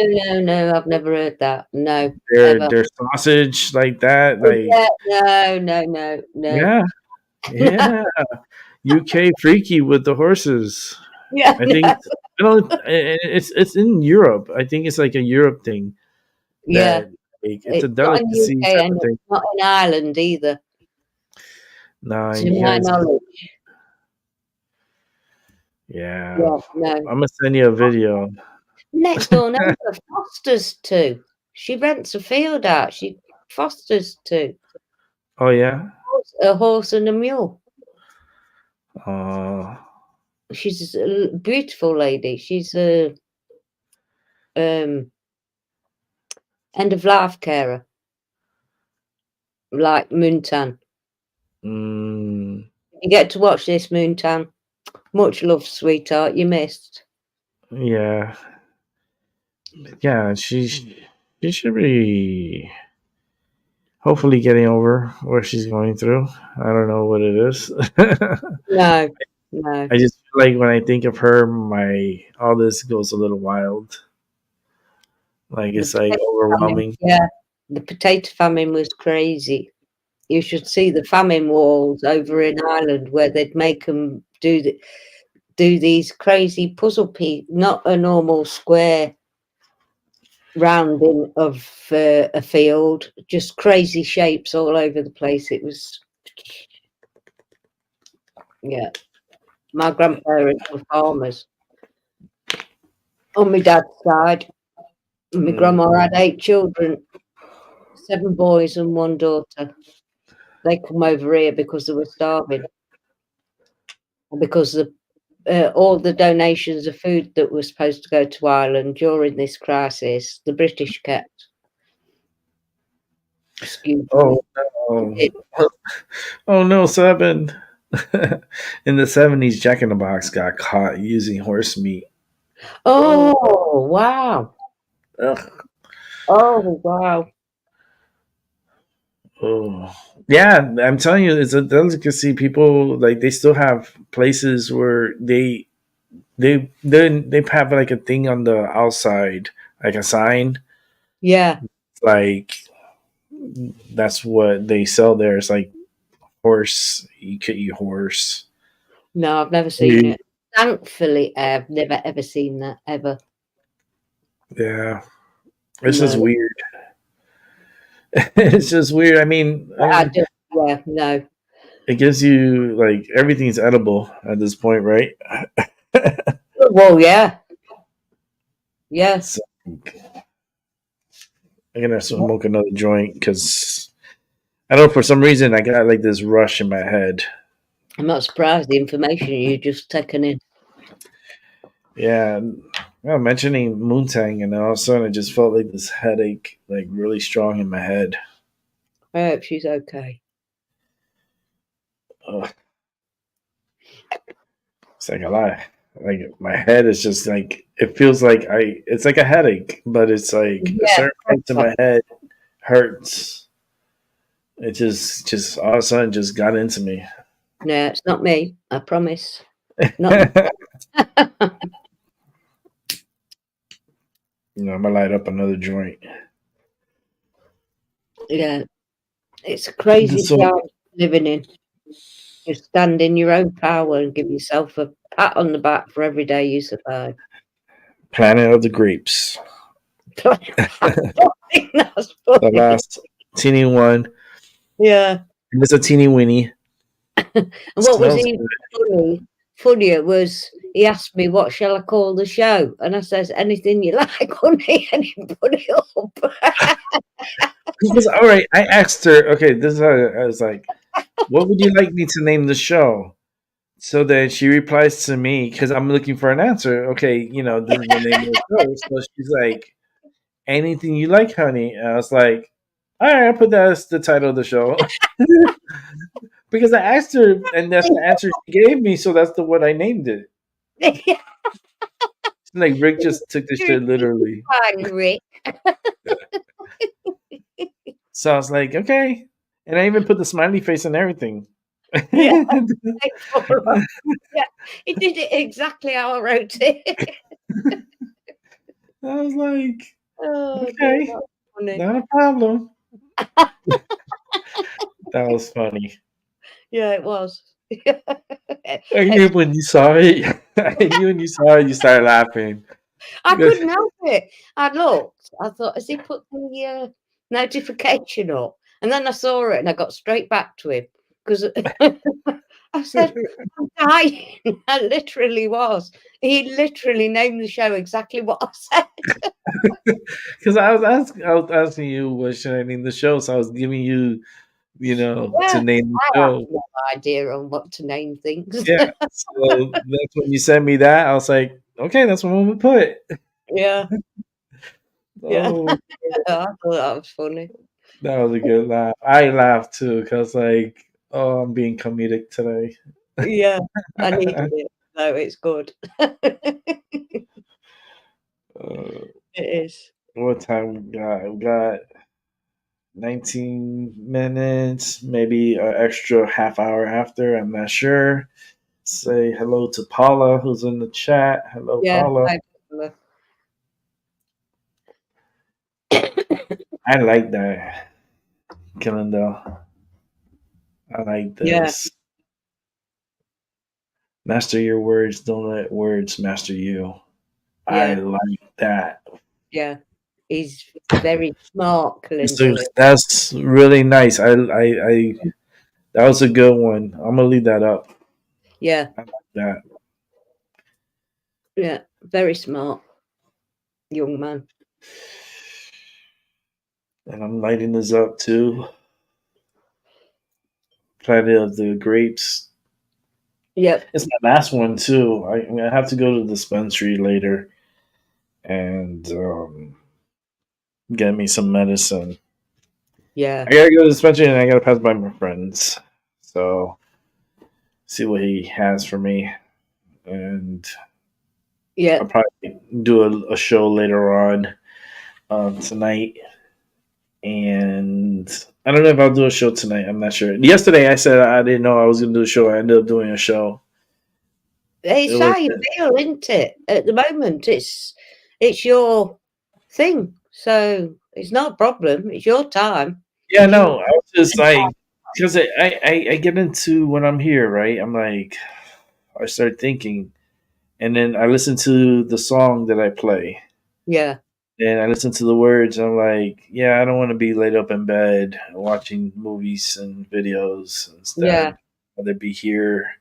Speaker 4: no, no, I've never heard that. No, ever.
Speaker 3: their sausage like that.
Speaker 4: Oh,
Speaker 3: Like
Speaker 4: yeah, no, no, no, no.
Speaker 3: yeah, yeah. UK freaky with the horses.
Speaker 4: Yeah,
Speaker 3: I
Speaker 4: no.
Speaker 3: think it's in Europe. I think it's like a Europe thing
Speaker 4: Yeah.
Speaker 3: that like, it's a
Speaker 4: It's not in the
Speaker 3: delicacy
Speaker 4: UK
Speaker 3: type
Speaker 4: and
Speaker 3: of thing.
Speaker 4: it's not in Ireland either,
Speaker 3: Nah,
Speaker 4: to
Speaker 3: you
Speaker 4: my
Speaker 3: guys,
Speaker 4: knowledge.
Speaker 3: yeah.
Speaker 4: Yeah, no.
Speaker 3: I'm gonna send you a video.
Speaker 4: Next door neighbour fosters too. She rents a field out. She fosters too.
Speaker 3: Oh yeah.
Speaker 4: A horse and a mule.
Speaker 3: Uh,
Speaker 4: She's a beautiful lady. She's a um End of life carer, like Moontan.
Speaker 3: Mm,
Speaker 4: You get to watch this, Moontan. Much love, sweetheart. You missed.
Speaker 3: yeah, yeah. She should be hopefully getting over what she's going through. I don't know what it is.
Speaker 4: No, no.
Speaker 3: I just feel like when I think of her, my all this goes a little wild. Like
Speaker 4: The
Speaker 3: it's like
Speaker 4: potato famine,
Speaker 3: overwhelming.
Speaker 4: yeah, the potato famine was crazy. You should see the famine walls over in Ireland where they'd make them do these crazy puzzle pieces, not a normal square rounding of a field, just crazy shapes all over the place. It was, yeah. My grandparents were farmers on my dad's side. My grandma had 8 children, 7 boys and 1 daughter. They come over here because they were starving, and because all the donations of food that were supposed to go to Ireland during this crisis, the British kept. Excuse me.
Speaker 3: Oh no! Oh no! 7 in the 70s. Jack in the Box got caught using horse meat.
Speaker 4: Oh wow!
Speaker 3: Ugh.
Speaker 4: Oh wow!
Speaker 3: Oh yeah, I'm telling you, it's a delicacy. People like they still have places where they have like a thing on the outside, like a sign,
Speaker 4: Yeah.
Speaker 3: like that's what they sell there. It's like horse. You could eat horse.
Speaker 4: No, I've never seen it. Thankfully, I've never ever seen that ever.
Speaker 3: Yeah, it's just
Speaker 4: No,
Speaker 3: weird. It's just weird.
Speaker 4: I just no.
Speaker 3: it gives you like everything's edible at this point, right?
Speaker 4: Well, yeah, yeah.
Speaker 3: So, I'm gonna smoke another joint because I don't know, for some reason I got like this rush in my head.
Speaker 4: I'm not surprised. The information you just taken in.
Speaker 3: Yeah, mentioning Moontang, and all of a sudden I just felt like this headache, like really strong in my head.
Speaker 4: I hope she's okay.
Speaker 3: Ugh. It's like a lot. Like my head is just like it feels like it's like a headache, but it's like a
Speaker 4: Yeah.
Speaker 3: certain part of my head hurts. It just all of a sudden just got into me.
Speaker 4: No, it's not me. I promise. Not me.
Speaker 3: I'm gonna light up another joint.
Speaker 4: Yeah, it's a crazy
Speaker 3: So,
Speaker 4: time living in. Just stand in your own power and give yourself a pat on the back for every day you survive.
Speaker 3: Planet of the Grapes,
Speaker 4: That's
Speaker 3: the
Speaker 4: funny.
Speaker 3: last teeny one.
Speaker 4: Yeah.
Speaker 3: And it's a teeny weeny.
Speaker 4: And what was
Speaker 3: Smells
Speaker 4: even funnier was he asked me, what shall I call the show? And I says, anything you like, honey, and he put it up.
Speaker 3: Because all right, I asked her. Okay, this is how I was like, "What would you like me to name the show?" So then she replies to me because I'm looking for an answer. Okay, this is the name of the show. So she's like, "Anything you like, honey." And I was like, "All right, I'll put that as the title of the show." Because I asked her, and that's the answer she gave me. So that's the what I named it. Like Rick just took this shit literally.
Speaker 4: Rick.
Speaker 3: So I was like, okay. And I even put the smiley face and everything.
Speaker 4: Yeah. Yeah, he did it exactly how I wrote it.
Speaker 3: I was like,
Speaker 4: Oh,
Speaker 3: okay,
Speaker 4: dear, funny.
Speaker 3: not a problem. That was funny.
Speaker 4: Yeah, it was.
Speaker 3: I knew when you saw it. I knew when you saw it, you started laughing.
Speaker 4: I couldn't help it. I looked. I thought, has he put the notification up? And then I saw it and I got straight back to him because I said, I'm dying. I literally was. He literally named the show exactly what I said.
Speaker 3: Because I was asking you what should I name the show, so I was giving you, to name the
Speaker 4: I have
Speaker 3: show.
Speaker 4: no idea on what to name things.
Speaker 3: Yeah. So that's when you sent me that. I was like, okay, that's what I'm gonna put.
Speaker 4: Yeah. Yeah.
Speaker 3: Oh,
Speaker 4: I thought that was funny.
Speaker 3: that was a good laugh. I laughed too because, like, oh, I'm being comedic today.
Speaker 4: Yeah, I needed it. No, it's good.
Speaker 3: Uh,
Speaker 4: It is.
Speaker 3: what time we got? We got 19 minutes, maybe an extra half hour after. I'm not sure. Say hello to Paula, who's in the chat. Hello,
Speaker 4: Yeah,
Speaker 3: Paula. I like that, Kalendel. I like
Speaker 4: yeah,
Speaker 3: this. Master your words, don't let words master you. I
Speaker 4: yeah,
Speaker 3: like that.
Speaker 4: yeah. He's very smart,
Speaker 3: So
Speaker 4: Calendula.
Speaker 3: that's really nice. That was a good one. I'm gonna leave that up.
Speaker 4: Yeah,
Speaker 3: I like that.
Speaker 4: yeah, very smart young man.
Speaker 3: And I'm lighting this up too. Planet of the Grapes.
Speaker 4: Yep.
Speaker 3: It's my last one too. I have to go to the dispensary later and get me some medicine.
Speaker 4: Yeah,
Speaker 3: I gotta go to the dispensary and I gotta pass by my friends. So see what he has for me, and
Speaker 4: yeah.
Speaker 3: I'll probably do a show later on tonight. And I don't know if I'll do a show tonight. I'm not sure. Yesterday I said I didn't know I was gonna do a show. I ended up doing a show. It
Speaker 4: It's
Speaker 3: was
Speaker 4: how you feel, isn't it? At the moment, it's your thing, so it's not a problem. It's your time.
Speaker 3: yeah,
Speaker 4: You,
Speaker 3: no. I was just like because I get into when I'm here, right? I'm like I start thinking, and then I listen to the song that I play,
Speaker 4: yeah,
Speaker 3: and I listen to the words. And I'm like, yeah, I don't want to be laid up in bed watching movies and videos
Speaker 4: yeah,
Speaker 3: instead. I'd rather be here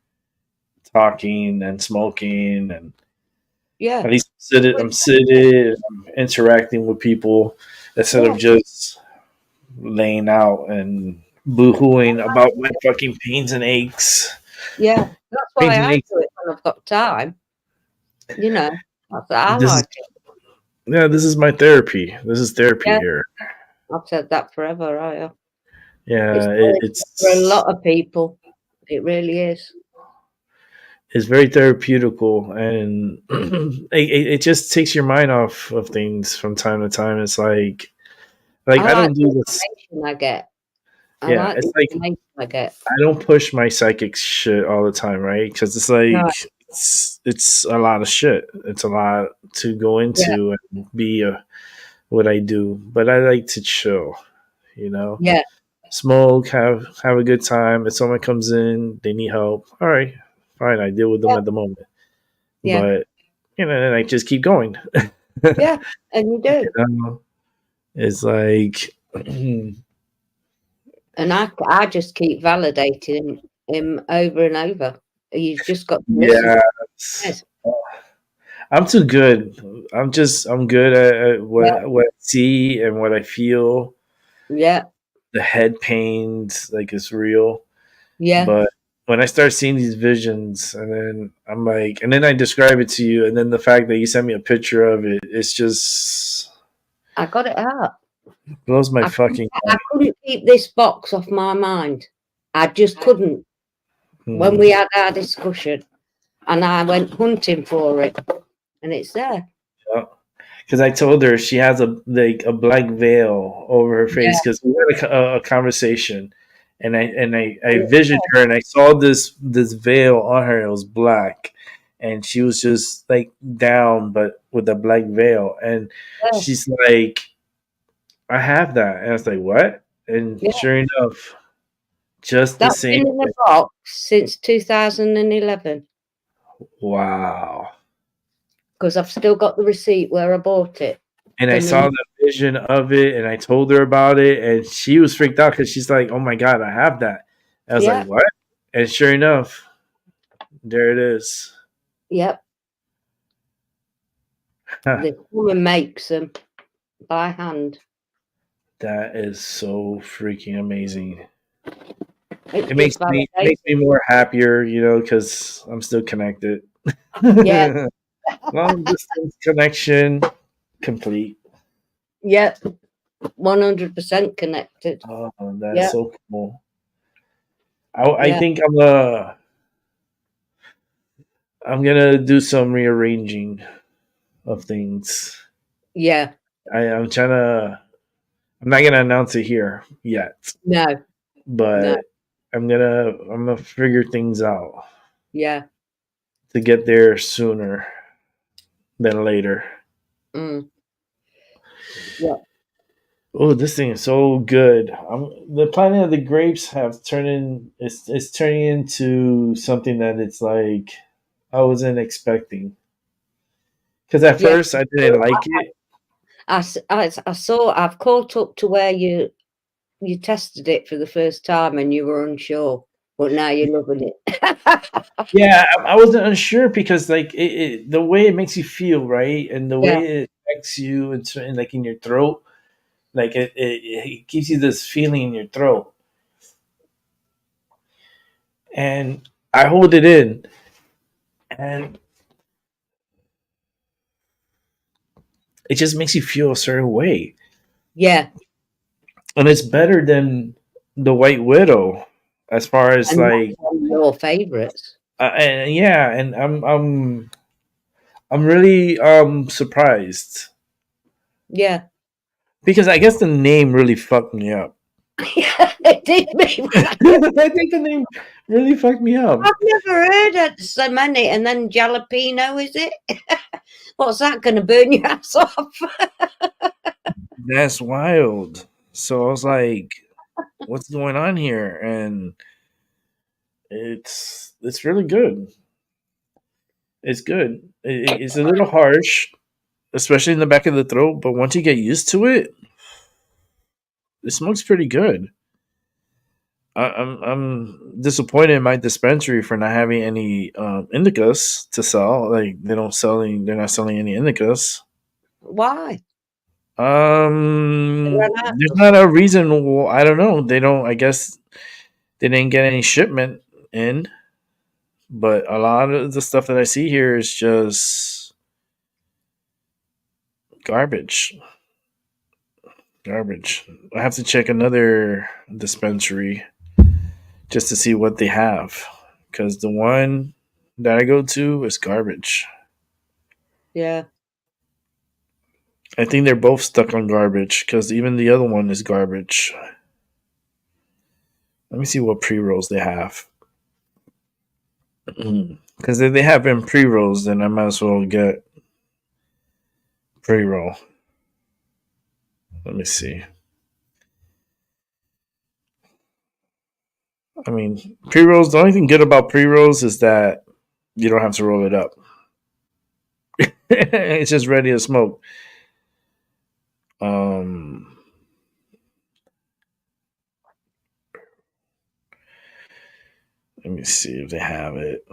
Speaker 3: talking and smoking, and
Speaker 4: yeah,
Speaker 3: at least I'm sitting, I'm interacting with people instead
Speaker 4: yeah,
Speaker 3: of just laying out and boohooing about my fucking pains and aches.
Speaker 4: yeah. That's
Speaker 3: Pains
Speaker 4: why
Speaker 3: and
Speaker 4: I
Speaker 3: aches.
Speaker 4: do it when I've got time. You know, that's I
Speaker 3: This is
Speaker 4: like it.
Speaker 3: yeah, this is my therapy. This is therapy
Speaker 4: Yeah,
Speaker 3: here.
Speaker 4: I've said that forever. I have. It's
Speaker 3: Yeah,
Speaker 4: for a lot of people. It really is.
Speaker 3: it's very therapeutical, and it just takes your mind off of things from time to time. It's like
Speaker 4: I
Speaker 3: I
Speaker 4: like
Speaker 3: don't do
Speaker 4: the
Speaker 3: this.
Speaker 4: information I get. I
Speaker 3: Yeah,
Speaker 4: like
Speaker 3: it's
Speaker 4: the
Speaker 3: like
Speaker 4: information I get.
Speaker 3: I don't push my psychic shit all the time, right? Because it's like
Speaker 4: No,
Speaker 3: it's a lot of shit. It's a lot to go
Speaker 4: yeah,
Speaker 3: into and be what I do. But I like to chill,
Speaker 4: yeah,
Speaker 3: smoke, have a good time. If someone comes in, they need help. All right, fine. I deal with them
Speaker 4: yeah,
Speaker 3: at the moment,
Speaker 4: yeah,
Speaker 3: but and I just keep going.
Speaker 4: yeah. And you do.
Speaker 3: It's like
Speaker 4: And I just keep validating him over and over. You've just got to listen to
Speaker 3: yeah.
Speaker 4: what he says.
Speaker 3: I'm too good. I'm good at
Speaker 4: Yeah,
Speaker 3: what I see and what I feel.
Speaker 4: yeah,
Speaker 3: The head pains, like it's real.
Speaker 4: yeah.
Speaker 3: But when I start seeing these visions, and then I'm like, and then I describe it to you, and then the fact that you sent me a picture of it, it's just
Speaker 4: I got it out.
Speaker 3: blows my
Speaker 4: I couldn't,
Speaker 3: fucking
Speaker 4: I
Speaker 3: mind.
Speaker 4: couldn't keep this box off my mind. I just couldn't. When
Speaker 3: Hmm.
Speaker 4: we had our discussion, and I went hunting for it, and it's there.
Speaker 3: Because I told her she has a black veil over her
Speaker 4: Yeah,
Speaker 3: face because we had a conversation, and I visioned her and I saw this veil on her. It was black, and she was just like down, but with a black veil. And
Speaker 4: yeah,
Speaker 3: she's like, "I have that," and I was like, "What?"
Speaker 4: yeah.
Speaker 3: And sure enough, just the
Speaker 4: That's
Speaker 3: same.
Speaker 4: been in the box since 2011
Speaker 3: Wow.
Speaker 4: because I've still got the receipt where I bought it.
Speaker 3: And I
Speaker 4: Done
Speaker 3: saw
Speaker 4: in,
Speaker 3: the vision of it, and I told her about it, and she was freaked out because she's like, "Oh my god, I have that." I was like,
Speaker 4: yeah,
Speaker 3: "What?" And sure enough, there it is.
Speaker 4: yep.
Speaker 3: Huh.
Speaker 4: The woman makes them by hand.
Speaker 3: That is so freaking amazing.
Speaker 4: It's
Speaker 3: It makes
Speaker 4: just
Speaker 3: me
Speaker 4: validation.
Speaker 3: more happier, because I'm still connected.
Speaker 4: Yeah,
Speaker 3: Long distance connection complete.
Speaker 4: Yeah, 100% connected.
Speaker 3: Oh, that's
Speaker 4: Yeah,
Speaker 3: so cool. I
Speaker 4: yeah,
Speaker 3: think I'm gonna do some rearranging of things.
Speaker 4: yeah.
Speaker 3: I'm trying to. I'm not gonna announce it here yet,
Speaker 4: No, no,
Speaker 3: but I'm gonna figure things out
Speaker 4: yeah.
Speaker 3: to get there sooner than later.
Speaker 4: Mm, yeah,
Speaker 3: Oh, this thing is so good. The Planet of the Grapes have it's turning into something that it's like I wasn't expecting. Because at
Speaker 4: yeah.
Speaker 3: first I didn't like it.
Speaker 4: I saw. I've caught up to where you tested it for the first time and you were unsure, but now you're loving it.
Speaker 3: Yeah, I wasn't unsure because like the way it makes you feel, right, and the
Speaker 4: Yeah,
Speaker 3: way it affects you and like in your throat, like it gives you this feeling in your throat, and I hold it in, and it just makes you feel a certain way,
Speaker 4: yeah.
Speaker 3: and it's better than the White Widow as far as
Speaker 4: And that's
Speaker 3: like,
Speaker 4: one of your favourites.
Speaker 3: and yeah, and I'm really surprised
Speaker 4: Yeah.
Speaker 3: because I guess the name really fucked me up.
Speaker 4: Yeah, it did me when I
Speaker 3: I think the name really fucked me up.
Speaker 4: I've never heard of so many, and then jalapeno, is it? What's that gonna burn your ass off?
Speaker 3: That's wild. So I was like, what's going on here? And it's really good. It's good. It's a little harsh, especially in the back of the throat, but once you get used to it, it smokes pretty good. I'm disappointed in my dispensary for not having any indicas to sell. Like they're not selling any indicas.
Speaker 4: Why? They ran out
Speaker 3: There's
Speaker 4: or
Speaker 3: not
Speaker 4: something.
Speaker 3: a reason. I don't know. They don't. I guess they didn't get any shipment in. But a lot of the stuff that I see here is just garbage. Garbage. I have to check another dispensary just to see what they have. Because the one that I go to is garbage.
Speaker 4: Yeah.
Speaker 3: I think they're both stuck on garbage because even the other one is garbage. Let me see what pre rolls they have. Because if they have in pre rolls, then I might as well get pre roll. Let me see. I mean, pre rolls. The only thing good about pre rolls is that you don't have to roll it up. It's just ready to smoke. Um, Let me see if they have it.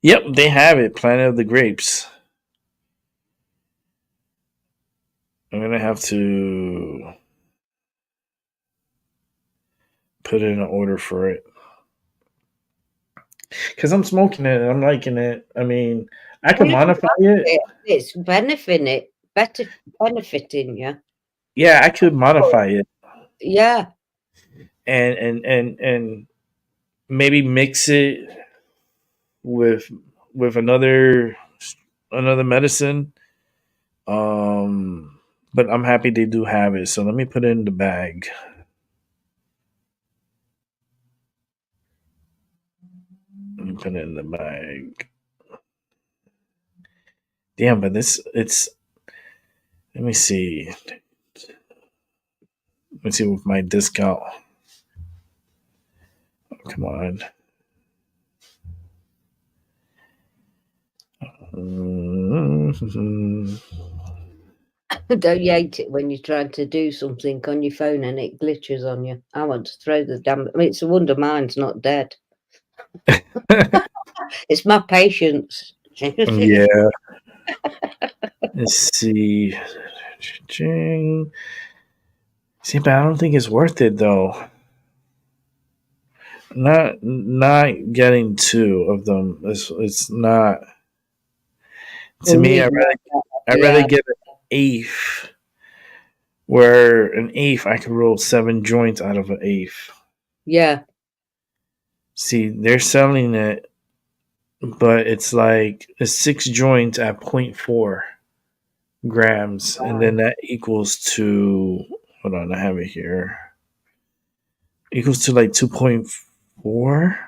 Speaker 3: Yep, they have it. Planet of the Grapes. I'm gonna have to put in an order for it because I'm smoking it and I'm liking it. I mean, I
Speaker 4: Well,
Speaker 3: can modify it.
Speaker 4: it's benefiting you.
Speaker 3: Yeah, I could modify it
Speaker 4: Yeah,
Speaker 3: and maybe mix it with another medicine. But I'm happy they do have it. So let me put it in the bag. Let me put it in the bag. Damn, but this it's. Let me see. Let me see with my discount. Oh, come on.
Speaker 4: don't you hate it when you're trying to do something on your phone and it glitches on you? I want to throw the damn. I mean, it's a wonder mine's not dead. It's my patience.
Speaker 3: Yeah. Let's see. Ching. See, but I don't think it's worth it though. Not getting two of them. It's not. To me,
Speaker 4: Need more.
Speaker 3: I'd rather
Speaker 4: Yeah,
Speaker 3: get an eighth, where an eighth I could roll 7 joints out of an eighth.
Speaker 4: yeah.
Speaker 3: See, they're selling it, but it's like a 6 joints at 0.4 grams, and then that equals to, hold on, I have it here, equals to like 2.4.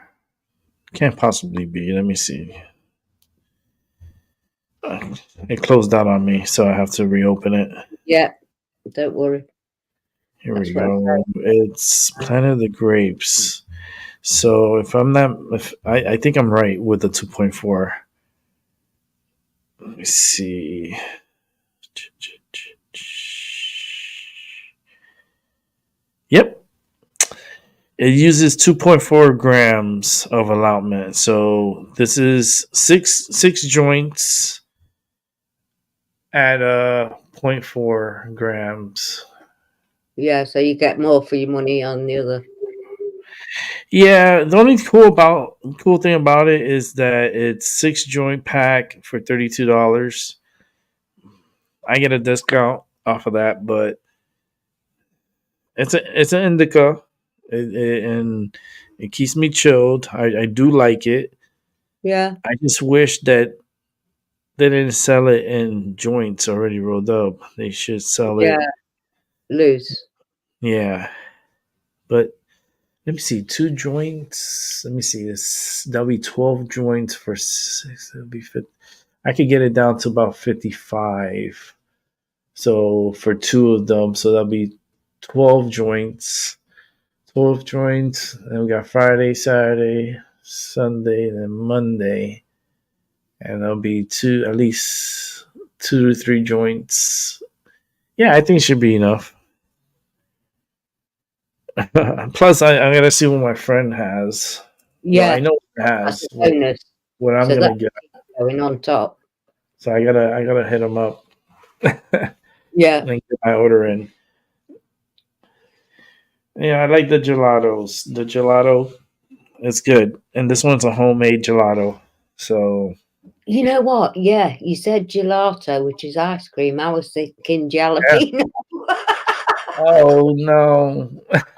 Speaker 3: Can't possibly be. Let me see. It closed out on me, so I have to reopen it.
Speaker 4: Yeah, don't worry.
Speaker 3: Here
Speaker 4: That's
Speaker 3: we
Speaker 4: what
Speaker 3: go. It's Planet of the Grapes. So if I'm not, if I think I'm right with the 2.4. Let me see. Yep. It uses 2.4 grams of allotment. So this is six joints at 0.4 grams.
Speaker 4: Yeah, so you get more for your money on the other.
Speaker 3: Yeah, the only cool thing about it is that it's 6 joint pack for $32. I get a discount off of that, but it's an indica, and it keeps me chilled. I do like it.
Speaker 4: Yeah,
Speaker 3: I just wish that they didn't sell it in joints already rolled up. They should sell
Speaker 4: yeah,
Speaker 3: it.
Speaker 4: loose.
Speaker 3: Yeah, but let me see, 2 joints. Let me see this. That'll be 12 joints for six. That'll be 50. I could get it down to about 55. So for two of them, so that'll be 12 joints. 12 joints. Then we got Friday, Saturday, Sunday, and then Monday. And there'll be at least 2 to 3 joints. Yeah, I think it should be enough. Plus, I'm gonna see what my friend has. Well,
Speaker 4: Yeah,
Speaker 3: I know what it
Speaker 4: that's
Speaker 3: has.
Speaker 4: a bonus.
Speaker 3: What I'm
Speaker 4: So
Speaker 3: gonna
Speaker 4: that's
Speaker 3: get.
Speaker 4: going on top.
Speaker 3: So I gotta hit him up and
Speaker 4: Yeah,
Speaker 3: get my order in. Yeah, I like the gelatos. The gelato is good, and this one's a homemade gelato. So
Speaker 4: you know what? Yeah, you said gelato, which is ice cream. I was thinking
Speaker 3: yeah.
Speaker 4: jalapeno.
Speaker 3: Oh no.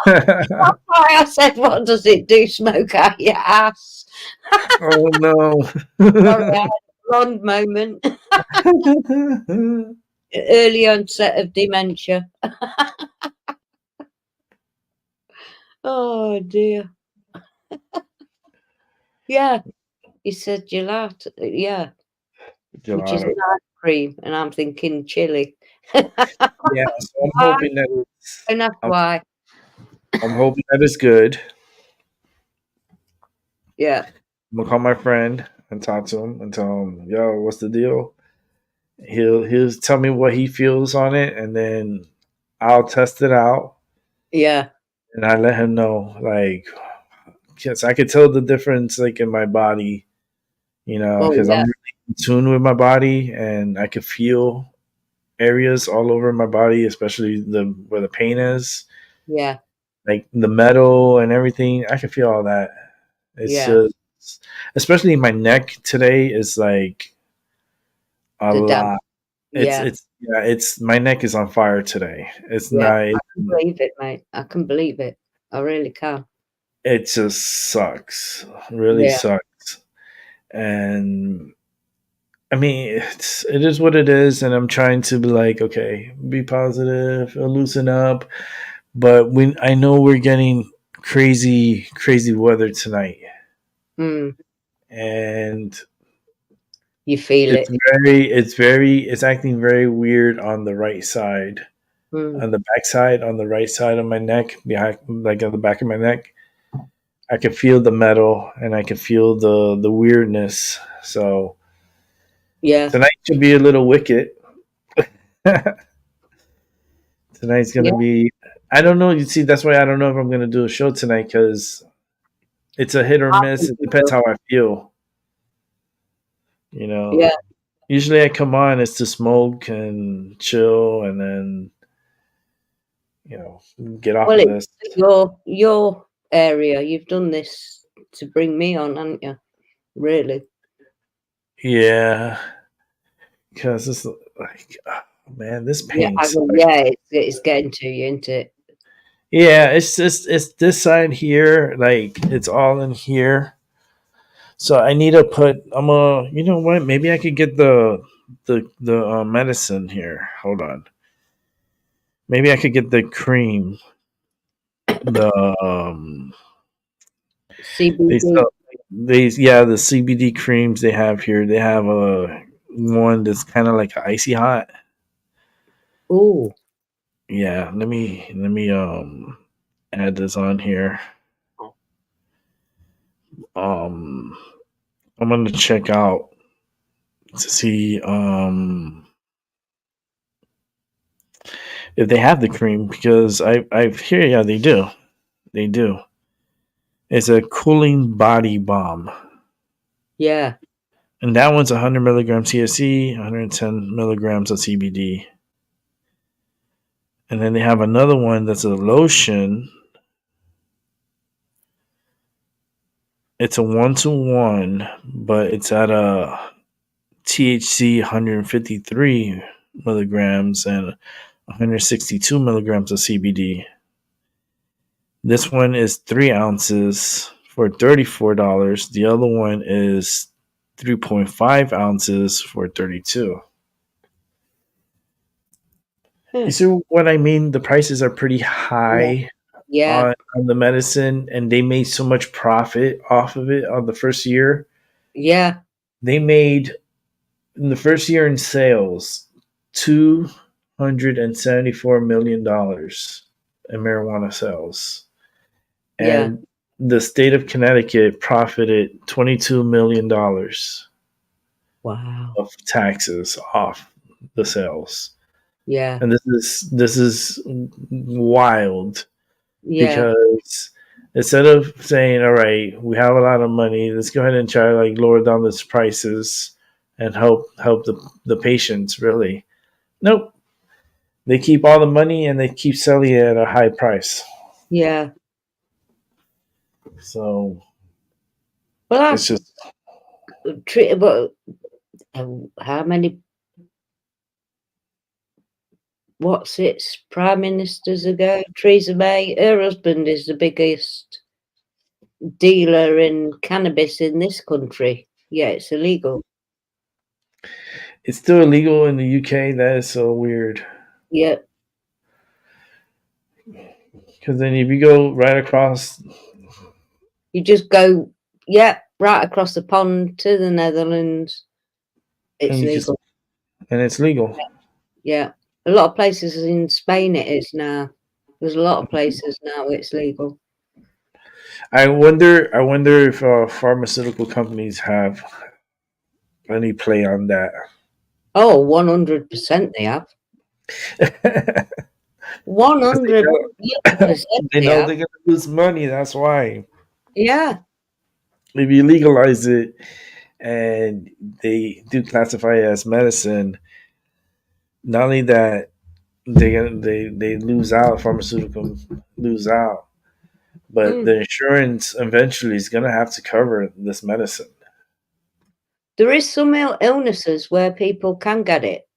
Speaker 4: That's why I said, what does it do? Smoke out your ass.
Speaker 3: Oh no.
Speaker 4: Sorry, I had a blonde moment. Early onset of dementia. Oh dear. Yeah, you said gelato. Yeah, which is
Speaker 3: Gelato.
Speaker 4: an ice cream, and I'm thinking chili.
Speaker 3: Yeah, so
Speaker 4: Why? And that's
Speaker 3: I'm,
Speaker 4: why.
Speaker 3: I'm hoping that it's good.
Speaker 4: Yeah,
Speaker 3: I'm gonna call my friend and talk to him and tell him, yo, what's the deal? He'll tell me what he feels on it, and then I'll test it out,
Speaker 4: yeah.
Speaker 3: and I let him know, like, yes, I could tell the difference, like, in my body,
Speaker 4: Oh
Speaker 3: because I'm
Speaker 4: yeah,
Speaker 3: really in tune with my body, and I could feel areas all over my body, especially where the pain is,
Speaker 4: yeah,
Speaker 3: like the metal and everything. I can feel all that. It's
Speaker 4: yeah.
Speaker 3: just, especially my neck today is like a
Speaker 4: The damn.
Speaker 3: lot.
Speaker 4: Yeah,
Speaker 3: It's my neck is on fire today. It's
Speaker 4: yeah.
Speaker 3: not.
Speaker 4: I can believe it, mate. I can believe it. I really can.
Speaker 3: It just sucks. Really
Speaker 4: Yeah,
Speaker 3: sucks. And I mean, it is what it is, and I'm trying to be like, okay, be positive, loosen up. But I know we're getting crazy, crazy weather tonight,
Speaker 4: mm,
Speaker 3: and
Speaker 4: you feel it.
Speaker 3: it's acting very weird on the right side,
Speaker 4: Mm,
Speaker 3: on the back side, on the right side of my neck, behind, like on the back of my neck. I can feel the metal, and I can feel the weirdness. So
Speaker 4: yeah,
Speaker 3: tonight should be a little wicked. Tonight's gonna
Speaker 4: yeah.
Speaker 3: be. I don't know. You see, that's why I don't know if I'm gonna do a show tonight because it's a hit or
Speaker 4: I
Speaker 3: miss.
Speaker 4: think
Speaker 3: It
Speaker 4: you
Speaker 3: depends
Speaker 4: will.
Speaker 3: how I feel. You know.
Speaker 4: Yeah.
Speaker 3: Usually I come on is to smoke and chill, and then you know get off
Speaker 4: Well,
Speaker 3: of
Speaker 4: it's
Speaker 3: this.
Speaker 4: your area. You've done this to bring me on, haven't you? Really?
Speaker 3: Yeah, because it's like, oh, man, this
Speaker 4: Yeah,
Speaker 3: pain
Speaker 4: I
Speaker 3: sucks.
Speaker 4: mean, yeah, it's getting to you, isn't it?
Speaker 3: Yeah, it's just it's this side here, like it's all in here. So I need to put. I'm a. You know what? Maybe I could get the medicine here. Hold on. Maybe I could get the cream. The they
Speaker 4: CBD.
Speaker 3: sell the CBD creams they have here. They have a one that's kind of like icy hot.
Speaker 4: Oh,
Speaker 3: Yeah, let me add this on here. Um, I'm gonna check out to see if they have the cream because I hear yeah they do. It's a cooling body balm,
Speaker 4: yeah,
Speaker 3: and that one's 100 milligrams THC, 110 milligrams of CBD, and then they have another one that's a lotion. It's a 1-to-1, but it's at a THC 153 milligrams and 162 milligrams of CBD. This one is 3 ounces for $34. The other one is 3.5 ounces for 32. You
Speaker 4: huh,
Speaker 3: see what I mean? The prices are pretty
Speaker 4: yeah,
Speaker 3: high
Speaker 4: yeah,
Speaker 3: on the medicine, and they made so much profit off of it on the first year.
Speaker 4: yeah.
Speaker 3: They made in the first year in sales $274 million in marijuana sales.
Speaker 4: Yeah.
Speaker 3: And the state of Connecticut profited $22 million
Speaker 4: Wow.
Speaker 3: of taxes off the sales.
Speaker 4: Yeah.
Speaker 3: And this is wild
Speaker 4: Yeah.
Speaker 3: because instead of saying, all right, we have a lot of money, let's go ahead and try to like lower down these prices and help the patients really. Nope. They keep all the money and they keep selling it at a high price.
Speaker 4: Yeah.
Speaker 3: So
Speaker 4: Well,
Speaker 3: it's just
Speaker 4: but how many? What's its prime ministers ago? Theresa May. Her husband is the biggest dealer in cannabis in this country. Yeah, it's illegal.
Speaker 3: it's still illegal in the UK. That is so weird.
Speaker 4: Yeah.
Speaker 3: Because then if you go right across
Speaker 4: You just go, yeah, right across the pond to the Netherlands. It's
Speaker 3: and you just
Speaker 4: legal.
Speaker 3: and it's legal.
Speaker 4: Yeah. A lot of places in Spain it is now. There's a lot of places now it's legal.
Speaker 3: I wonder if pharmaceutical companies have any play on that.
Speaker 4: Oh, 100% they have.
Speaker 3: 'Cause they
Speaker 4: 100%
Speaker 3: know, they
Speaker 4: they
Speaker 3: know
Speaker 4: have.
Speaker 3: they're gonna lose money. That's why.
Speaker 4: Yeah.
Speaker 3: If you legalize it and they do classify it as medicine, not only that they lose out, pharmaceutical lose out, but
Speaker 4: Mm.
Speaker 3: the insurance eventually is gonna have to cover this medicine.
Speaker 4: There is some illnesses where people can get it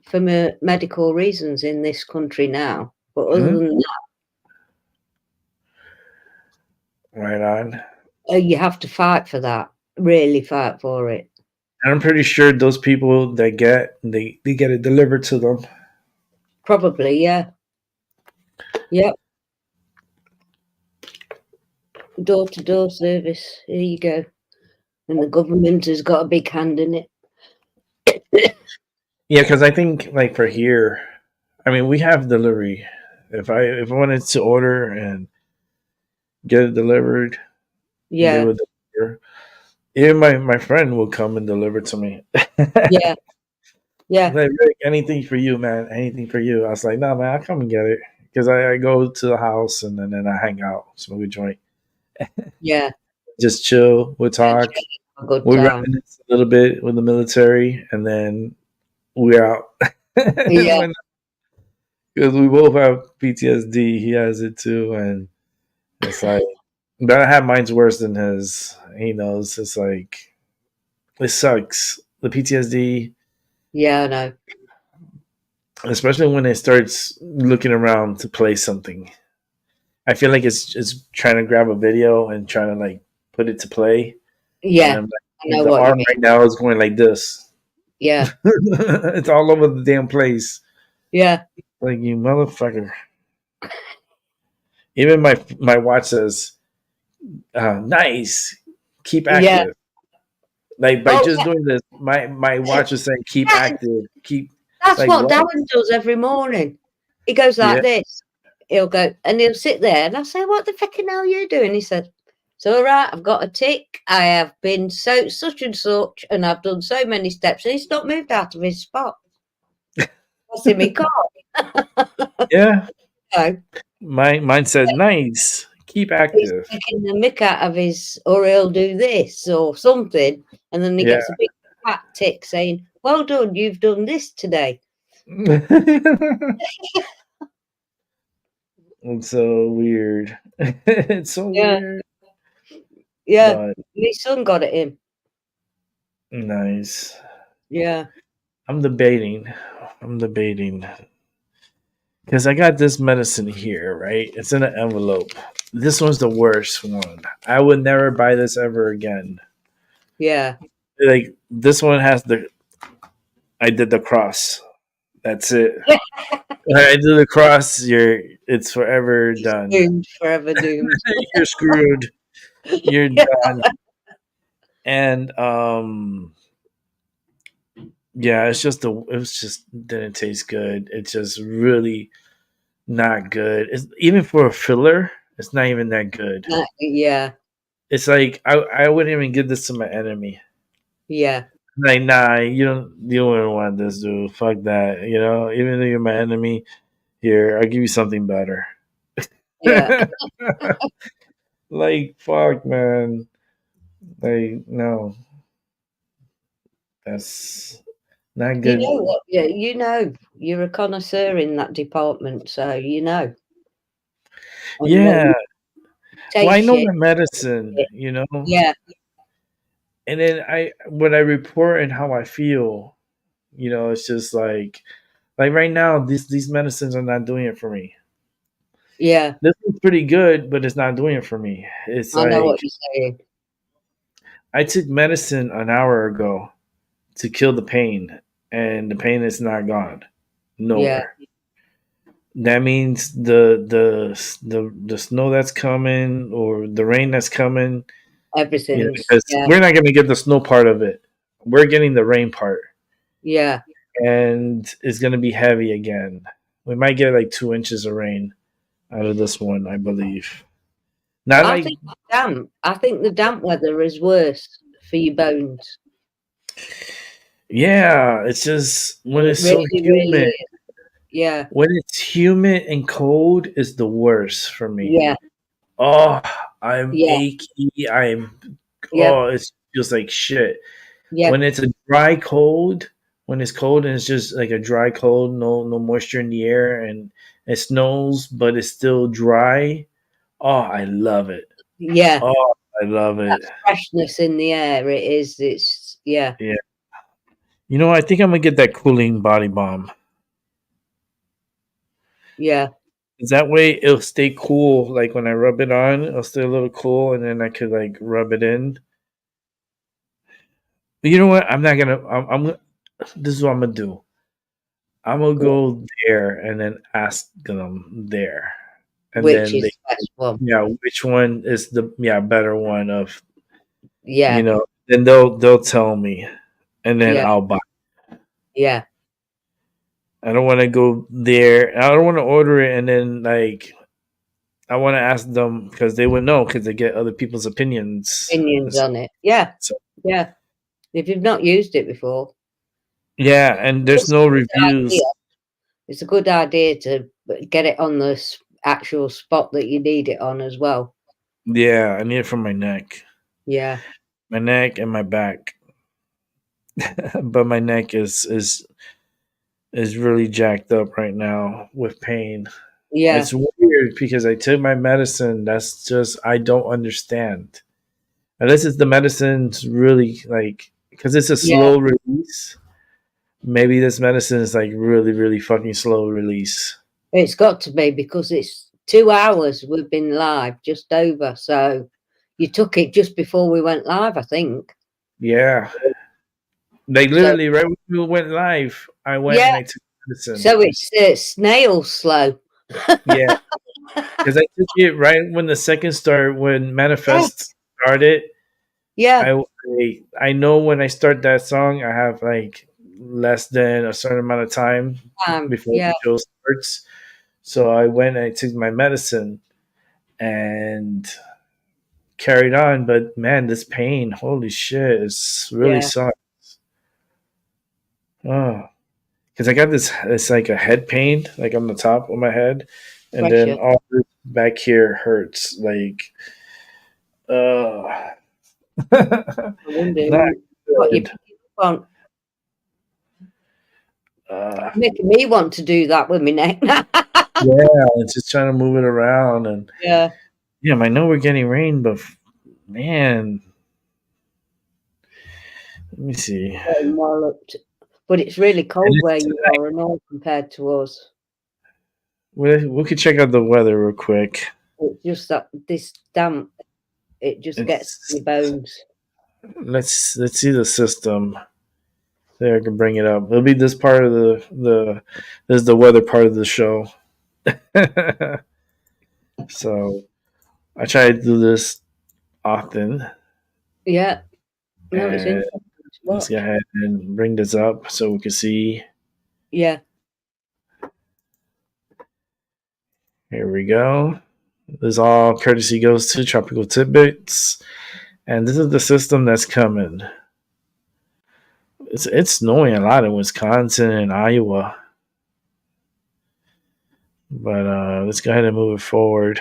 Speaker 4: for medical reasons in this country now. But other
Speaker 3: Mhm.
Speaker 4: than that,
Speaker 3: Right on.
Speaker 4: you have to fight for that. Really fight for it.
Speaker 3: And I'm pretty sure those people that they get it delivered to them.
Speaker 4: Probably, yeah. Yep. Door to door service. Here you go. And the government has got a big hand in it.
Speaker 3: Yeah, because I think like for here, I mean we have delivery. If I wanted to order and get it delivered, they
Speaker 4: Yeah.
Speaker 3: would deliver. Even my friend will come and deliver to me.
Speaker 4: Yeah. Yeah.
Speaker 3: Like Rick, anything for you, man. Anything for you. I was like, no, man, I'll come and get it because I go to the house and then I hang out, smoke a joint,
Speaker 4: Yeah.
Speaker 3: just chill. We'll talk.
Speaker 4: A good
Speaker 3: We
Speaker 4: time.
Speaker 3: reminisce a little bit with the military, and then we're out.
Speaker 4: Yeah.
Speaker 3: Because we both have PTSD. He has it too, and it's like, but I have mine's worse than his. He knows. It's like it sucks. The PTSD
Speaker 4: Yeah, I know.
Speaker 3: Especially when it starts looking around to play something. I feel like it's trying to grab a video and trying to like put it to play. And
Speaker 4: Yeah,
Speaker 3: I'm
Speaker 4: I know
Speaker 3: the
Speaker 4: what you
Speaker 3: arm
Speaker 4: mean.
Speaker 3: right now is going like this.
Speaker 4: Yeah,
Speaker 3: It's all over the damn place.
Speaker 4: yeah,
Speaker 3: Like you motherfucker. Even my watch says, "Nice, keep
Speaker 4: yeah.
Speaker 3: active." Like by
Speaker 4: Oh,
Speaker 3: just doing this, my watch is saying, "Keep
Speaker 4: yeah.
Speaker 3: active." Keep
Speaker 4: That's
Speaker 3: like
Speaker 4: what
Speaker 3: what?
Speaker 4: Darren does every morning. He goes
Speaker 3: Yeah.
Speaker 4: like this. He'll go and he'll sit there and I say, "What the fucking hell are you doing?" He said, "It's all right, I've got a tick. I have been so such and such and I've done so many steps." And he's not moved out of his spot. That's in my car.
Speaker 3: Yeah.
Speaker 4: So
Speaker 3: Mine said, "Nice, keep
Speaker 4: he's
Speaker 3: active."
Speaker 4: taking the mick out of his, or he'll do this or something. And then he
Speaker 3: Yeah.
Speaker 4: gets a big fat tick saying, "Well done, you've done this today."
Speaker 3: It's so weird. It's so
Speaker 4: Yeah,
Speaker 3: weird.
Speaker 4: yeah.
Speaker 3: But
Speaker 4: My son got it in.
Speaker 3: nice.
Speaker 4: Yeah,
Speaker 3: I'm debating. I'm debating. Because I got this medicine here, right? It's in an envelope. This one's the worst one. I would never buy this ever again.
Speaker 4: yeah.
Speaker 3: Like this one has the I did the cross. That's it. When I do the cross, it's forever done.
Speaker 4: Doomed, forever doomed.
Speaker 3: You're screwed. You're
Speaker 4: Yeah,
Speaker 3: done. And yeah, it was just didn't taste good. It's just really not good. It's even for a filler, it's not even that good.
Speaker 4: yeah,
Speaker 3: It's like I wouldn't even give this to my enemy.
Speaker 4: yeah,
Speaker 3: Like, nah, you don't want this, dude. Fuck that. You know, even though you're my enemy, here, I'll give you something better.
Speaker 4: yeah.
Speaker 3: Like, fuck, man. Like, no, that's not
Speaker 4: You
Speaker 3: good.
Speaker 4: know what? Yeah, you know, you're a connoisseur in that department, so you know. And when
Speaker 3: Yeah.
Speaker 4: you
Speaker 3: Well, I
Speaker 4: taste
Speaker 3: know
Speaker 4: shit,
Speaker 3: my medicine, you know,
Speaker 4: yeah,
Speaker 3: and then when I report and how I feel, you know, it's just like right now, these medicines are not doing it for me.
Speaker 4: yeah.
Speaker 3: This is pretty good, but it's not doing it for me. It's
Speaker 4: I know
Speaker 3: like
Speaker 4: what you're saying.
Speaker 3: I took medicine an hour ago to kill the pain, and the pain is not gone,
Speaker 4: Yeah,
Speaker 3: nowhere. That means the snow that's coming or the rain that's coming, you know,
Speaker 4: everything's
Speaker 3: because
Speaker 4: yeah,
Speaker 3: we're not going to get the snow part of it. We're getting the rain part,
Speaker 4: yeah.
Speaker 3: and it's going to be heavy again. We might get like 2 inches of rain out of this one, I believe. Not
Speaker 4: I
Speaker 3: like
Speaker 4: think damp. I think the damp weather is worse for your bones.
Speaker 3: yeah, it's just when
Speaker 4: It
Speaker 3: it's so
Speaker 4: really, really
Speaker 3: humid.
Speaker 4: is. Yeah,
Speaker 3: When it's humid and cold is the worst for me.
Speaker 4: yeah,
Speaker 3: Oh, I'm
Speaker 4: yeah,
Speaker 3: achy.
Speaker 4: yeah,
Speaker 3: It feels like shit.
Speaker 4: yeah,
Speaker 3: When it's a dry cold, when it's cold and it's just like a dry cold, no moisture in the air and it snows, but it's still dry. Oh, I love it.
Speaker 4: yeah.
Speaker 3: Oh, I love it.
Speaker 4: That freshness in the air. It is. It's yeah,
Speaker 3: Yeah. You know, I think I'm gonna get that cooling body balm.
Speaker 4: yeah,
Speaker 3: 'Cause that way it'll stay cool. Like when I rub it on, it'll stay a little cool, and then I could like rub it in. But you know what? I'm not gonna. This is what I'm gonna do. I'm gonna go there and then ask them there, and
Speaker 4: which
Speaker 3: then
Speaker 4: is
Speaker 3: they,
Speaker 4: the best one.
Speaker 3: yeah, which one is the better one of, you
Speaker 4: Yeah,
Speaker 3: know? Then they'll tell me, and then
Speaker 4: yeah,
Speaker 3: I'll buy.
Speaker 4: yeah,
Speaker 3: I don't want to go there. I don't want to order it and then like I want to ask them because they would know because they get other people's opinions.
Speaker 4: opinions on it. Yeah,
Speaker 3: So,
Speaker 4: yeah. If you've not used it before,
Speaker 3: yeah, and there's
Speaker 4: it's
Speaker 3: no
Speaker 4: a good
Speaker 3: reviews.
Speaker 4: idea. It's a good idea to get it on the actual spot that you need it on as well.
Speaker 3: Yeah, I need it for
Speaker 4: Yeah,
Speaker 3: my neck and my back. But my neck is really jacked up right now with pain.
Speaker 4: yeah,
Speaker 3: It's weird because I took my medicine. That's just I don't understand. Unless it's the medicine's really like because it's a
Speaker 4: yeah,
Speaker 3: slow release. maybe this medicine is like really, really fucking slow release.
Speaker 4: It's got to be because it's 2 hours we've been live, just over. So you took it just before we went live, I think.
Speaker 3: Yeah. Like
Speaker 4: So
Speaker 3: literally right when we went live, I went
Speaker 4: yeah,
Speaker 3: and I took medicine.
Speaker 4: so it's snail slow.
Speaker 3: Yeah. Because I took it right when the second start, when Manifest
Speaker 4: Yes.
Speaker 3: started.
Speaker 4: Yeah.
Speaker 3: I know when I start that song, I have like less than a certain amount of time before
Speaker 4: Yeah.
Speaker 3: the show starts. So I went and I took my medicine and carried on. But man, this pain, holy shit, it's really
Speaker 4: Yeah.
Speaker 3: sucks. Oh, because I got this, it's like a head pain, like on the top of my head, and then
Speaker 4: Pressure.
Speaker 3: all this back here hurts. Like, uh,
Speaker 4: I wonder
Speaker 3: not
Speaker 4: what you're
Speaker 3: good.
Speaker 4: picking up on.
Speaker 3: Uh,
Speaker 4: Making me want to do that with my neck.
Speaker 3: yeah, it's just trying to move it around, and
Speaker 4: Yeah.
Speaker 3: yeah, I know we're getting rain, but man, let me see.
Speaker 4: But it's really
Speaker 3: And
Speaker 4: cold where
Speaker 3: it's
Speaker 4: you
Speaker 3: tonight.
Speaker 4: are and all compared to us.
Speaker 3: We could check out the weather real quick.
Speaker 4: It's just that this damp, it just gets
Speaker 3: It's
Speaker 4: in your bones.
Speaker 3: let's see the system. There, I can bring it up. It'll be this part of the this is the weather part of the show. So I try to do this often,
Speaker 4: Yeah. No, it's
Speaker 3: and
Speaker 4: interesting to
Speaker 3: let's go
Speaker 4: watch.
Speaker 3: ahead and bring this up so we can see.
Speaker 4: Yeah.
Speaker 3: Here we go. This all courtesy goes to Tropical Tidbits, and this is the system that's coming. It's snowing a lot in Wisconsin and Iowa, but let's go ahead and move it forward.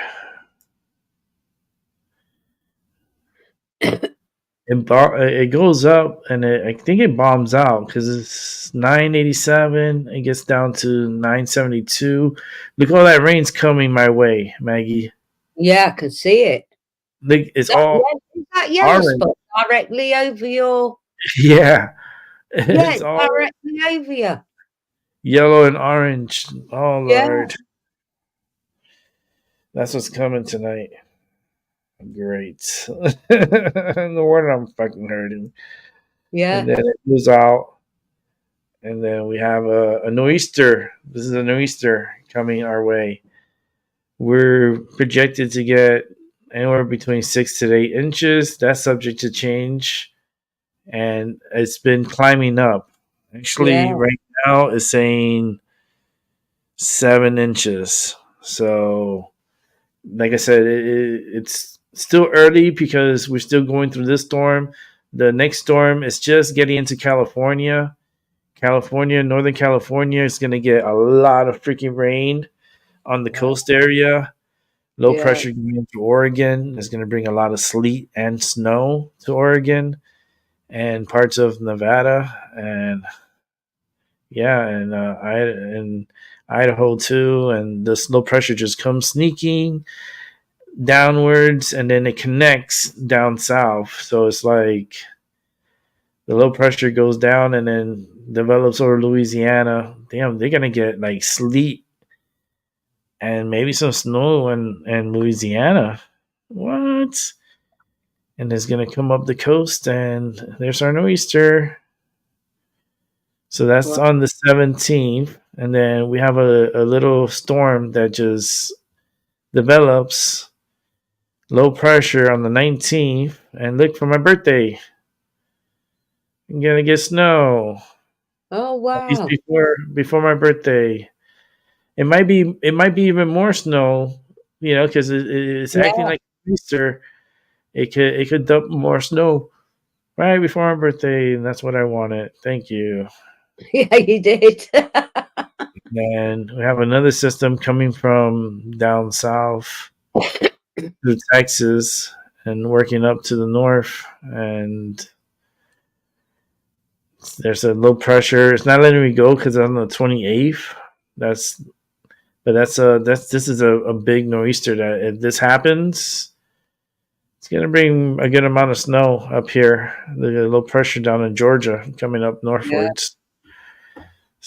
Speaker 3: It goes up and I think it bombs out because it's 987. It gets down to 972. Look, all that rain's coming my way, Maggie.
Speaker 4: Yeah, I can see it.
Speaker 3: Look, it's all
Speaker 4: Is that yellow
Speaker 3: orange.
Speaker 4: spot directly over your...
Speaker 3: Yeah,
Speaker 4: Yeah,
Speaker 3: it's
Speaker 4: it's
Speaker 3: all
Speaker 4: directly over you.
Speaker 3: yellow and orange. Oh
Speaker 4: Yeah.
Speaker 3: Lord, that's what's coming tonight. Great. No wonder I'm fucking hurting.
Speaker 4: Yeah.
Speaker 3: And then it moves out. And then we have a nor'easter. This is a nor'easter coming our way. We're projected to get anywhere between 6 to 8 inches. That's subject to change. And it's been climbing up.
Speaker 4: Yeah.
Speaker 3: Actually, right now it's saying 7 inches. So, like I said, it's still early because we're still going through this storm. The next storm is just getting into California. Northern California is going to get a lot of freaking rain on the coast area. Low
Speaker 4: Yeah.
Speaker 3: pressure going into Oregon is going to bring a lot of sleet and snow to Oregon and parts of Nevada, and yeah, and Idaho too. And this low pressure just comes sneaking downwards, and then it connects down south. So it's like the low pressure goes down and then develops over Louisiana. Damn, they're gonna get like sleet and maybe some snow in Louisiana. What? And it's gonna come up the coast, and there's our nor'easter. So that's
Speaker 4: Well,
Speaker 3: on the 17th, and then we have a little storm that just develops low pressure on the 19th. And look, for my birthday, I'm gonna get snow.
Speaker 4: oh,
Speaker 3: At least
Speaker 4: wow.
Speaker 3: before my birthday. It might be even more snow, because it's acting
Speaker 4: Yeah.
Speaker 3: like Easter. It could dump more snow right before my birthday, and that's what I wanted. Thank you.
Speaker 4: Yeah, you did.
Speaker 3: And we have another system coming from down south through Texas and working up to the north, and there's a low pressure. It's not letting me go because on the 28th. That's But this is a big nor'easter that if this happens, it's gonna bring a good amount of snow up here. The low pressure down in Georgia coming up
Speaker 4: Yeah.
Speaker 3: northwards.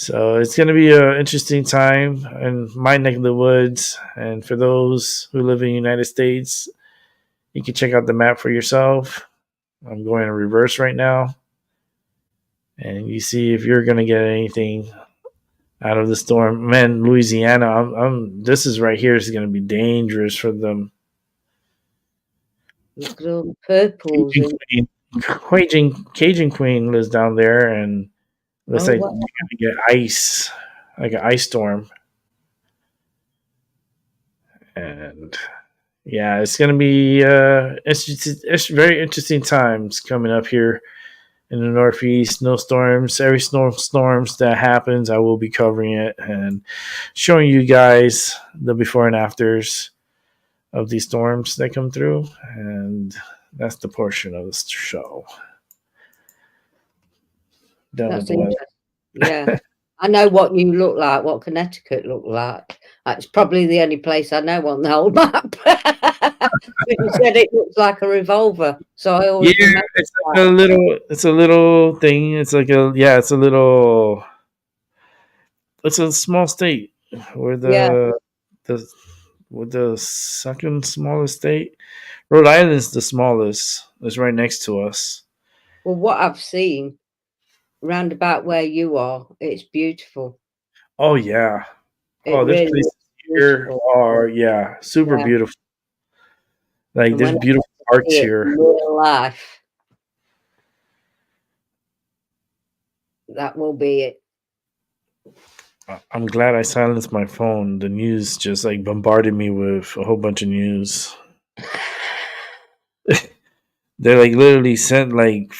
Speaker 3: So it's going to be an interesting time in my neck of the woods. And for those who live in the United States, you can check out the map for yourself. I'm going in reverse right now. And you see if you're going to get anything out of the storm. Man, Louisiana, this is right here is going to be dangerous for them.
Speaker 4: Look at all the purples.
Speaker 3: Cajun Queen lives down there, and looks like
Speaker 4: wow.
Speaker 3: you're going to get ice, like an ice storm. And yeah, it's going to be it's very interesting times coming up here in the Northeast. Snowstorms, every snowstorms that happens, I will be covering it and showing you guys the before and afters of these storms that come through. And that's the portion of the show.
Speaker 4: That's interesting. Yeah. I know what you look like, what Connecticut looked like. That's probably the only place I know on the whole map. You said it looks like a revolver, so I always
Speaker 3: it's like a little thing. It's like it's a small state. We're the second smallest state. Rhode Island's the smallest. It's right next to us.
Speaker 4: Well, what I've seen round about where you are, it's beautiful.
Speaker 3: Oh yeah.
Speaker 4: There's
Speaker 3: places here are super beautiful. Like there's beautiful parks here.
Speaker 4: Real life. That will be it.
Speaker 3: I'm glad I silenced my phone. The news just like bombarded me with a whole bunch of news. They like literally sent like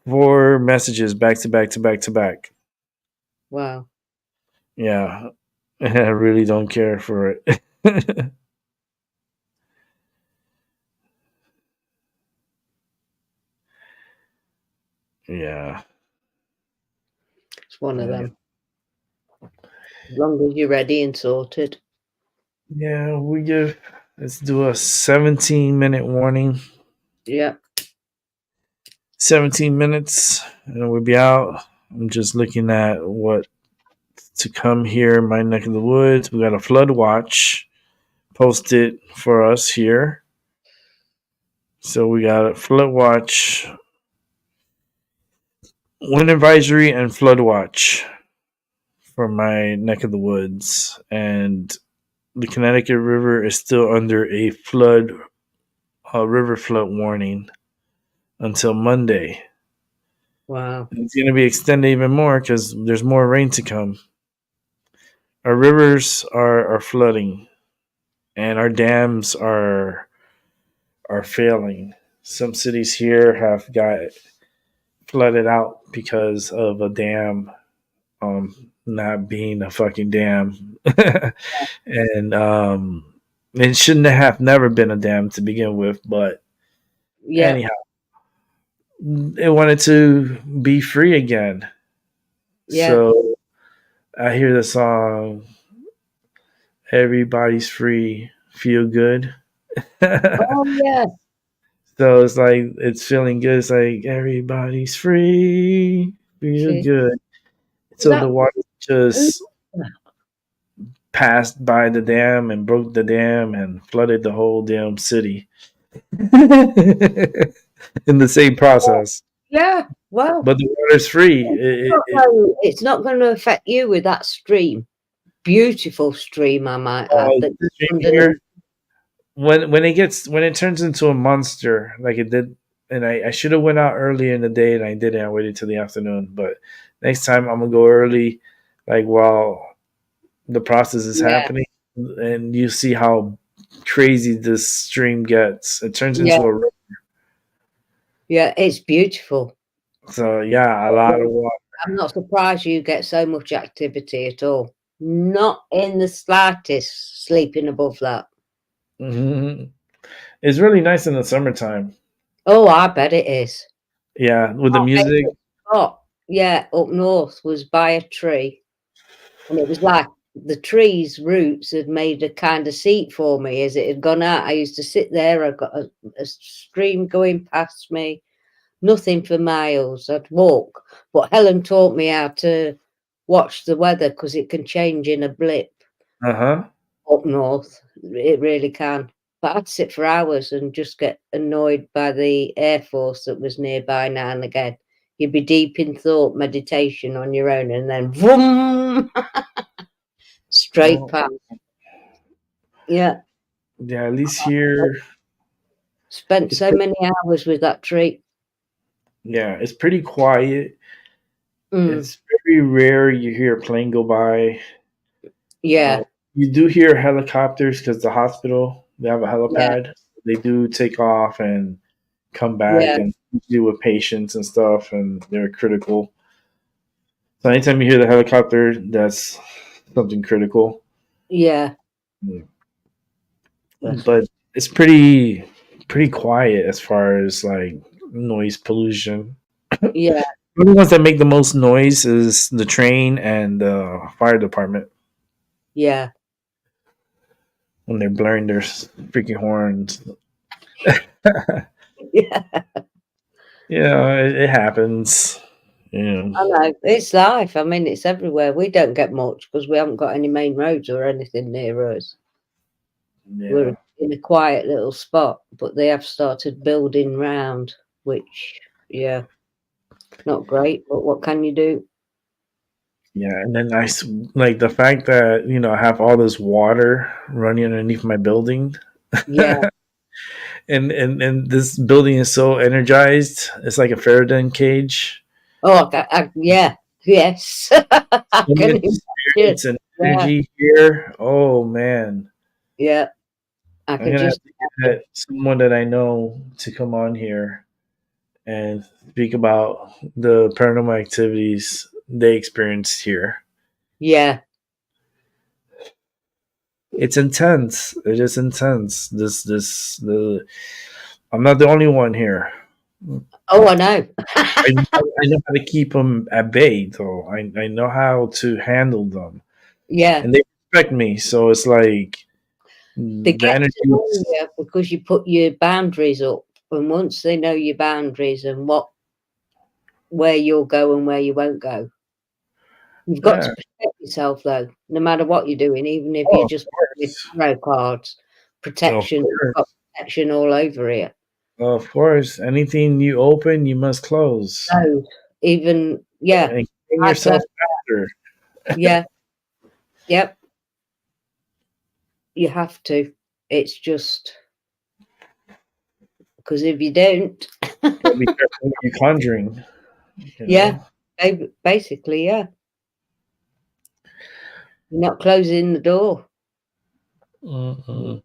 Speaker 3: 4 messages back to back to back to back.
Speaker 4: Wow.
Speaker 3: Yeah. I really don't care for it. Yeah.
Speaker 4: It's one of them. As long as you're ready and sorted.
Speaker 3: Yeah, let's do a 17-minute warning.
Speaker 4: Yeah.
Speaker 3: 17 minutes and we'll be out. I'm just looking at what to come here in my neck of the woods. We got a flood watch posted for us here. So we got a flood watch, wind advisory, and flood watch for my neck of the woods. And the Connecticut River is still under a river flood warning until Monday.
Speaker 4: Wow.
Speaker 3: It's going to be extended even more because there's more rain to come. Our rivers are flooding, and our dams are failing. Some cities here have got flooded out because of a dam not being a fucking dam. And it shouldn't have never been a dam to begin with, but anyhow, it wanted to be free again. So I hear the song "Everybody's Free, Feel Good."
Speaker 4: Oh yeah.
Speaker 3: So it's like it's feeling good. It's like everybody's free, feel good. So the water just passed by the dam and broke the dam and flooded the whole damn city in the same process.
Speaker 4: Yeah, well,
Speaker 3: but the water's free.
Speaker 4: It's not going to affect you with that stream. Beautiful stream, I might add.
Speaker 3: When it turns into a monster like it did, and I should have went out earlier in the day and I didn't. I waited till the afternoon. But next time I'm gonna go early, like while the process is happening, and you see how crazy this stream gets. It turns into a river.
Speaker 4: Yeah, it's beautiful.
Speaker 3: So a lot of water.
Speaker 4: I'm not surprised you get so much activity at all. Not in the slightest sleeping above that.
Speaker 3: Mm-hmm. It's really nice in the summertime.
Speaker 4: Oh, I bet it is.
Speaker 3: Yeah, with the music.
Speaker 4: Up north was by a tree, and it was like the tree's roots had made a kind of seat for me as it had gone out. I used to sit there. I got a stream going past me, nothing for miles. I'd walk, but Helen taught me how to watch the weather because it can change in a blip
Speaker 3: Uh-huh.
Speaker 4: up north. It really can. But I'd sit for hours and just get annoyed by the Air Force that was nearby now and again. You'd be deep in thought, meditation on your own, and then vroom, straight
Speaker 3: Well,
Speaker 4: past. Yeah,
Speaker 3: yeah, at least here
Speaker 4: spent
Speaker 3: it's
Speaker 4: so many hours with that tree.
Speaker 3: yeah, it's pretty quiet.
Speaker 4: Mm,
Speaker 3: It's very rare you hear a plane go by. Uh,
Speaker 4: yeah,
Speaker 3: you do hear helicopters because the hospital, they have a
Speaker 4: yeah,
Speaker 3: helipad. They do take off and come back
Speaker 4: yeah,
Speaker 3: and deal with patients and stuff, and they're critical. So anytime you hear the helicopter, that's something critical.
Speaker 4: yeah.
Speaker 3: Mm.
Speaker 4: But
Speaker 3: But it's pretty quiet as far as like noise pollution.
Speaker 4: yeah,
Speaker 3: The only ones that make the most noise is the train and the fire department
Speaker 4: yeah,
Speaker 3: when they're blaring their freaking horns.
Speaker 4: yeah.
Speaker 3: Yeah, it happens. Yeah,
Speaker 4: I know. It's life. I mean, it's everywhere. We don't get much because we haven't got any main roads or anything near us.
Speaker 3: yeah,
Speaker 4: We're in a quiet little spot, but they have started building round, which, yeah, not great, but what can you do?
Speaker 3: yeah. And then like the fact that I have all this water running underneath my building,
Speaker 4: Yeah.
Speaker 3: and this building is so energized. It's like a Faraday cage.
Speaker 4: Oh, yeah. Yes. I
Speaker 3: So
Speaker 4: can
Speaker 3: many
Speaker 4: imagine.
Speaker 3: spirits and
Speaker 4: Yeah.
Speaker 3: energy here. Oh man,
Speaker 4: Yeah. I
Speaker 3: I'm
Speaker 4: can
Speaker 3: gonna have
Speaker 4: just
Speaker 3: to get someone that I know to come on here and speak about the paranormal activities they experienced here.
Speaker 4: yeah.
Speaker 3: It's intense. It is intense. The I'm not the only one here.
Speaker 4: Oh, I know.
Speaker 3: I know how to keep them at bay, though. I know how to handle them,
Speaker 4: Yeah.
Speaker 3: and they respect me. So it's like
Speaker 4: They
Speaker 3: the
Speaker 4: get
Speaker 3: energy.
Speaker 4: to know you because you put your boundaries up. And once they know your boundaries and where you'll go and where you won't go, you've got to
Speaker 3: Yeah.
Speaker 4: protect yourself though, no matter what you're doing, even if
Speaker 3: Oh,
Speaker 4: you're
Speaker 3: of
Speaker 4: just with
Speaker 3: course.
Speaker 4: tarot cards.
Speaker 3: Of
Speaker 4: Protection, you've got
Speaker 3: course.
Speaker 4: protection all over here.
Speaker 3: Of course. Anything you open, you must close.
Speaker 4: So even
Speaker 3: And clean
Speaker 4: I've
Speaker 3: yourself
Speaker 4: learned,
Speaker 3: after.
Speaker 4: yeah, yep, you have to. It's just because if you don't,
Speaker 3: Gotta be careful what you're conjuring. You
Speaker 4: yeah,
Speaker 3: know.
Speaker 4: basically, yeah, you're not closing the door.
Speaker 3: Mm-mm.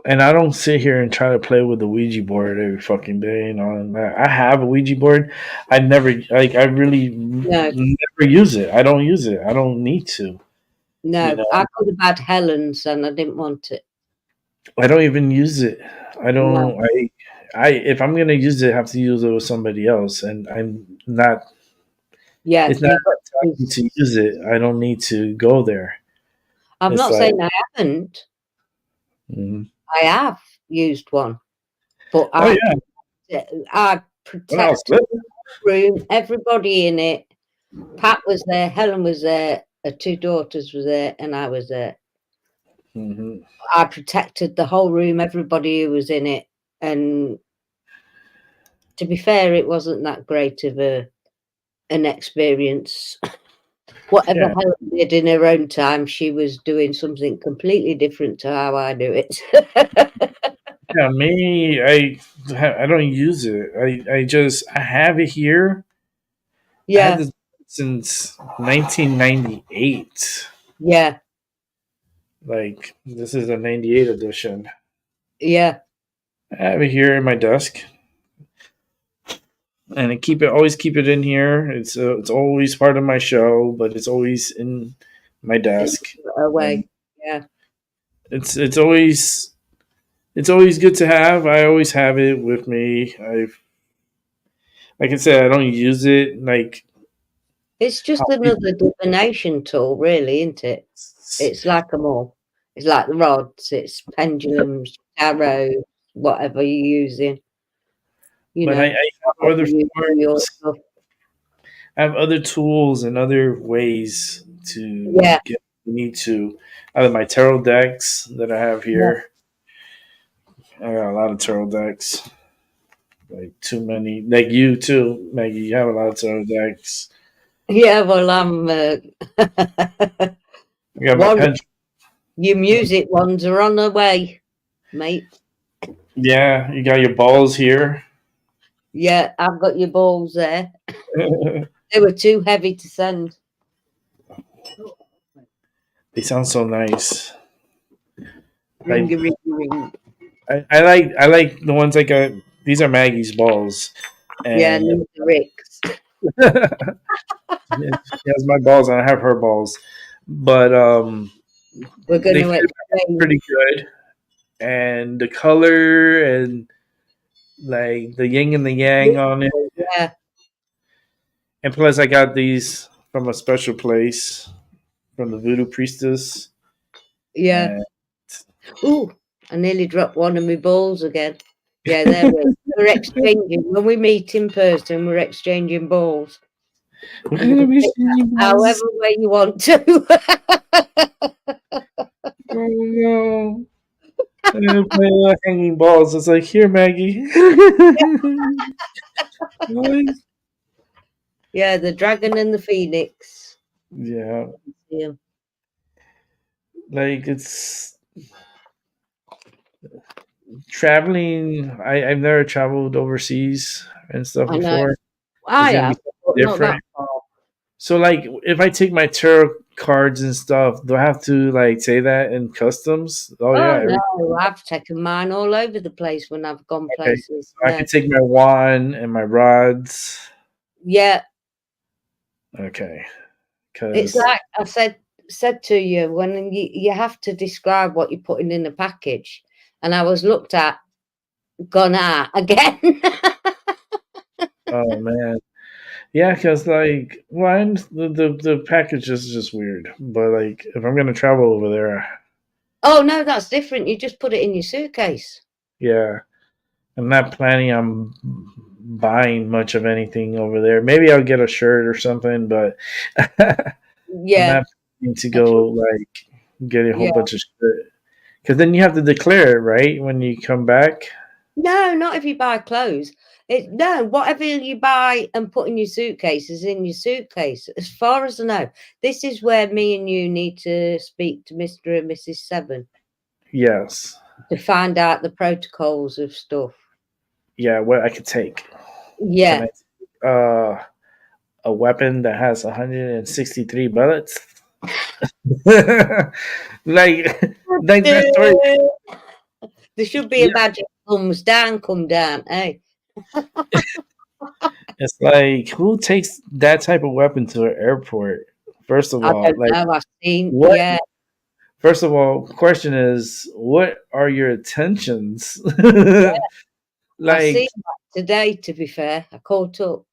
Speaker 3: And I don't sit here and try to play with the Ouija board every fucking day and all that. I have a Ouija board. I never like. I really
Speaker 4: No,
Speaker 3: never use it. I don't use it. I don't need to. You
Speaker 4: no,
Speaker 3: know.
Speaker 4: I could have had Helen's and I didn't want it.
Speaker 3: I don't even use it. I
Speaker 4: No,
Speaker 3: don't. I. If I'm gonna use it, I have to use it with somebody else, and I'm not.
Speaker 4: yeah,
Speaker 3: It's not
Speaker 4: you've got to
Speaker 3: time to use it. I don't need to go there.
Speaker 4: I'm
Speaker 3: It's
Speaker 4: not
Speaker 3: like.
Speaker 4: saying I haven't.
Speaker 3: Mhm.
Speaker 4: I have used one, but
Speaker 3: Oh yeah.
Speaker 4: I
Speaker 3: When I was
Speaker 4: protected
Speaker 3: little.
Speaker 4: the room, everybody in it. Pat was there, Helen was there, her 2 daughters were there, and I was there.
Speaker 3: Hmm.
Speaker 4: I protected the whole room, everybody who was in it, and to be fair, it wasn't that great of an experience. Whatever
Speaker 3: Yeah.
Speaker 4: Helen did in her own time, she was doing something completely different to how I do it.
Speaker 3: Yeah. Me. I don't use it. I have it here. I had
Speaker 4: Yeah,
Speaker 3: this since 1998.
Speaker 4: yeah,
Speaker 3: Like this is a 98 edition.
Speaker 4: yeah,
Speaker 3: I have it here in my desk, and I always keep it in here. It's always part of my show, but it's always in my desk, and
Speaker 4: away. Yeah,
Speaker 3: it's always good to have. I always have it with me. Like I said, I don't use it like
Speaker 4: it's just
Speaker 3: how people.
Speaker 4: another divination tool, really, isn't it? It's like them all. It's like the rods, it's pendulums, tarot, whatever you're using,
Speaker 3: But I have
Speaker 4: however
Speaker 3: other
Speaker 4: you do your
Speaker 3: forms.
Speaker 4: stuff.
Speaker 3: I have other tools and other ways to
Speaker 4: Yeah,
Speaker 3: get what I need to out of my tarot decks that I have
Speaker 4: yeah,
Speaker 3: here. I got a lot of tarot decks, like too many. Like you too, Maggie. You have a lot of tarot decks.
Speaker 4: yeah. Well, I'm
Speaker 3: I got my
Speaker 4: one.
Speaker 3: pen.
Speaker 4: Your music ones are on the way, mate.
Speaker 3: Yeah, you got your balls here.
Speaker 4: Yeah, I've got your balls there. They were too heavy to send.
Speaker 3: They sound so nice.
Speaker 4: Ring,
Speaker 3: Like
Speaker 4: ring, ring.
Speaker 3: I like the ones I got. These are Maggie's balls,
Speaker 4: Yeah,
Speaker 3: and
Speaker 4: and the Ricks.
Speaker 3: she has my balls and I have her balls, but
Speaker 4: We're going
Speaker 3: they
Speaker 4: to
Speaker 3: fit
Speaker 4: exchange.
Speaker 3: pretty good, and the color and like the yin and the yang on it,
Speaker 4: Yeah,
Speaker 3: and plus I got these from a special place from the Voodoo Priestess,
Speaker 4: yeah.
Speaker 3: and
Speaker 4: Ooh, I nearly dropped one of my balls again. Yeah, there we are. We're exchanging. When we meet in person, we're exchanging balls.
Speaker 3: we're
Speaker 4: You
Speaker 3: gonna
Speaker 4: can
Speaker 3: be
Speaker 4: pick
Speaker 3: seeing
Speaker 4: however
Speaker 3: balls.
Speaker 4: way you want to.
Speaker 3: Oh no! I'm gonna play hanging balls. It's like here, Maggie. Nice.
Speaker 4: Yeah, the dragon and the phoenix.
Speaker 3: Yeah,
Speaker 4: Yeah,
Speaker 3: like it's traveling. I've never traveled overseas and stuff
Speaker 4: I know.
Speaker 3: before. It's
Speaker 4: I
Speaker 3: gonna be
Speaker 4: have, but not that
Speaker 3: different.
Speaker 4: far.
Speaker 3: So, like, if I take my tarot cards and stuff, do I have to like say that in customs? Oh
Speaker 4: Oh
Speaker 3: yeah,
Speaker 4: no, I've taken mine all over the place when I've gone
Speaker 3: okay.
Speaker 4: places.
Speaker 3: So I
Speaker 4: No.
Speaker 3: can take my wand and my rods.
Speaker 4: Yeah,
Speaker 3: Okay,
Speaker 4: it's
Speaker 3: because
Speaker 4: like I said to you when you have to describe what you're putting in the package, and I was looked at, gone out again.
Speaker 3: oh man, yeah, because like, one the package is just weird. But like, if I'm gonna travel over there,
Speaker 4: Oh no, that's different. You just put it in your suitcase.
Speaker 3: yeah, I'm not planning on buying much of anything over there. Maybe I'll get a shirt or something, but I'm
Speaker 4: Yeah,
Speaker 3: not planning to
Speaker 4: I
Speaker 3: go
Speaker 4: took,
Speaker 3: like get a whole
Speaker 4: yeah.
Speaker 3: bunch of shit. Because then you have to declare it, right, when you come back.
Speaker 4: No, not if you buy clothes. No, whatever you buy and put in your suitcase is in your suitcase. As far as I know, this is where me and you need to speak to Mr. and Mrs. Seven
Speaker 3: Yes.
Speaker 4: to find out the protocols of stuff.
Speaker 3: Yeah, what I could take. Can
Speaker 4: Yeah,
Speaker 3: I take a weapon that has 163 bullets? like like that story.
Speaker 4: there should be a
Speaker 3: Yeah,
Speaker 4: badge. Thumbs down, come down. Hey,
Speaker 3: it's like who takes that type of weapon to an airport? First of
Speaker 4: I
Speaker 3: all,
Speaker 4: don't
Speaker 3: like
Speaker 4: know. I've seen.
Speaker 3: what?
Speaker 4: Yeah,
Speaker 3: First of all, question is, what are your intentions?
Speaker 4: I seen
Speaker 3: like
Speaker 4: that today. To be fair, I caught up.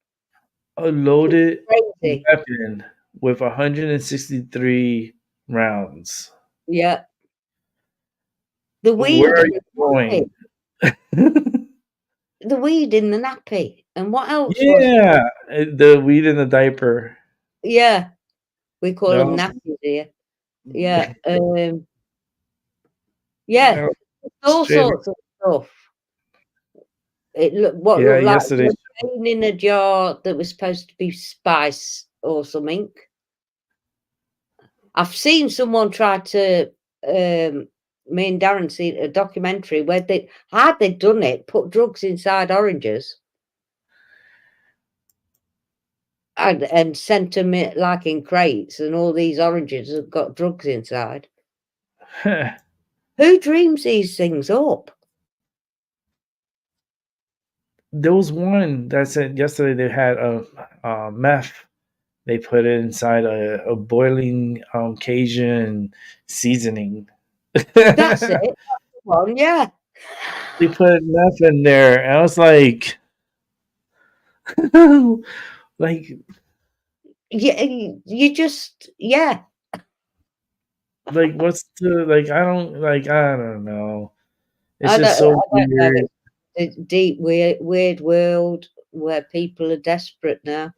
Speaker 3: a loaded
Speaker 4: Crazy.
Speaker 3: weapon with 163 rounds.
Speaker 4: Yeah, the
Speaker 3: Where
Speaker 4: weed
Speaker 3: are
Speaker 4: in
Speaker 3: you
Speaker 4: the nappy.
Speaker 3: going?
Speaker 4: The weed in the nappy. And what else was?
Speaker 3: Yeah, the weed in the diaper.
Speaker 4: Yeah, we call them
Speaker 3: No,
Speaker 4: nappies here. Yeah, yeah,
Speaker 3: no,
Speaker 4: all
Speaker 3: straight.
Speaker 4: sorts of stuff. It what
Speaker 3: Yeah,
Speaker 4: looked like
Speaker 3: yesterday.
Speaker 4: champagne in a jar that was supposed to be spice or something. I've seen someone try to, me and Darren seen a documentary where had they done it, put drugs inside oranges and sent them like in crates, and all these oranges have got drugs inside. Who dreams these things up?
Speaker 3: There was one that said yesterday they had a meth. They put it inside a boiling Cajun seasoning.
Speaker 4: That's it. That's the one, yeah.
Speaker 3: They put meth in there, and I was like, like,
Speaker 4: Yeah, you just yeah.
Speaker 3: what's the like? I don't know. It's
Speaker 4: I
Speaker 3: just
Speaker 4: don't
Speaker 3: so
Speaker 4: I don't know.
Speaker 3: weird.
Speaker 4: It's deep, weird world where people are desperate now.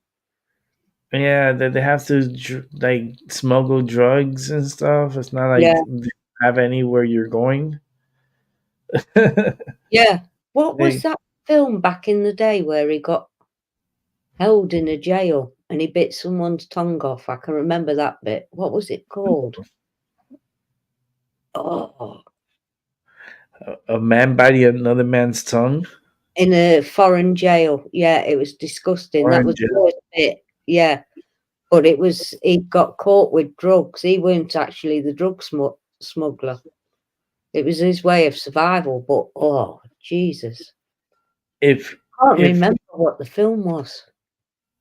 Speaker 3: Yeah, that they have to like smuggle drugs and stuff. It's not like
Speaker 4: Yeah,
Speaker 3: they have anywhere you're going.
Speaker 4: yeah. What was
Speaker 3: They
Speaker 4: that film back in the day where he got held in a jail and he bit someone's tongue off? I can remember that bit. What was it called? Oh,
Speaker 3: a man biting another man's tongue.
Speaker 4: in a foreign jail. Yeah, it was disgusting. That was
Speaker 3: Orange.
Speaker 4: the worst bit. Yeah, but it was he got caught with drugs. He weren't actually the drug smuggler. It was his way of survival. But oh, Jesus,
Speaker 3: If
Speaker 4: I can't
Speaker 3: if
Speaker 4: remember what the film was.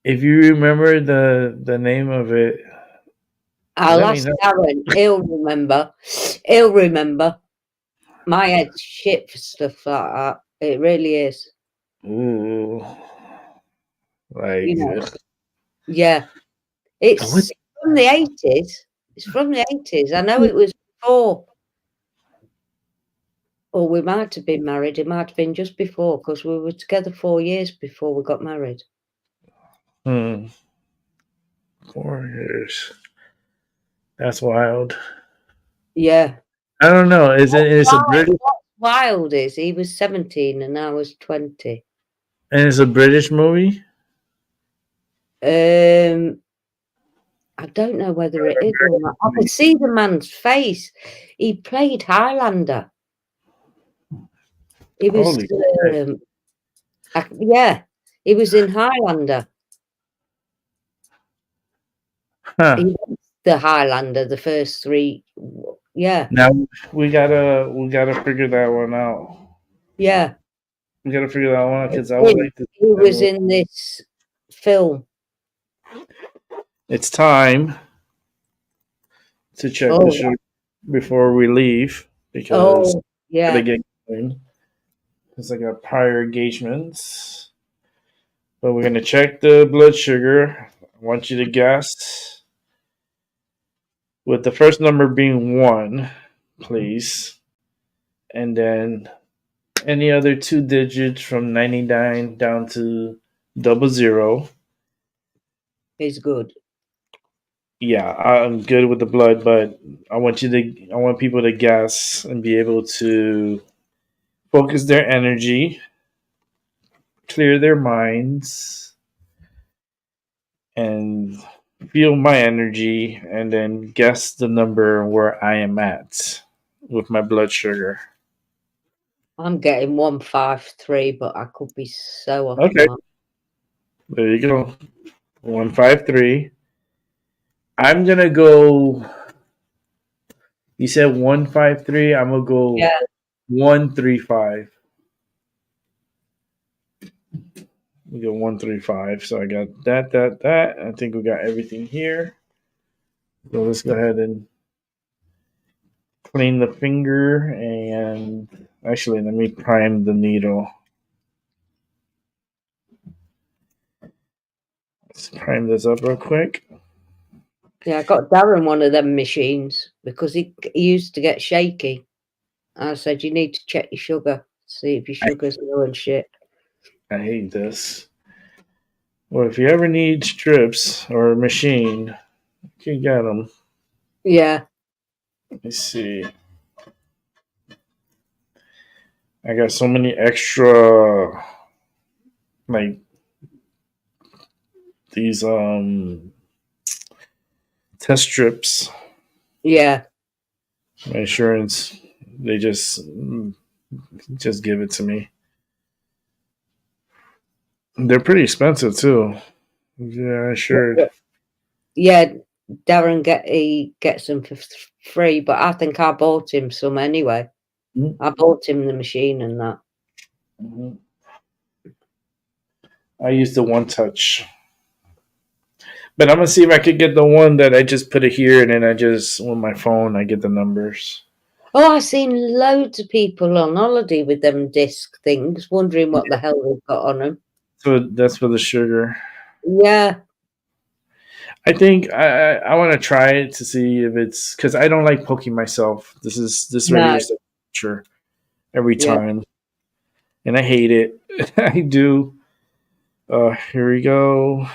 Speaker 3: if you remember the name of it,
Speaker 4: I'll
Speaker 3: let me
Speaker 4: ask
Speaker 3: know.
Speaker 4: Darren. He'll remember. He'll remember. My head's shit for stuff like that. It really is.
Speaker 3: Ooh,
Speaker 4: You
Speaker 3: like
Speaker 4: know.
Speaker 3: ugh.
Speaker 4: Yeah.
Speaker 3: What?
Speaker 4: It's from the 80s. It's from the 80s. I know it was before, or we might have been married. It might have been just before because we were together 4 years before we got married.
Speaker 3: Hmm, 4 years. That's wild.
Speaker 4: Yeah.
Speaker 3: I don't know. Is it? It's a
Speaker 4: Wild,
Speaker 3: British
Speaker 4: what's wild is he was 17 and I was 20.
Speaker 3: and it's a British movie.
Speaker 4: Um, I don't know whether it is or not. I can see the man's face. He played Highlander. He was,
Speaker 3: Holy shit!
Speaker 4: yeah, he was in Highlander. He
Speaker 3: Huh.
Speaker 4: was the Highlander, the first 3. Yeah,
Speaker 3: Now we gotta figure that one out.
Speaker 4: yeah.
Speaker 3: We gotta figure that one out
Speaker 4: It's
Speaker 3: because I would
Speaker 4: him.
Speaker 3: like to
Speaker 4: He
Speaker 3: see that
Speaker 4: was
Speaker 3: movie.
Speaker 4: in this film.
Speaker 3: It's time to check the
Speaker 4: Oh,
Speaker 3: show before we leave because
Speaker 4: oh,
Speaker 3: I gotta
Speaker 4: yeah.
Speaker 3: get going. Because I got prior engagements. But we're gonna check the blood sugar. I want you to guess with the first number being 1, please, and then any other 2 digits from 99 down to 00.
Speaker 4: He's good.
Speaker 3: Yeah, I'm good with the blood, but I want people to guess and be able to focus their energy, clear their minds, and feel my energy, and then guess the number where I am at with my blood sugar.
Speaker 4: I'm getting 153, but I could be so off
Speaker 3: Okay,
Speaker 4: mark.
Speaker 3: there you go. 153. I'm gonna go. You said 153. I'm gonna go
Speaker 4: Yeah,
Speaker 3: 135. We go 135. So I got that. I think we got everything here. So let's go ahead and clean the finger and actually let me prime the needle. Let's prime this up real quick.
Speaker 4: yeah. I got Darren one of them machines because he used to get shaky. I said, you need to check your sugar, see if your
Speaker 3: I,
Speaker 4: sugar's low and shit.
Speaker 3: I hate this. Well, if you ever need strips or a machine, you can get them.
Speaker 4: Yeah,
Speaker 3: Let me see. I got so many extra like these test strips.
Speaker 4: yeah.
Speaker 3: My insurance, they just give it to me. They're pretty expensive too. Yeah, sure.
Speaker 4: Yeah, Darren he gets them for free, but I think I bought him some anyway. I bought him the machine and that.
Speaker 3: Mm-hmm. I use the One Touch, but I'm gonna see if I could get the one that I just put it here, and then I just with my phone I get the numbers.
Speaker 4: Oh, I've seen loads of people on holiday with them disc things, wondering what the hell they've got on them.
Speaker 3: So that's for the sugar.
Speaker 4: Yeah,
Speaker 3: I think I want to try it to see if it's because I don't like poking myself. This right here
Speaker 4: no,
Speaker 3: is the picture every
Speaker 4: yeah.
Speaker 3: time, and I hate it. I do. Here we go.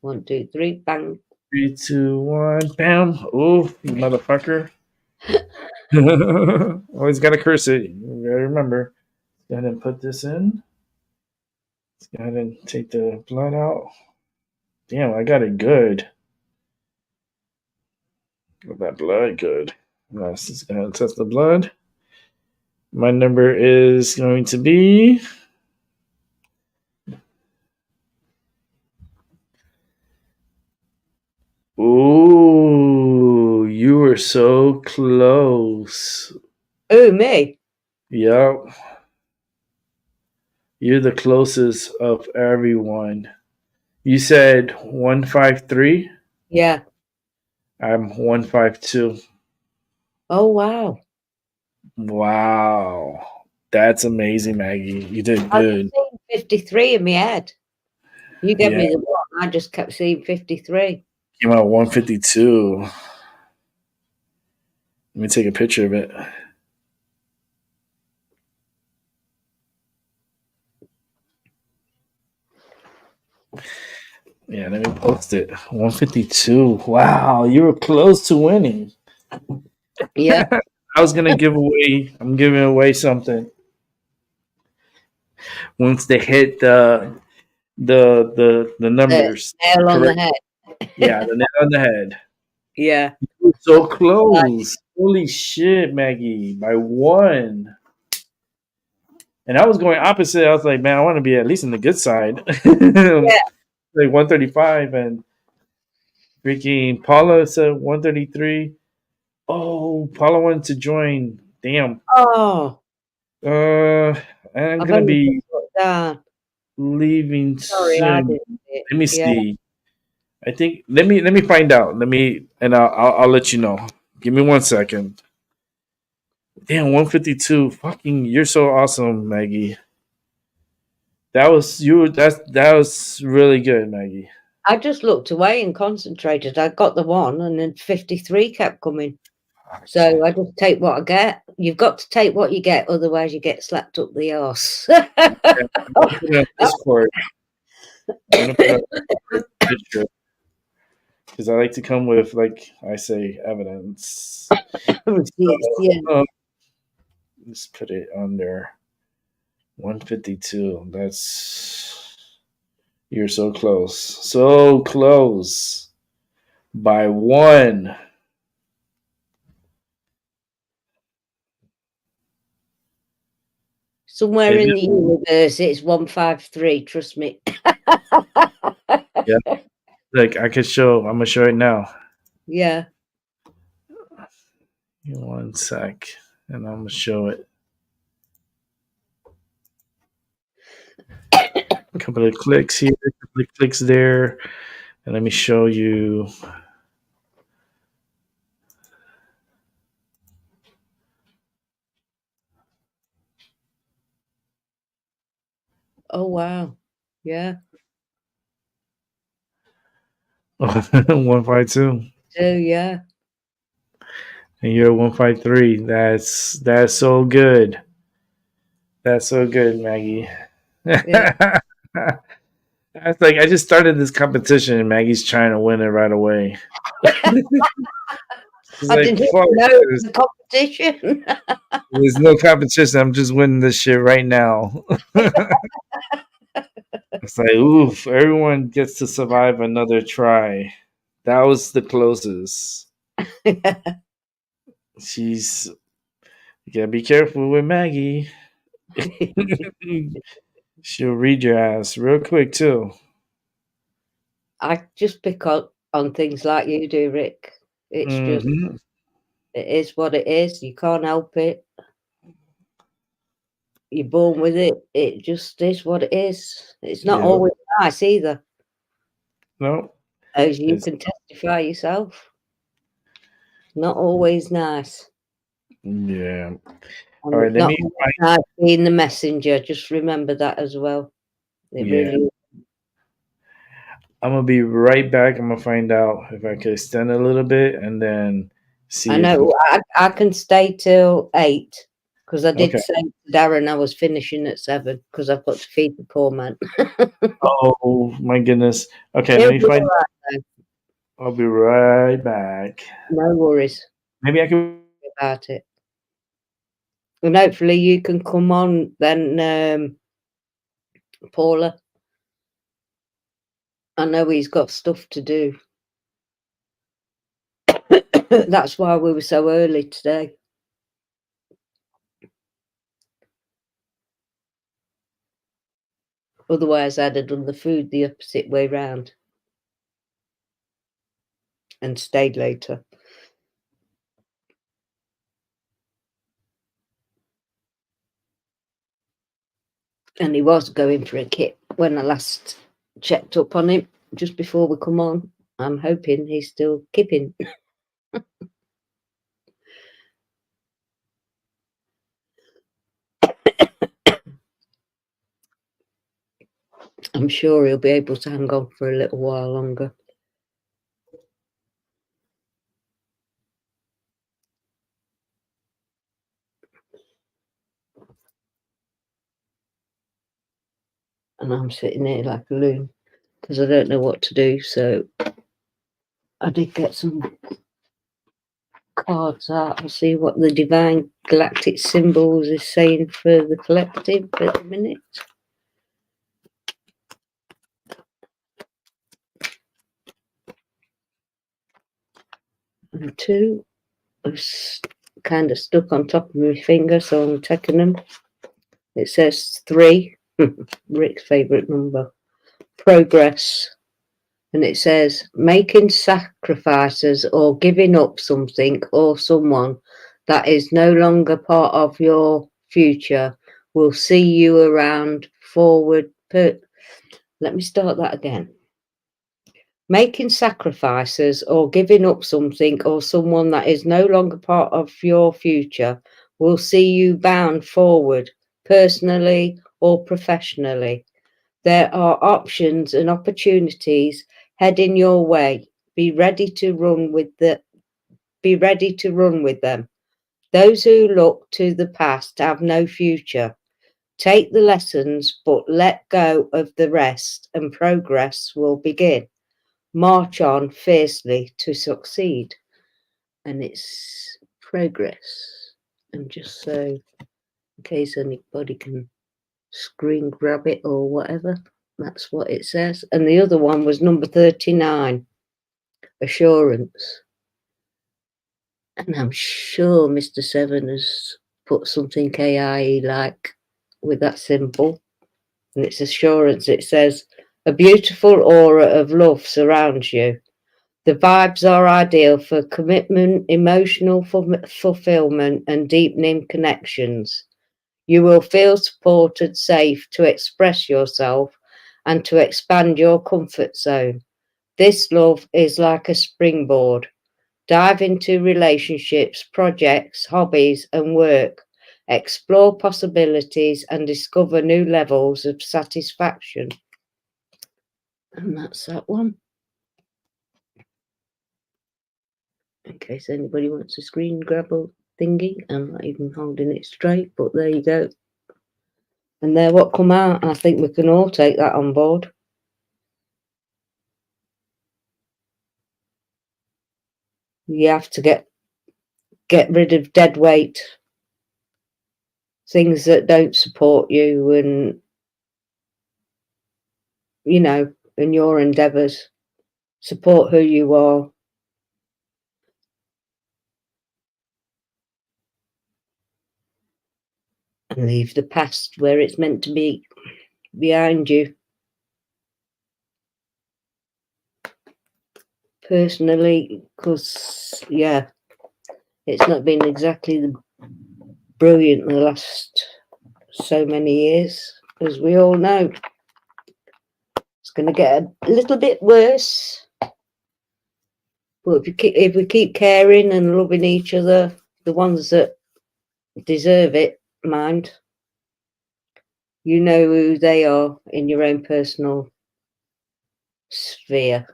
Speaker 4: 1, 2, 3, bang.
Speaker 3: 3, 2, 1, bam. Oh, you motherfucker. Always gotta curse it. You gotta remember. Go ahead and put this in. Let's go ahead and take the blood out. Damn, I got it good. Got that blood good. Let's just go ahead and test the blood. My number is going to be. Ooh, you were so close.
Speaker 4: Oh, me.
Speaker 3: Yep. You're the closest of everyone. You said 153.
Speaker 4: Yeah.
Speaker 3: I'm 152.
Speaker 4: Oh, wow.
Speaker 3: Wow. That's amazing, Maggie. You did
Speaker 4: I was
Speaker 3: good.
Speaker 4: seeing 53 in my head. You gave
Speaker 3: Yeah.
Speaker 4: me the 1. I just kept seeing 53.
Speaker 3: Came out 152. Let me take a picture of it. Yeah, let me post it. 152. Wow, you were close to winning.
Speaker 4: Yeah.
Speaker 3: I was gonna give away. I'm giving away something once they hit the numbers.
Speaker 4: Nail on the
Speaker 3: Correct.
Speaker 4: head.
Speaker 3: Yeah, the nail on the head.
Speaker 4: Yeah.
Speaker 3: You were so close. Holy shit, Maggie, by 1. And I was going opposite. I was like, man, I want to be at least in the good side.
Speaker 4: Yeah.
Speaker 3: Like 135, and freaking Paula said 133. Oh, Paula wanted to join. Damn.
Speaker 4: Oh,
Speaker 3: I'm
Speaker 4: I've
Speaker 3: gonna
Speaker 4: only
Speaker 3: be
Speaker 4: put down.
Speaker 3: leaving
Speaker 4: Sorry, I
Speaker 3: soon.
Speaker 4: didn't see it.
Speaker 3: Let me
Speaker 4: Yeah.
Speaker 3: see. I think let me find out. I'll let you know. Give me 1 second. Damn, 152. Fucking, you're so awesome, Maggie. That was you. That was really good, Maggie.
Speaker 4: I just looked away and concentrated. I got the 1 and then 53 kept coming. So I just take what I get. You've got to take what you get, otherwise you get slapped up the arse.
Speaker 3: Yeah, I'm gonna put it on Discord. I'm gonna put it on Discord picture because I like to come with, like I say, evidence.
Speaker 4: Receipts, yeah.
Speaker 3: Let's put it on there. 152. You're so close. So close. By 1.
Speaker 4: Somewhere in the universe, it's 153. Trust me.
Speaker 3: Yeah. Like I could show. I'm gonna show it now.
Speaker 4: Yeah.
Speaker 3: Give me 1 sec, and I'm gonna show it. A couple of clicks here, a couple of clicks there, and let me show you.
Speaker 4: Oh wow. Yeah.
Speaker 3: 152,
Speaker 4: So yeah.
Speaker 3: and you're 153. That's so good. That's so good, Maggie.
Speaker 4: Yeah.
Speaker 3: That's like I just started this competition, and Maggie's trying to win it right away. She's
Speaker 4: I
Speaker 3: like,
Speaker 4: didn't
Speaker 3: "Fuck,
Speaker 4: know it was a competition.
Speaker 3: there's no competition. I'm just winning this shit right now." It's like, oof, everyone gets to survive another try. That was the closest. She's, you gotta be careful with Maggie. She'll read your ass real quick, too.
Speaker 4: I just pick up on things like you do, Rick. It's just,
Speaker 3: Mm-hmm.
Speaker 4: it is what it is. You can't help it. You're born with it. It just is what it is. It's not
Speaker 3: Yeah.
Speaker 4: always nice either,
Speaker 3: No.
Speaker 4: as you
Speaker 3: It's,
Speaker 4: can testify yourself. Not always nice.
Speaker 3: yeah.
Speaker 4: And
Speaker 3: All right,
Speaker 4: it's
Speaker 3: let
Speaker 4: not
Speaker 3: me
Speaker 4: always
Speaker 3: find.
Speaker 4: nice being the messenger. Just remember that as well. It
Speaker 3: Yeah.
Speaker 4: really is.
Speaker 3: I'm gonna be right back. I'm gonna find out if I can extend a little bit and then see
Speaker 4: I
Speaker 3: if we.
Speaker 4: know. I can stay till 8. because I did
Speaker 3: Okay.
Speaker 4: say to Darren I was finishing at 7 because I've got to feed the poor man.
Speaker 3: Oh my goodness. Okay,
Speaker 4: He'll
Speaker 3: let me
Speaker 4: be
Speaker 3: find.
Speaker 4: all right, though.
Speaker 3: I'll be right back.
Speaker 4: No worries
Speaker 3: Maybe I can.
Speaker 4: about it. And hopefully you can come on then, Paula. I know he's got stuff to do. That's why we were so early today. Otherwise, I'd have done the food the opposite way round and stayed later. And he was going for a kip when I last checked up on him just before we come on. I'm hoping he's still kipping. I'm sure he'll be able to hang on for a little while longer. And I'm sitting here like a loon because I don't know what to do. So I did get some cards out. I'll see what the Divine Galactic Symbols is saying for the collective at the minute. And 2 are kind of stuck on top of my finger, so I'm taking them. It says 3, Rick's favourite number. Progress. And it says making sacrifices or giving up something or someone that is no longer part of your future will see you around forward. Let me start that again. Making sacrifices or giving up something or someone that is no longer part of your future will see you bound forward, personally or professionally. There are options and opportunities heading your way. Be ready to run with them. Those who look to the past have no future. Take the lessons, but let go of the rest, and progress will begin. March on fiercely to succeed. And it's progress. And just so, in case anybody can screen grab it or whatever, that's what it says. And the other one was number 39, assurance. And I'm sure Mr. Seven has put something KIE like with that symbol. And it's assurance. It says, a beautiful aura of love surrounds you. The vibes are ideal for commitment, emotional fulfillment, and deepening connections. You will feel supported, safe to express yourself and to expand your comfort zone. This love is like a springboard. Dive into relationships, projects, hobbies, and work. Explore possibilities and discover new levels of satisfaction. And that's that one. In case anybody wants a screen grabber thingy, I'm not even holding it straight, but there you go. And they're what come out, and I think we can all take that on board. You have to get rid of dead weight, things that don't support you, and you know, in your endeavours. Support who you are. And leave the past where it's meant to be, behind you. Personally, because, yeah, it's not been exactly brilliant the last so many years, as we all know. It's going to get a little bit worse. But if we keep caring and loving each other, the ones that deserve it, mind, you know who they are in your own personal sphere,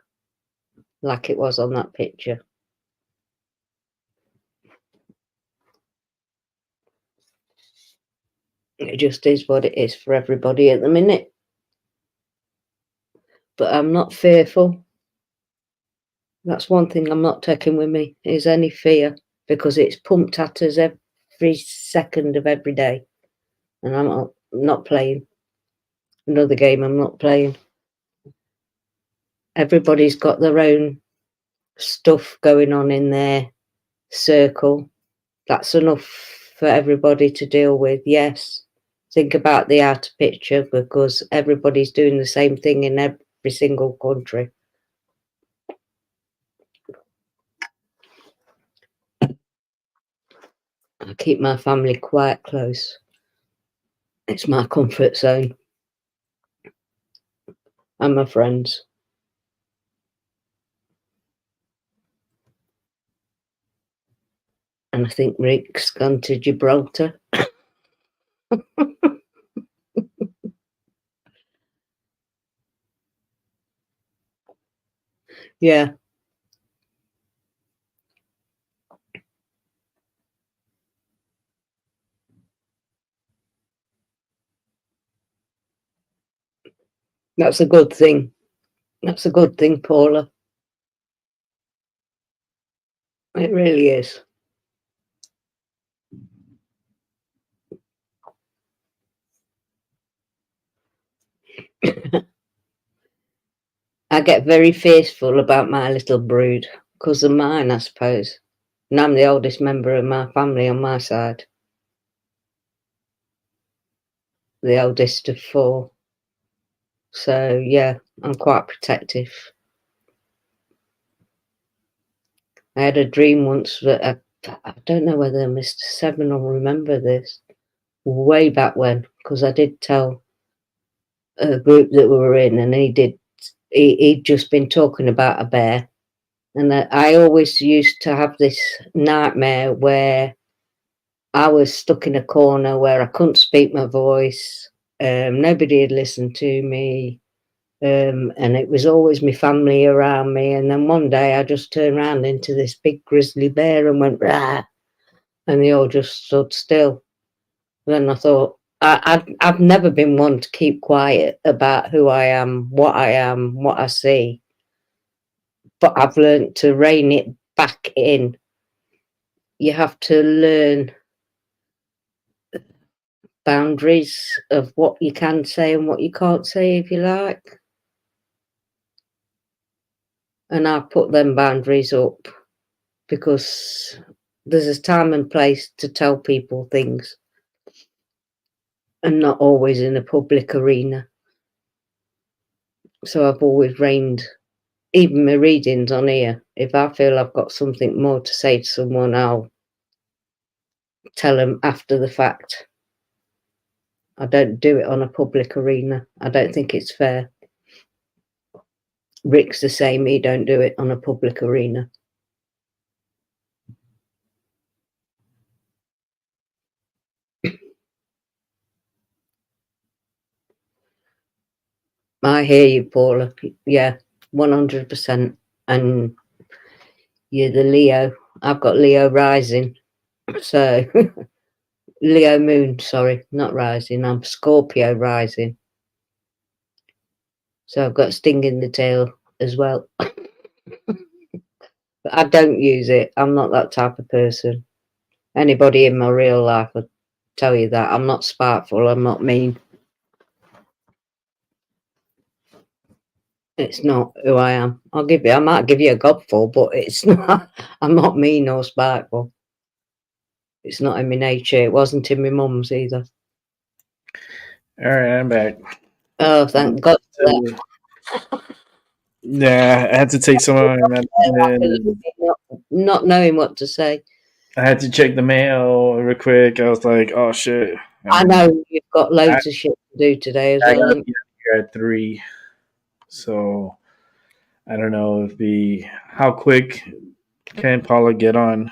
Speaker 4: like it was on that picture. It just is what it is for everybody at the minute. But I'm not fearful. That's one thing I'm not taking with me, is any fear, because it's pumped at us every second of every day. And I'm not playing. Another game I'm not playing. Everybody's got their own stuff going on in their circle. That's enough for everybody to deal with, yes. Think about the outer picture, because everybody's doing the same thing in every single country. I keep my family quite close. It's my comfort zone. And my friends. And I think Rick's gone to Gibraltar. Yeah. That's a good thing. That's a good thing, Paula. It really is. I get very fearful about my little brood because of mine, I suppose. And I'm the oldest member of my family on my side. The eldest of 4. So, yeah, I'm quite protective. I had a dream once that I don't know whether Mr. Seven will remember this, way back when, because I did tell a group that we were in, and he'd just been talking about a bear. And I always used to have this nightmare where I was stuck in a corner where I couldn't speak my voice. Nobody had listened to me. And it was always my family around me. And then one day I just turned around into this big grizzly bear and went, rah, and they all just stood still. Then I thought, I've never been one to keep quiet about who I am, what I see. But I've learned to rein it back in. You have to learn boundaries of what you can say and what you can't say, if you like. And I put them boundaries up because there's a time and place to tell people things, and not always in a public arena. So I've always reined, even my readings on here, if I feel I've got something more to say to someone, I'll tell them after the fact. I don't do it on a public arena. I don't think it's fair. Rick's the same, he don't do it on a public arena. I hear you, Paula. Yeah, 100%. And you're the Leo. I've got Leo rising. So, Leo moon, sorry, not rising. I'm Scorpio rising. So I've got sting in the tail as well. But I don't use it. I'm not that type of person. Anybody in my real life would tell you that. I'm not spiteful. I'm not mean. It's not who I am. I might give you a gobful, but it's not. I'm not mean or spiteful. It's not in my nature. It wasn't in my mum's either.
Speaker 3: All right, I'm back.
Speaker 4: Oh, thank God.
Speaker 3: Yeah, I had to take some of my medicine.
Speaker 4: Not knowing what to say.
Speaker 3: I had to check the mail real quick. I was like, oh shit.
Speaker 4: I know you've got loads of shit to do today as well.
Speaker 3: I got here at 3. So I don't know how quick can Paula get on?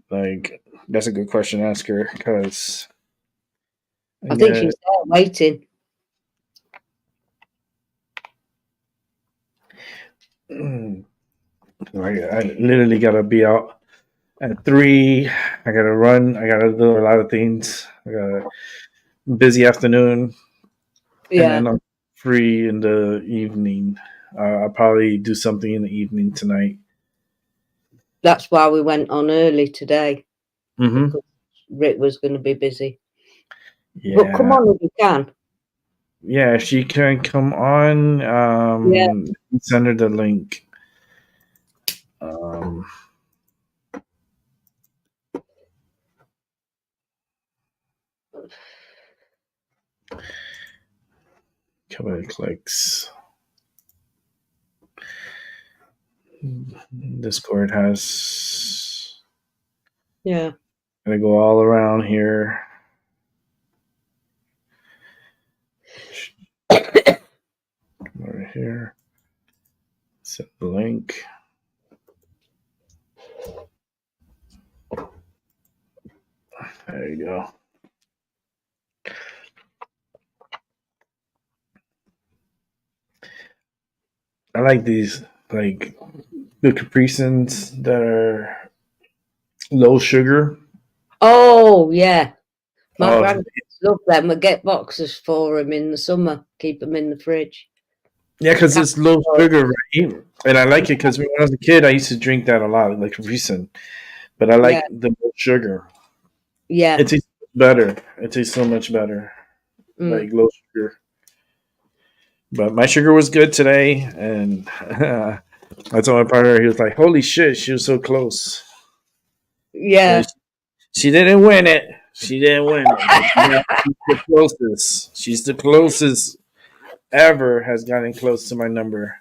Speaker 3: Like, that's a good question to ask her, because
Speaker 4: I think she's there waiting.
Speaker 3: I literally gotta be out At 3, I gotta run. I gotta do a lot of things. I got a busy afternoon, and
Speaker 4: Yeah,
Speaker 3: then I'm free in the evening. I'll probably do something in the evening tonight.
Speaker 4: that's why we went on early today,
Speaker 3: Mm-hmm.
Speaker 4: because Rick was going to be busy. But come
Speaker 3: Yeah.
Speaker 4: on if you can.
Speaker 3: Yeah, if she can come on,
Speaker 4: Yeah,
Speaker 3: send her the link. Um, couple of clicks. Discord has.
Speaker 4: yeah.
Speaker 3: Gonna go all around here. Over here. Set the link. There you go. I like these, like the Capri Suns that are low sugar.
Speaker 4: Oh, yeah. My
Speaker 3: Oh,
Speaker 4: grandkids love them. We get boxes for them in the summer, keep them in the fridge.
Speaker 3: yeah, because
Speaker 4: Can't
Speaker 3: it's low
Speaker 4: go.
Speaker 3: sugar, right? And I like it because when I was a kid, I used to drink that a lot, like Capri Sun. But I
Speaker 4: Yeah,
Speaker 3: like the low sugar.
Speaker 4: yeah.
Speaker 3: It tastes better. It tastes so much better,
Speaker 4: Mm,
Speaker 3: like low sugar. But my sugar was good today, and I told my partner, he was like, "Holy shit, she was so close." But
Speaker 4: yeah,
Speaker 3: she didn't win it. She didn't win it. But she's the closest. She's the closest ever has gotten close to my number.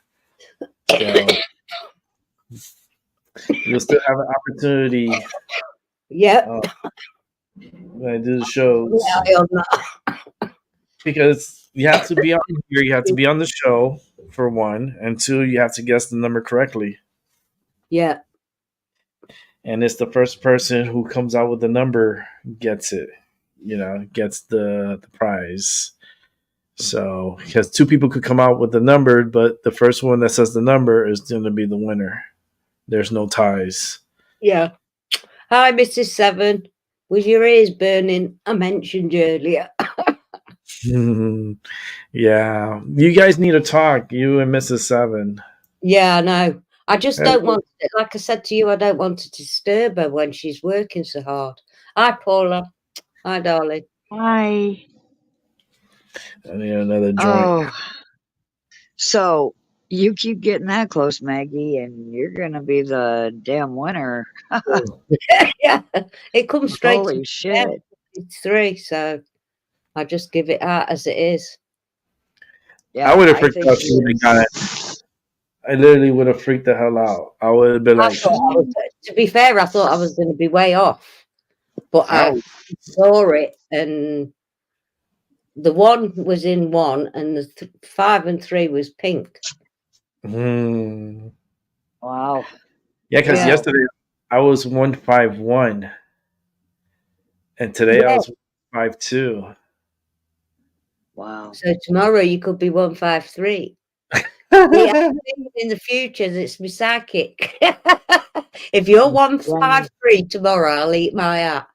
Speaker 3: So you'll still have an opportunity
Speaker 4: yeah.
Speaker 3: when I do the shows
Speaker 4: Yeah, on that.
Speaker 3: because you have to be on here. You have to be on the show for one, and two, you have to guess the number correctly.
Speaker 4: Yeah,
Speaker 3: And it's the first person who comes out with the number gets it. Gets the prize. So because two people could come out with the number, but the first one that says the number is going to be the winner. There's no ties.
Speaker 4: yeah. Hi, Mrs. Seven. Was your ears burning? I mentioned you earlier.
Speaker 3: Yeah, you guys need to talk. You and Mrs. Seven.
Speaker 4: Yeah, I know. I just
Speaker 3: Uh,
Speaker 4: don't want, like I said to you, I don't want to disturb her when she's working so hard. Hi, Paula. Hi, darling.
Speaker 5: Hi.
Speaker 3: I need another joint.
Speaker 5: Oh, so you keep getting that close, Maggie, and you're gonna be the damn winner.
Speaker 4: Yeah, it comes straight to
Speaker 5: Holy
Speaker 4: me.
Speaker 5: shit.
Speaker 4: It's 3, so I just give it out as it is.
Speaker 3: I
Speaker 5: Yeah,
Speaker 3: would have
Speaker 5: I
Speaker 3: freaked
Speaker 5: think
Speaker 3: out. She would have got it. I literally would have freaked the hell out. I would have been
Speaker 4: I
Speaker 3: like,
Speaker 4: thought I was, to be fair, I thought I was going to be way off, but I
Speaker 3: "Ow!"
Speaker 4: saw it, and the 1 was in 1, and the 5 and 3 was pink.
Speaker 3: Hmm.
Speaker 5: wow.
Speaker 3: Yeah, because
Speaker 4: Yeah,
Speaker 3: yesterday I was 151, and today I
Speaker 4: yeah.
Speaker 3: was 152.
Speaker 5: Wow.
Speaker 4: So tomorrow you could be 153. See, I'm thinking in the future, it's my psychic. If you're
Speaker 5: Yeah.
Speaker 4: 153 tomorrow, I'll eat my hat.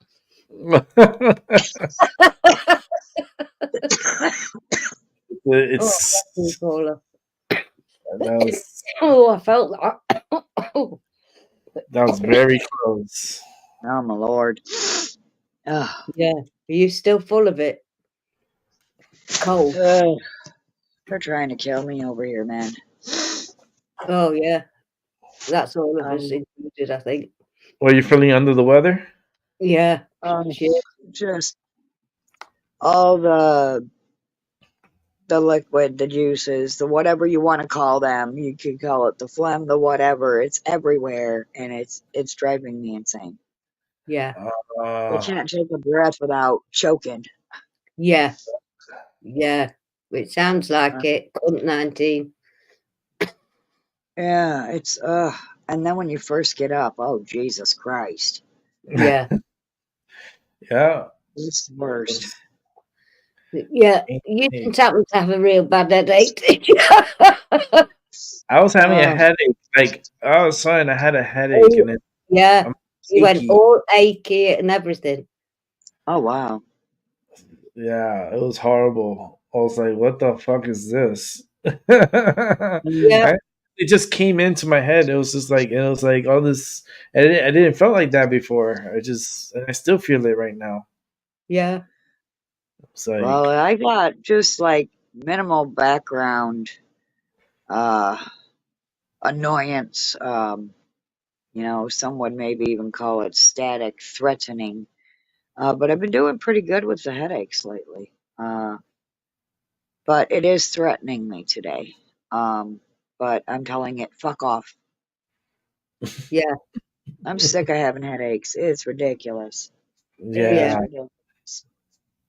Speaker 4: Oh,
Speaker 3: It's
Speaker 4: bless you, Paula.
Speaker 3: that was
Speaker 4: Oh, I felt that.
Speaker 3: that was very close.
Speaker 5: Oh my lord. Ugh.
Speaker 4: Yeah. Are you still full of it? Cold.
Speaker 5: Ugh. They're trying to kill me over here, man.
Speaker 4: Oh, yeah. That's all of us
Speaker 5: Um,
Speaker 4: included, I think.
Speaker 3: Were you feeling under the weather?
Speaker 4: Yeah.
Speaker 5: um,
Speaker 4: Shit.
Speaker 5: just all the liquid, the juices, the whatever you want to call them. You could call it the phlegm, the whatever. It's everywhere, and it's driving me insane.
Speaker 4: Yeah.
Speaker 5: I
Speaker 3: Uh,
Speaker 5: can't take a breath without choking.
Speaker 4: Yeah. Yeah. It sounds like
Speaker 5: Uh,
Speaker 4: it. COVID-19.
Speaker 5: yeah, it's and then when you first get up, oh Jesus Christ.
Speaker 4: Yeah.
Speaker 3: yeah.
Speaker 5: It's the worst.
Speaker 4: Yeah. You
Speaker 3: Hey,
Speaker 4: didn't happen to have a real bad headache, did you?
Speaker 3: I was having a
Speaker 5: Uh,
Speaker 3: headache. Like all of a sudden, I had a headache, and
Speaker 4: Yeah. He went
Speaker 3: achy.
Speaker 4: all achy and everything.
Speaker 5: Oh wow.
Speaker 3: Yeah, it was horrible. I was like, "What the fuck is this?"
Speaker 4: Yeah,
Speaker 3: It just came into my head. It was like all this. I didn't feel like that before. And I still feel it right now.
Speaker 4: yeah,
Speaker 3: It's
Speaker 5: Well,
Speaker 3: like,
Speaker 5: I got just like minimal background uh annoyance. Some would maybe even call it static threatening. But I've been doing pretty good with the headaches lately. But it is threatening me today. But I'm telling it, fuck off.
Speaker 4: yeah,
Speaker 5: I'm sick of having headaches. It's ridiculous. It
Speaker 4: yeah,
Speaker 5: is
Speaker 3: yeah,
Speaker 5: ridiculous.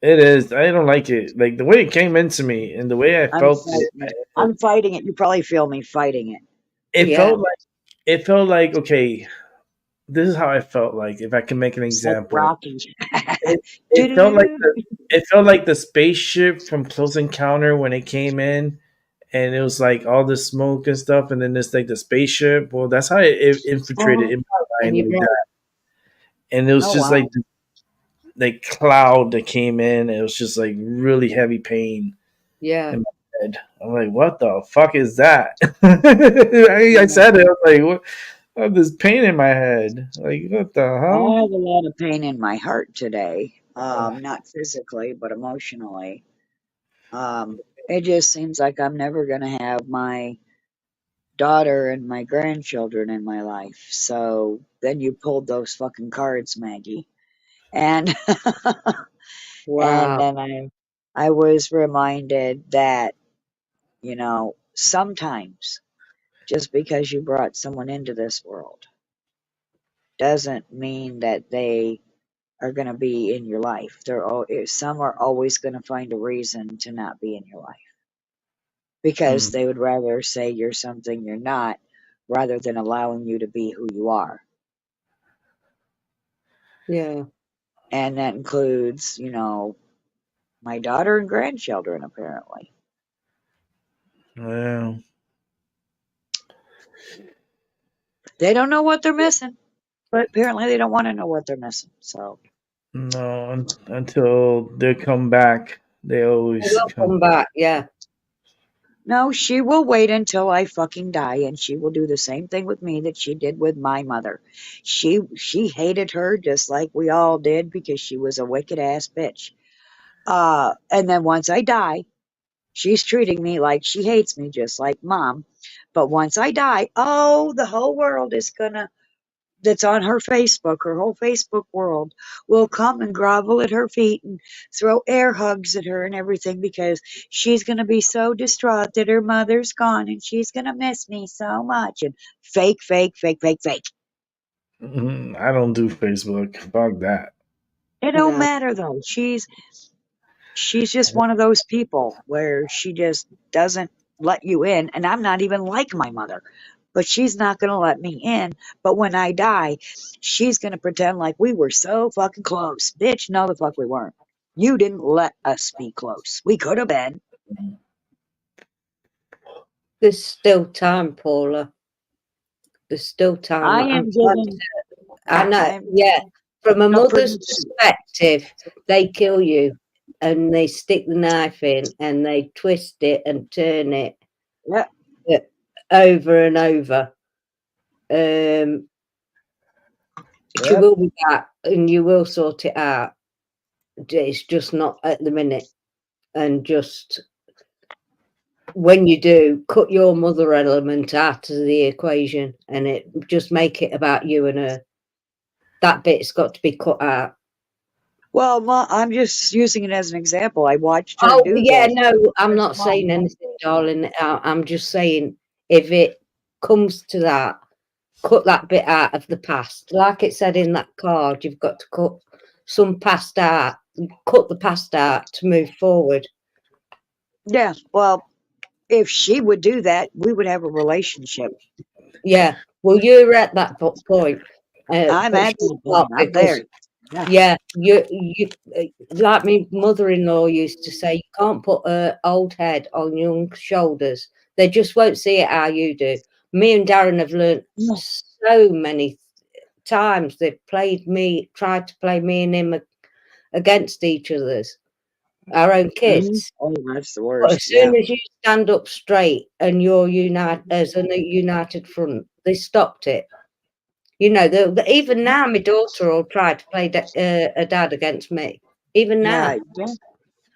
Speaker 3: it is. I don't like it. Like the way it came into me and the way I
Speaker 5: I'm
Speaker 3: felt it.
Speaker 5: fighting it. I'm fighting it. You probably feel me fighting it.
Speaker 3: It
Speaker 4: yeah.
Speaker 3: felt like okay. This is how I felt like. If I can make an
Speaker 5: It's like
Speaker 3: example,
Speaker 5: Rocky.
Speaker 3: it, it felt like
Speaker 5: Doo-doo-doo-doo.
Speaker 3: the spaceship from Close Encounter when it came in, and it was like all the smoke and stuff, and then there's like the spaceship. Well, that's how it infiltrated
Speaker 5: Oh,
Speaker 3: in my
Speaker 4: And
Speaker 3: mind
Speaker 4: you
Speaker 3: like
Speaker 4: right.
Speaker 3: that, and it was
Speaker 5: oh
Speaker 3: just like
Speaker 5: wow.
Speaker 3: the cloud that came in. It was just like really heavy pain
Speaker 4: Yeah,
Speaker 3: in my head. I'm like, what the fuck is that? I
Speaker 5: Yeah.
Speaker 3: said it. I was like, what? I have this pain in my head. Like, what the
Speaker 5: I
Speaker 3: hell?
Speaker 5: have a lot of pain in my heart today. Not physically, but emotionally. It just seems like I'm never gonna have my daughter and my grandchildren in my life. So then you pulled those fucking cards, Maggie. And and
Speaker 4: wow.
Speaker 5: then I was reminded that, sometimes just because you brought someone into this world doesn't mean that they are going to be in your life. Some are always going to find a reason to not be in your life because
Speaker 3: Mm,
Speaker 5: they would rather say you're something you're not rather than allowing you to be who you are.
Speaker 4: Yeah.
Speaker 5: And that includes, my daughter and grandchildren, apparently.
Speaker 3: well,
Speaker 5: They don't know what they're missing, but apparently they don't want to know what they're missing. So,
Speaker 3: no, until they come back, they
Speaker 4: They
Speaker 3: always
Speaker 4: will
Speaker 3: come.
Speaker 4: come back. Yeah,
Speaker 5: no, she will wait until I fucking die, and she will do the same thing with me that she did with my mother. She hated her just like we all did because she was a wicked ass bitch. And then once I die, she's treating me like she hates me just like mom. But once I die, oh, the whole world is gonna that's on her whole Facebook world will come and grovel at her feet and throw air hugs at her and everything because she's going to be so distraught that her mother's gone and she's going to miss me so much. And fake, fake, fake, fake, fake.
Speaker 3: I don't do Facebook. Fuck that.
Speaker 5: It don't
Speaker 4: no,
Speaker 5: matter though. She's just one of those people where she just doesn't let you in. And I'm not even like my mother, but she's not going to let me in. But when I die, she's going to pretend like we were so fucking close. Bitch, no, the fuck we weren't. You didn't let us be close. We could have been.
Speaker 4: there's still time, Paula. There's still time.
Speaker 5: I
Speaker 4: I'm
Speaker 5: am
Speaker 4: trying
Speaker 5: giving,
Speaker 4: I know.
Speaker 5: I'm
Speaker 4: Yeah, from a
Speaker 5: no
Speaker 4: mother's
Speaker 5: prediction.
Speaker 4: perspective, they kill you and they stick the knife in and they twist it and turn it
Speaker 5: Yeah,
Speaker 4: uh, over and over. Um, she
Speaker 5: yep.
Speaker 4: will be back and you will sort it out. It's just not at the minute. And just when you do, cut your mother element out of the equation and it just make it about you and her. That bit's got to be cut out.
Speaker 5: Well, I'm just using it as an example. I watched her
Speaker 4: Oh,
Speaker 5: do
Speaker 4: yeah,
Speaker 5: this.
Speaker 4: no, I'm not saying anything, darling. I'm just saying if it comes to that, cut that bit out of the past. Like it said in that card, you've got to cut some past out, cut the past out to move forward.
Speaker 5: Yeah, well, if she would do that, we would have a relationship.
Speaker 4: Yeah, well, you're at that point,
Speaker 5: I'm
Speaker 4: but
Speaker 5: at
Speaker 4: she's
Speaker 5: that
Speaker 4: not
Speaker 5: point. I'm
Speaker 4: because
Speaker 5: there. Yeah.
Speaker 4: yeah, you like my mother-in-law used to say, you can't put a old head on young shoulders. They just won't see it how you do. Me and Darren have learnt
Speaker 5: Yeah.
Speaker 4: so many times they've tried to play me and him against each other's, our own kids.
Speaker 5: Oh, that's the
Speaker 4: But
Speaker 5: worst.
Speaker 4: as soon as you stand up straight and you're as a united front, they stopped it. You know, even now, my daughter will try to play a dad against me. Even now.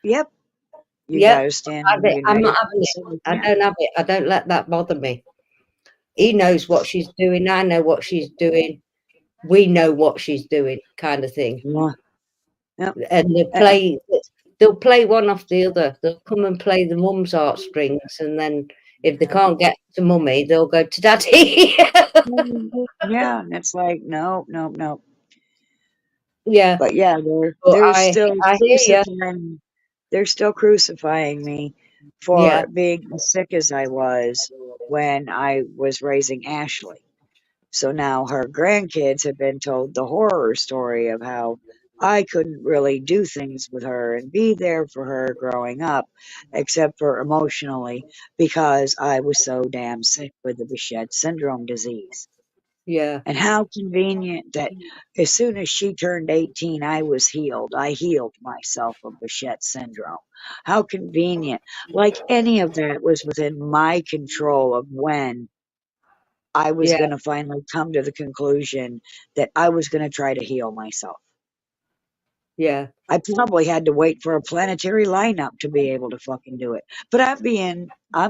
Speaker 5: Yep. You
Speaker 4: Yep.
Speaker 5: gotta stand
Speaker 4: I'm not
Speaker 5: united.
Speaker 4: having it. I don't have it. I don't let that bother me. He knows what she's doing. I know what she's doing. We know what she's doing, kind of thing.
Speaker 5: Yeah. Yep.
Speaker 4: And they'll play one off the other. They'll come and play the mum's heartstrings, and then if they can't get to mummy, they'll go to daddy.
Speaker 5: Yeah, and it's like no.
Speaker 4: Yeah.
Speaker 5: But yeah,
Speaker 4: But
Speaker 5: they're
Speaker 4: I
Speaker 5: still
Speaker 4: hear
Speaker 5: crucifying. They're still crucifying me
Speaker 4: you.
Speaker 5: for
Speaker 4: Yeah.
Speaker 5: being as sick as I was when I was raising Ashley. So now her grandkids have been told the horror story of how I couldn't really do things with her and be there for her growing up, except for emotionally, because I was so damn sick with the Behçet syndrome disease.
Speaker 4: Yeah.
Speaker 5: And how convenient that as soon as she turned 18, I was healed. I healed myself of Behçet syndrome. How convenient. Like any of that was within my control of when I was
Speaker 4: Yeah.
Speaker 5: going to finally come to the conclusion that I was going to try to heal myself.
Speaker 4: Yeah.
Speaker 5: I probably had to wait for a planetary lineup to be able to fucking do it. But I'm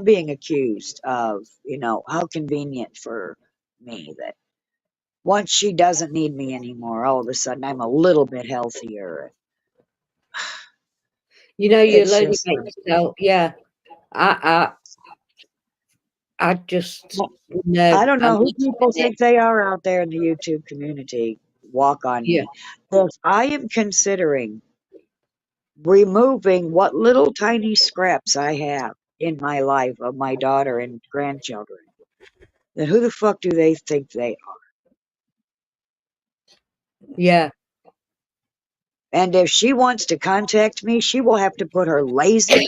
Speaker 5: being accused of, how convenient for me that once she doesn't need me anymore, all of a sudden I'm a little bit healthier.
Speaker 4: You know, you'll
Speaker 5: It's
Speaker 4: only
Speaker 5: just
Speaker 4: make yourself. Yeah. I just know.
Speaker 5: I don't
Speaker 4: I'm
Speaker 5: know who
Speaker 4: not
Speaker 5: people
Speaker 4: doing it.
Speaker 5: think they are out there in the YouTube community. Walk on
Speaker 4: Yeah.
Speaker 5: me. If I am considering removing what little tiny scraps I have in my life of my daughter and grandchildren, then who the fuck do they think they are?
Speaker 4: Yeah.
Speaker 5: And if she wants to contact me, she will have to put her lazy,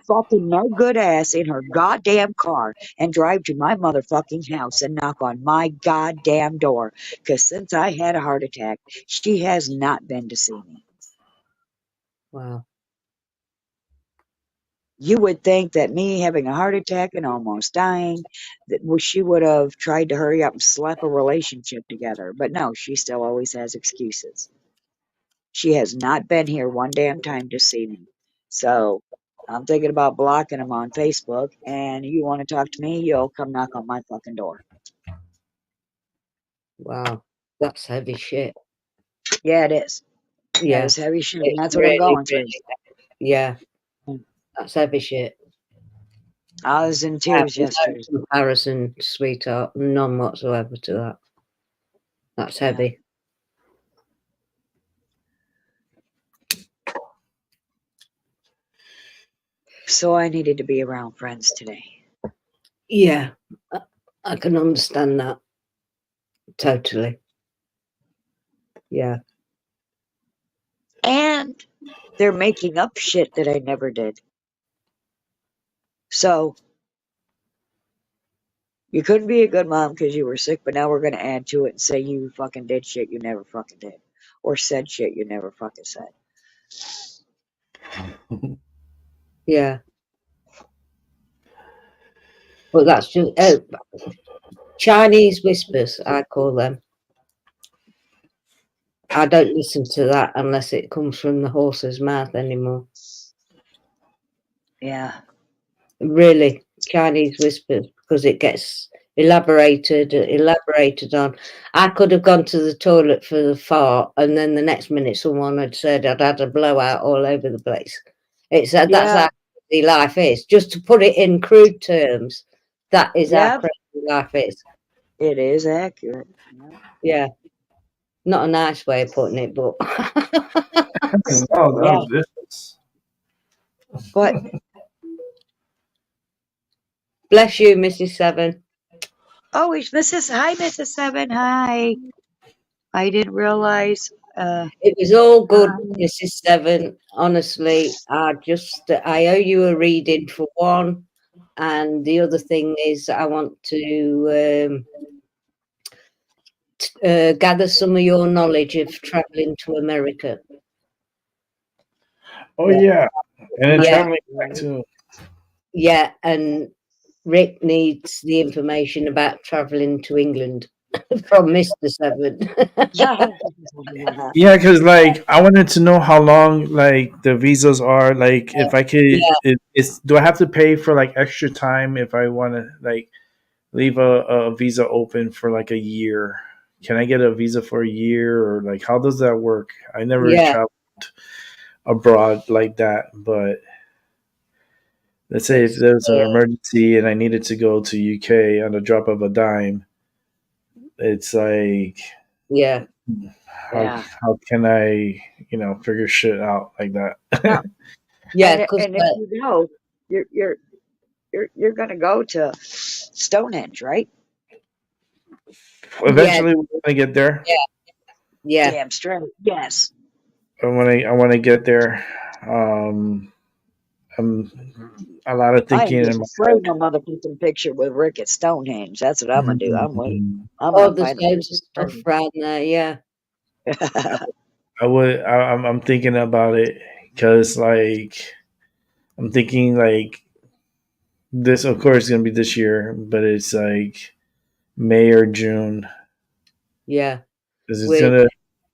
Speaker 5: fucking no good ass in her goddamn car and drive to my motherfucking house and knock on my goddamn door. Because since I had a heart attack, she has not been to see me.
Speaker 4: Wow.
Speaker 5: You would think that me having a heart attack and almost dying, that she would have tried to hurry up and slap a relationship together. But no, she still always has excuses. She has not been here one damn time to see me. So I'm thinking about blocking them on Facebook. And you want to talk to me, you'll come knock on my fucking door.
Speaker 4: Wow. That's heavy shit.
Speaker 5: Yeah, it is. That
Speaker 4: Yeah.
Speaker 5: is heavy shit. And
Speaker 4: It's
Speaker 5: that's what I'm
Speaker 4: really,
Speaker 5: going through.
Speaker 4: really, yeah. That's heavy shit.
Speaker 5: I was in tears
Speaker 4: No
Speaker 5: yesterday.
Speaker 4: comparison, sweetheart. None whatsoever to that. That's heavy.
Speaker 5: So I needed to be around friends today.
Speaker 4: Yeah. I can understand that. Totally. Yeah.
Speaker 5: And they're making up shit that I never did. So you couldn't be a good mom because you were sick, but now we're going to add to it and say you fucking did shit you never fucking did. Or said shit you never fucking said.
Speaker 4: Yeah. But that's just Chinese whispers, I call them. I don't listen to that unless it comes from the horse's mouth anymore.
Speaker 5: Yeah.
Speaker 4: Really, Chinese whispers, because it gets elaborated on. I could have gone to the toilet for the fart, and then the next minute someone had said I'd had a blowout all over the place. That's how crazy life is. Just to put it in crude terms, that is how crazy life is.
Speaker 5: It is accurate.
Speaker 4: Yeah. Not a nice way of putting it, but
Speaker 3: No, that was vicious.
Speaker 5: But
Speaker 4: bless you, Mrs. Seven.
Speaker 5: oh, it's Mrs. Seven. Hi. I didn't realize.
Speaker 4: It was all good, Mrs. Seven. Honestly, I owe you a reading for one, and the other thing is I want to gather some of your knowledge of traveling to America.
Speaker 3: Oh yeah, and then
Speaker 4: Yeah.
Speaker 3: traveling back too.
Speaker 4: Yeah, and Rick needs the information about traveling to England from Mr. Seven.
Speaker 3: Yeah, because like I wanted to know how long like the visas are. Like if I could,
Speaker 4: Yeah.
Speaker 3: it's do I have to pay for like extra time if I want to like leave a visa open for like a year? Can I get a visa for a year or like how does that work? I never
Speaker 4: Yeah.
Speaker 3: traveled abroad like that, but let's say if there's an emergency and I needed to go to UK on the drop of a dime, it's like
Speaker 4: Yeah.
Speaker 3: how can I figure shit out like that?
Speaker 4: Yeah,
Speaker 5: And,
Speaker 4: 'cause,
Speaker 5: and if you know, you're going to go to Stonehenge, right?
Speaker 3: Eventually, we're gonna get there.
Speaker 4: yeah,
Speaker 5: Damn straight. Yes.
Speaker 3: I want to get there. I'm a lot of
Speaker 5: I am
Speaker 3: thinking in
Speaker 5: just
Speaker 3: my
Speaker 5: afraid my mother puts a picture with Rick at Stonehenge. That's what I'm gonna do. I'm waiting. I'm
Speaker 4: oh,
Speaker 5: gonna
Speaker 4: there's
Speaker 5: find a
Speaker 4: loads
Speaker 5: picture
Speaker 4: of
Speaker 5: of
Speaker 4: stuff around there, yeah.
Speaker 5: Stonehenge.
Speaker 3: I would. I'm thinking about it because like I'm thinking like this. Of course, it's gonna be this year, but it's like May or June.
Speaker 4: Yeah.
Speaker 3: Because it's
Speaker 4: With
Speaker 3: gonna.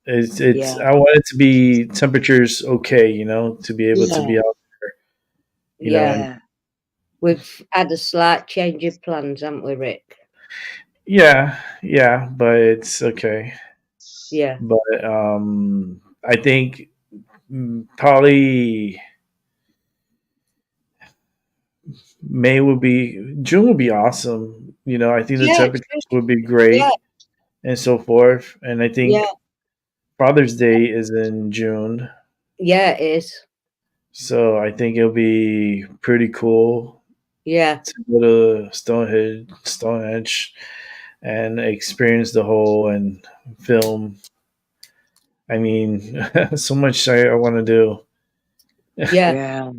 Speaker 3: It's.
Speaker 5: Yeah.
Speaker 3: I want it to be temperatures okay. To be able to
Speaker 5: Yeah.
Speaker 3: be out.
Speaker 4: yeah.
Speaker 3: And
Speaker 5: Yeah.
Speaker 4: We've had a slight change of plans, haven't we, Rick?
Speaker 3: yeah, but it's okay.
Speaker 4: Yeah.
Speaker 3: But I think probably June would be awesome. I think the
Speaker 4: Yeah,
Speaker 3: temperatures would be
Speaker 4: yeah,
Speaker 3: great and so forth. And I
Speaker 4: yeah,
Speaker 3: think Father's Day is in June,
Speaker 4: yeah, it is.
Speaker 3: so I think it'll be pretty cool
Speaker 4: Yeah.
Speaker 3: to go to Stonehenge, and experience the whole and film. I mean, so much I want to do.
Speaker 4: Yeah.
Speaker 5: Yeah.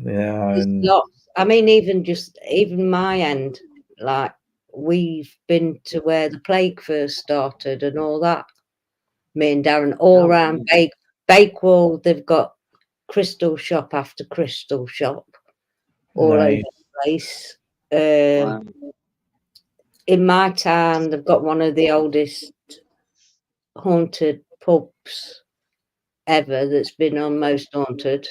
Speaker 3: Yeah,
Speaker 4: There's
Speaker 3: and
Speaker 4: lots. I mean, even my end, like we've been to where the plague first started and all that. Me and Darren all
Speaker 5: Oh,
Speaker 4: around Bakewell, they've got crystal shop after crystal shop all over
Speaker 3: nice.
Speaker 4: the place.
Speaker 5: wow.
Speaker 4: In my town, they've got one of the oldest haunted pubs ever that's been on Most Haunted.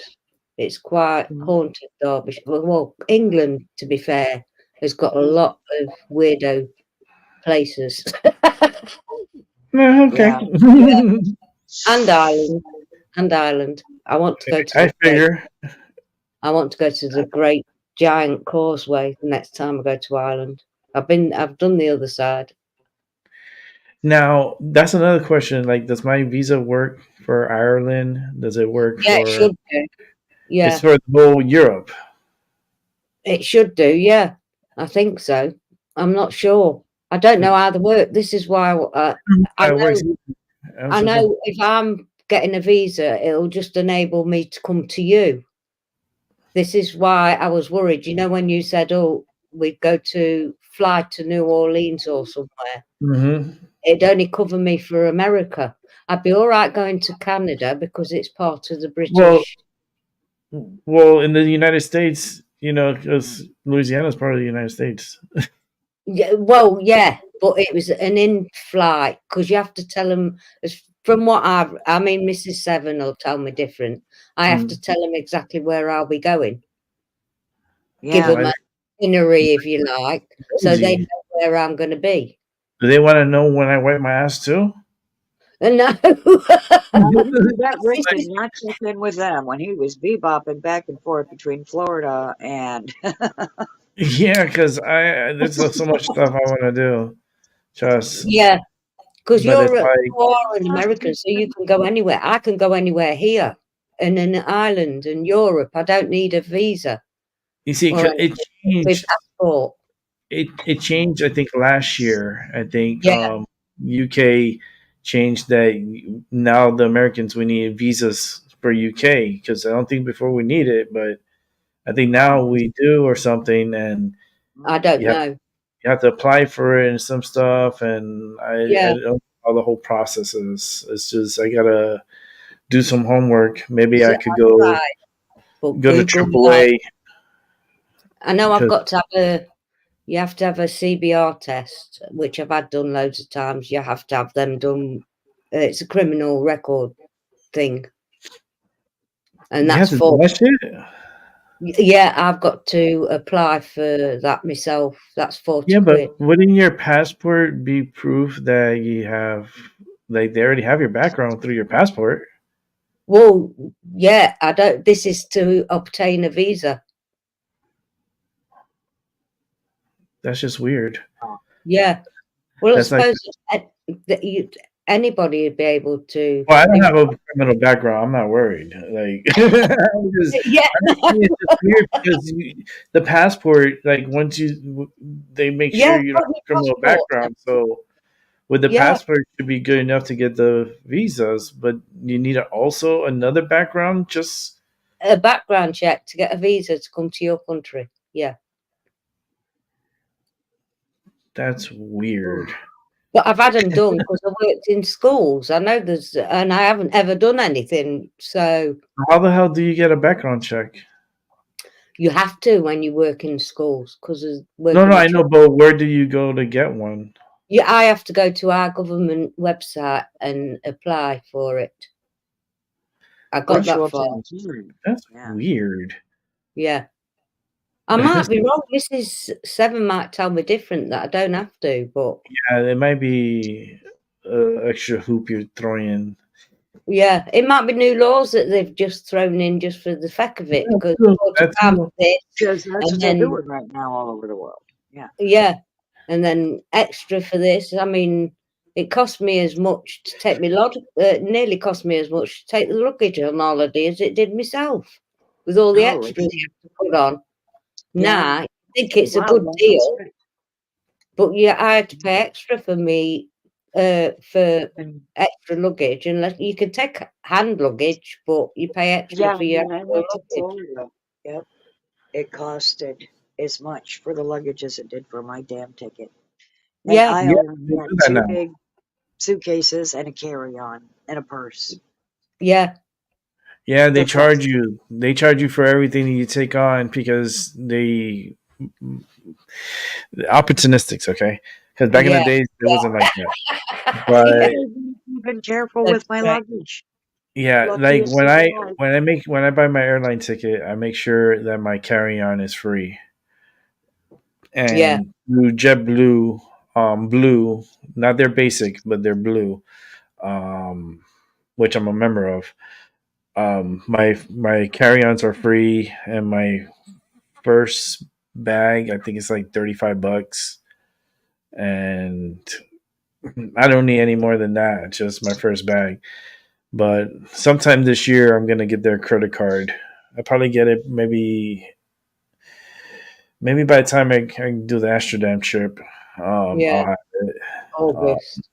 Speaker 4: It's quite haunted, Derbyshire. Well, England, to be fair, has got a lot of weirdo places.
Speaker 3: Okay.
Speaker 5: Yeah.
Speaker 4: and Ireland. And Ireland. I want to go to
Speaker 3: I figure.
Speaker 4: I want to go to the Great Giant Causeway the next time I go to Ireland. I've done the other side.
Speaker 3: Now, that's another question. Like, does my visa work for Ireland? Does it work
Speaker 4: Yeah, it
Speaker 3: for?
Speaker 4: should do.
Speaker 3: It's
Speaker 4: Yeah,
Speaker 3: for the whole Europe.
Speaker 4: it should do. Yeah, I think so. I'm not sure. I don't know how they work. This is why I
Speaker 3: It works.
Speaker 4: know. I know if I'm getting a visa, it'll just enable me to come to you. This is why I was worried. When you said, "Oh, we'd fly to New Orleans or somewhere,"
Speaker 3: Mm-hmm.
Speaker 4: it'd only cover me for America. I'd be all right going to Canada because it's part of the British.
Speaker 3: Well, in the United States, because Louisiana is part of the United States.
Speaker 4: Yeah, well, yeah, but it was an in-flight because you have to tell them. From what I mean, Mrs. Seven will tell me different. I have to tell them exactly where I'll be going. Give
Speaker 5: Yeah.
Speaker 4: them an itinerary, if you like, so they know where I'm going to be.
Speaker 3: Do they want to know when I wipe my ass too?
Speaker 4: No,
Speaker 5: That Rick did not check in with them when he was bebopping back and forth between Florida and
Speaker 3: Yeah, because there's so much stuff I want to do. Just,
Speaker 4: yeah, because
Speaker 3: but it's
Speaker 4: you're
Speaker 3: like
Speaker 4: an American, so you can go anywhere. I can go anywhere here in an island in Europe. I don't need a visa
Speaker 3: you see,
Speaker 4: or
Speaker 3: it
Speaker 4: with
Speaker 3: changed.
Speaker 4: passport.
Speaker 3: It changed. I think last year. I think
Speaker 4: Yeah,
Speaker 3: UK changed that now the Americans we need visas for UK because I don't think before we need it, but I think now we do or something, and
Speaker 4: I don't
Speaker 3: you have
Speaker 4: know.
Speaker 3: you have to apply for it and some stuff, and I
Speaker 4: Yeah.
Speaker 3: don't know how the whole process is. It's just I gotta do some homework. Maybe
Speaker 4: So
Speaker 3: I could go
Speaker 4: right, but
Speaker 3: go to
Speaker 4: Google that.
Speaker 3: AAA
Speaker 4: I know I've
Speaker 3: because
Speaker 4: got to have you have to have a CBR test, which I've had done loads of times. You have to have them done. It's a criminal record thing, and
Speaker 3: you have
Speaker 4: that's
Speaker 3: to do
Speaker 4: for
Speaker 3: that shit.
Speaker 4: yeah. I've got to apply for that myself. That's
Speaker 3: Yeah, but
Speaker 4: £40.
Speaker 3: wouldn't your passport be proof that you have, like, they already have your background through your passport?
Speaker 4: Well, yeah, I don't. This is to obtain a visa.
Speaker 3: That's just weird.
Speaker 4: Yeah. Well, I
Speaker 3: That's like,
Speaker 4: suppose that anybody would be able to.
Speaker 3: well, I don't have a criminal background. I'm not worried. Like,
Speaker 4: Yeah.
Speaker 3: I'm just saying it's just weird because the passport, like, once they make
Speaker 4: Yeah.
Speaker 3: sure you don't
Speaker 4: Got
Speaker 3: have
Speaker 4: my
Speaker 3: a criminal
Speaker 4: passport.
Speaker 3: background. So, with the
Speaker 4: Yeah.
Speaker 3: passport, it should be good enough to get the visas, but you need also another background. Just
Speaker 4: A background check to get a visa to come to your country. Yeah.
Speaker 3: that's weird.
Speaker 4: But I've had them done because I worked in schools. I know and I haven't ever done anything. So
Speaker 3: How the hell do you get a background check?
Speaker 4: you have to when you work in schools because of
Speaker 3: No,
Speaker 4: working
Speaker 3: no, I
Speaker 4: with
Speaker 3: know,
Speaker 4: children.
Speaker 3: but where do you go to get one?
Speaker 4: Yeah, I have to go to our government website and apply for it. I got
Speaker 5: Once you
Speaker 4: that far.
Speaker 5: obtain,
Speaker 3: That's
Speaker 5: yeah.
Speaker 3: weird.
Speaker 4: Yeah. I might be wrong. Mrs. Seven might tell me different that I don't have to, but
Speaker 3: Yeah, it might be extra hoop you're throwing in.
Speaker 4: yeah, it might be new laws that they've just thrown in just for the feck of it because
Speaker 3: That's
Speaker 4: £40 for this,
Speaker 5: Because that's
Speaker 4: and
Speaker 5: what they're
Speaker 4: then
Speaker 5: doing right now all over the world. Yeah.
Speaker 4: yeah, and then extra for this. I mean, it cost me as much to take me nearly cost me as much to take the luggage on holiday as it did myself, with all the
Speaker 5: Oh,
Speaker 4: extras you have to put on.
Speaker 5: yeah.
Speaker 4: Nah, I think it's a
Speaker 5: Wow,
Speaker 4: good
Speaker 5: that's
Speaker 4: deal,
Speaker 5: great.
Speaker 4: but yeah, I had to pay extra for me for
Speaker 5: And
Speaker 4: extra luggage, unless you can take hand luggage, but you pay extra
Speaker 5: yeah,
Speaker 4: for your
Speaker 5: when I
Speaker 4: actual
Speaker 5: went to
Speaker 4: luggage.
Speaker 5: Florida, yep, it costed as much for the luggage as it did for my damn ticket. And
Speaker 4: Yeah,
Speaker 5: I
Speaker 3: Yeah,
Speaker 5: only
Speaker 3: they
Speaker 5: had
Speaker 3: do that
Speaker 5: two
Speaker 3: now.
Speaker 5: big suitcases and a carry-on and a purse.
Speaker 4: yeah,
Speaker 3: Yeah, they
Speaker 5: The
Speaker 3: charge
Speaker 5: cost.
Speaker 3: you. They charge you for everything that you take on because opportunistics. Okay, because back in the
Speaker 4: yeah,
Speaker 3: days it wasn't like that.
Speaker 4: yeah.
Speaker 3: But
Speaker 5: I've been careful
Speaker 4: That's
Speaker 5: with my
Speaker 4: right.
Speaker 5: luggage.
Speaker 3: yeah, like
Speaker 5: Luckiest thing alive.
Speaker 3: when I buy my airline ticket, I make sure that my carry on is free.
Speaker 4: Yeah,
Speaker 3: And through JetBlue, Blue, not their basic, but their Blue, um, which I'm a member of. My carry-ons are free, and my first bag, I think it's like $35, and I don't need any more than that. Just my first bag. But sometime this year, I'm gonna get their credit card. I probably get it maybe by the time I do the Amsterdam trip,
Speaker 4: yeah.
Speaker 3: I'll have it. Uh,
Speaker 4: August.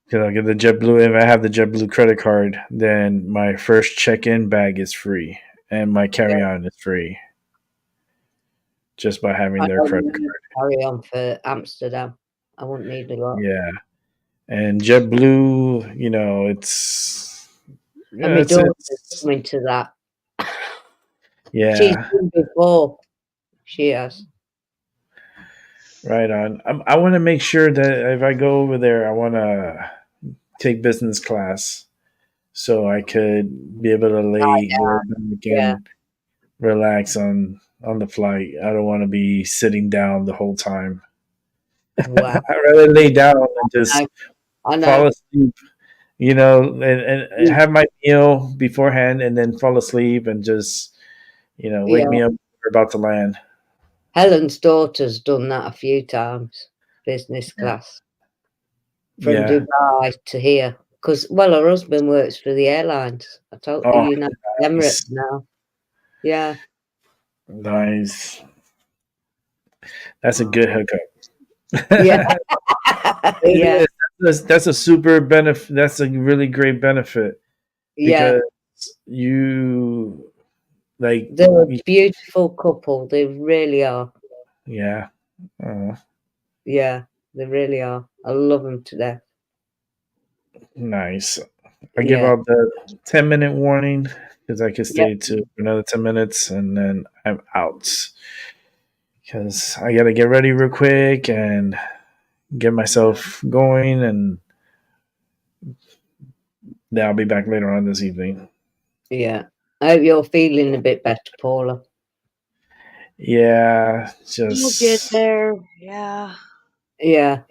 Speaker 3: Cause I'll get the JetBlue. If I have the JetBlue credit card, then my first check-in bag is free, and my
Speaker 4: Yeah,
Speaker 3: carry-on is free just by having
Speaker 4: I
Speaker 3: their
Speaker 4: don't
Speaker 3: credit
Speaker 4: need
Speaker 3: card.
Speaker 4: carry on for Amsterdam. I wouldn't need a lot.
Speaker 3: Yeah, and JetBlue, it's
Speaker 4: And
Speaker 3: yeah,
Speaker 4: my daughter's
Speaker 3: it's
Speaker 4: coming to that. She's
Speaker 3: yeah,
Speaker 4: been before. She has.
Speaker 3: right on. I want to make sure that if I go over there, I want to take business class so I could be able to lay back
Speaker 4: Yeah.
Speaker 3: and relax on the flight. I don't want to be sitting down the whole time.
Speaker 4: Wow.
Speaker 3: I'd rather lay down and just
Speaker 4: I
Speaker 3: fall
Speaker 4: know.
Speaker 3: asleep, and have my meal beforehand and then fall asleep and just, wake
Speaker 4: Yeah.
Speaker 3: me up when we're about to land.
Speaker 4: Helen's daughter's done that a few times, business class, from
Speaker 3: Yeah.
Speaker 4: Dubai to here. Because, well, her husband works for the airlines. I told
Speaker 3: Oh,
Speaker 4: United Emirates
Speaker 3: nice.
Speaker 4: now. Yeah.
Speaker 3: Nice. That's a good hookup.
Speaker 4: Yeah.
Speaker 3: It
Speaker 4: Yeah.
Speaker 3: is. That's a super benefit. That's a really great benefit
Speaker 4: Yeah.
Speaker 3: because you like,
Speaker 4: They're a beautiful couple. They really are.
Speaker 3: yeah. Oh,
Speaker 4: Yeah, they really are. I love them to death.
Speaker 3: nice. I give
Speaker 4: Yeah.
Speaker 3: out the 10-minute warning because I could
Speaker 4: Yep.
Speaker 3: stay to another 10 minutes and then I'm out. Because I got to get ready real quick and get myself going, and then I'll be back later on this evening.
Speaker 4: Yeah. I hope you're feeling a bit better, Paula.
Speaker 3: Yeah,
Speaker 5: We'll get
Speaker 3: just
Speaker 5: there. Yeah.
Speaker 4: Yeah.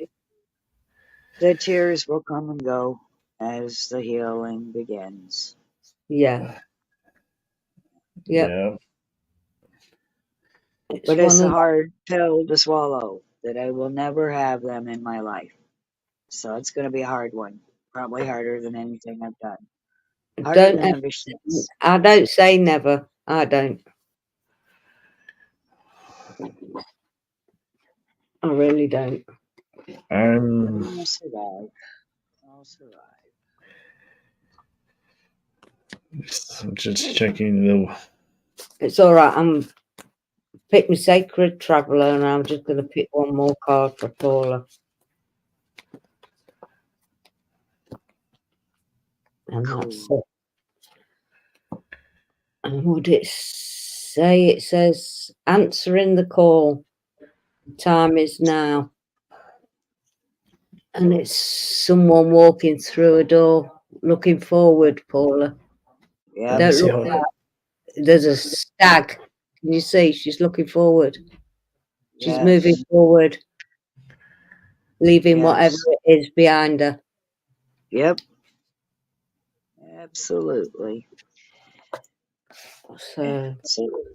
Speaker 5: The tears will come and go as the healing begins.
Speaker 4: Yeah. Yep.
Speaker 3: yeah.
Speaker 4: It's
Speaker 5: But it's
Speaker 4: one
Speaker 5: a
Speaker 4: of
Speaker 5: hard pill to swallow that I will never have them in my life. So it's going to be a hard one. Probably harder than anything I've done. Harder
Speaker 4: don't
Speaker 5: than
Speaker 4: ever,
Speaker 5: emissions.
Speaker 4: I don't say never. I don't. I really don't.
Speaker 3: I'm
Speaker 5: I'll survive. I'll survive.
Speaker 3: just checking the.
Speaker 4: It's all right. I'm pick my sacred traveller, and I'm just going to pick one more card for Paula. And that's
Speaker 5: Cool.
Speaker 4: it. And what it say? It says, answering the call. Time is now. And it's someone walking through a door, looking forward, Paula.
Speaker 5: Yep.
Speaker 3: Let me
Speaker 4: Don't
Speaker 3: see
Speaker 4: look
Speaker 3: how.
Speaker 4: back. There's a stag. Can you see? She's looking forward. She's moving
Speaker 5: Yes.
Speaker 4: forward, leaving whatever
Speaker 5: Yes.
Speaker 4: it is behind her.
Speaker 5: Yep. Absolutely.
Speaker 4: So,
Speaker 5: Absolutely.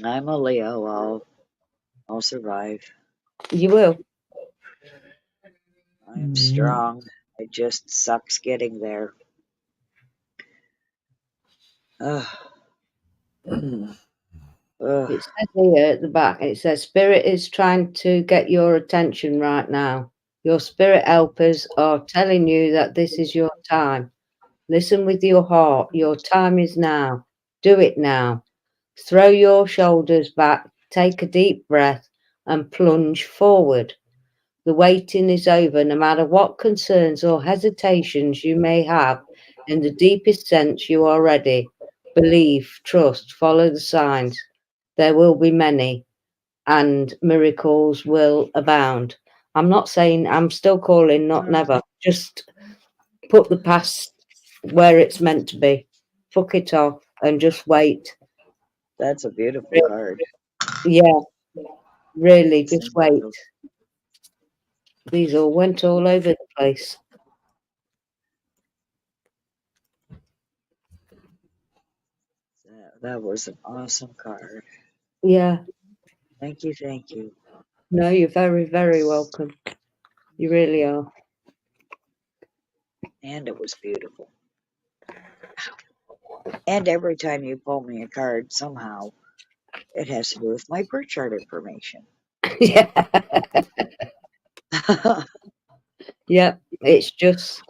Speaker 5: I'm a Leo. I'll survive.
Speaker 4: you will.
Speaker 5: I am strong. It just sucks getting there. Ugh. Ugh.
Speaker 4: It says here at the back, it says, Spirit is trying to get your attention right now. Your spirit helpers are telling you that this is your time. Listen with your heart. Your time is now. Do it now. Throw your shoulders back, take a deep breath, and plunge forward. The waiting is over, no matter what concerns or hesitations you may have. In the deepest sense, you are ready. Believe, trust, follow the signs. There will be many, and miracles will abound. I'm not saying, I'm still calling, not never. Just put the past where it's meant to be. Fuck it off and just wait.
Speaker 5: That's a beautiful card.
Speaker 4: Yeah, really,
Speaker 5: It's
Speaker 4: just wait.
Speaker 5: beautiful.
Speaker 4: These all went all over the place.
Speaker 5: That was an awesome card.
Speaker 4: Yeah,
Speaker 5: Thank you. Thank you.
Speaker 4: no, you're very, very welcome. You really are.
Speaker 5: And it was beautiful. And every time you pull me a card, somehow it has to do with my birth chart information.
Speaker 4: Yeah, yeah, it's just,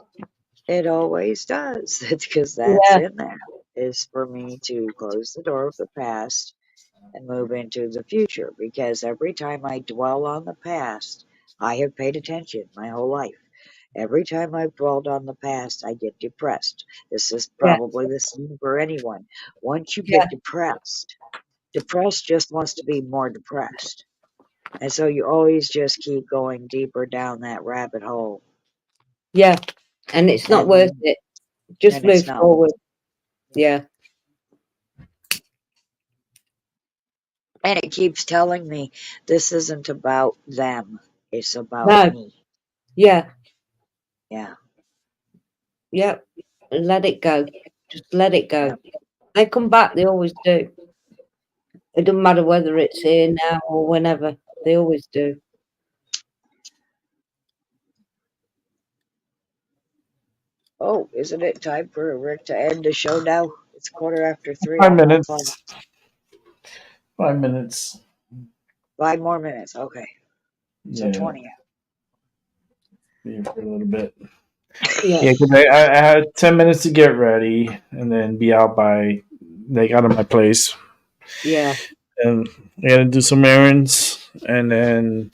Speaker 5: It always does. It's because that's
Speaker 4: yeah,
Speaker 5: in there. Is for me to close the door of the past and move into the future. Because every time I dwell on the past, I have paid attention my whole life. Every time I've dwelled on the past, I get depressed. This is
Speaker 4: yeah,
Speaker 5: probably the same for anyone. Once you
Speaker 4: yeah,
Speaker 5: get depressed, depressed just wants to be more depressed. And so you always just keep going deeper down that rabbit hole.
Speaker 4: yeah. And it's not worth
Speaker 5: And
Speaker 4: it. Just
Speaker 5: and it's
Speaker 4: move
Speaker 5: not.
Speaker 4: forward. Yeah,
Speaker 5: And it keeps telling me this isn't about them. It's about
Speaker 4: no,
Speaker 5: me.
Speaker 4: yeah,
Speaker 5: Yeah.
Speaker 4: yeah. Let it go. Just let it
Speaker 5: Yeah.
Speaker 4: go. They come back, they always do. It doesn't matter whether it's here now or whenever. They always do.
Speaker 5: Oh, isn't it time for Rick to end the show now? It's 3:15
Speaker 3: 5
Speaker 5: on my clock.
Speaker 3: minutes. 5 minutes.
Speaker 5: 5 more minutes. Okay. So
Speaker 3: Yeah,
Speaker 5: 20.
Speaker 3: be here for a little bit.
Speaker 4: Yeah,
Speaker 3: Yeah, because I had 10 minutes to get ready and then be out by, like, out of my place.
Speaker 4: Yeah.
Speaker 3: And I gotta do some errands, and then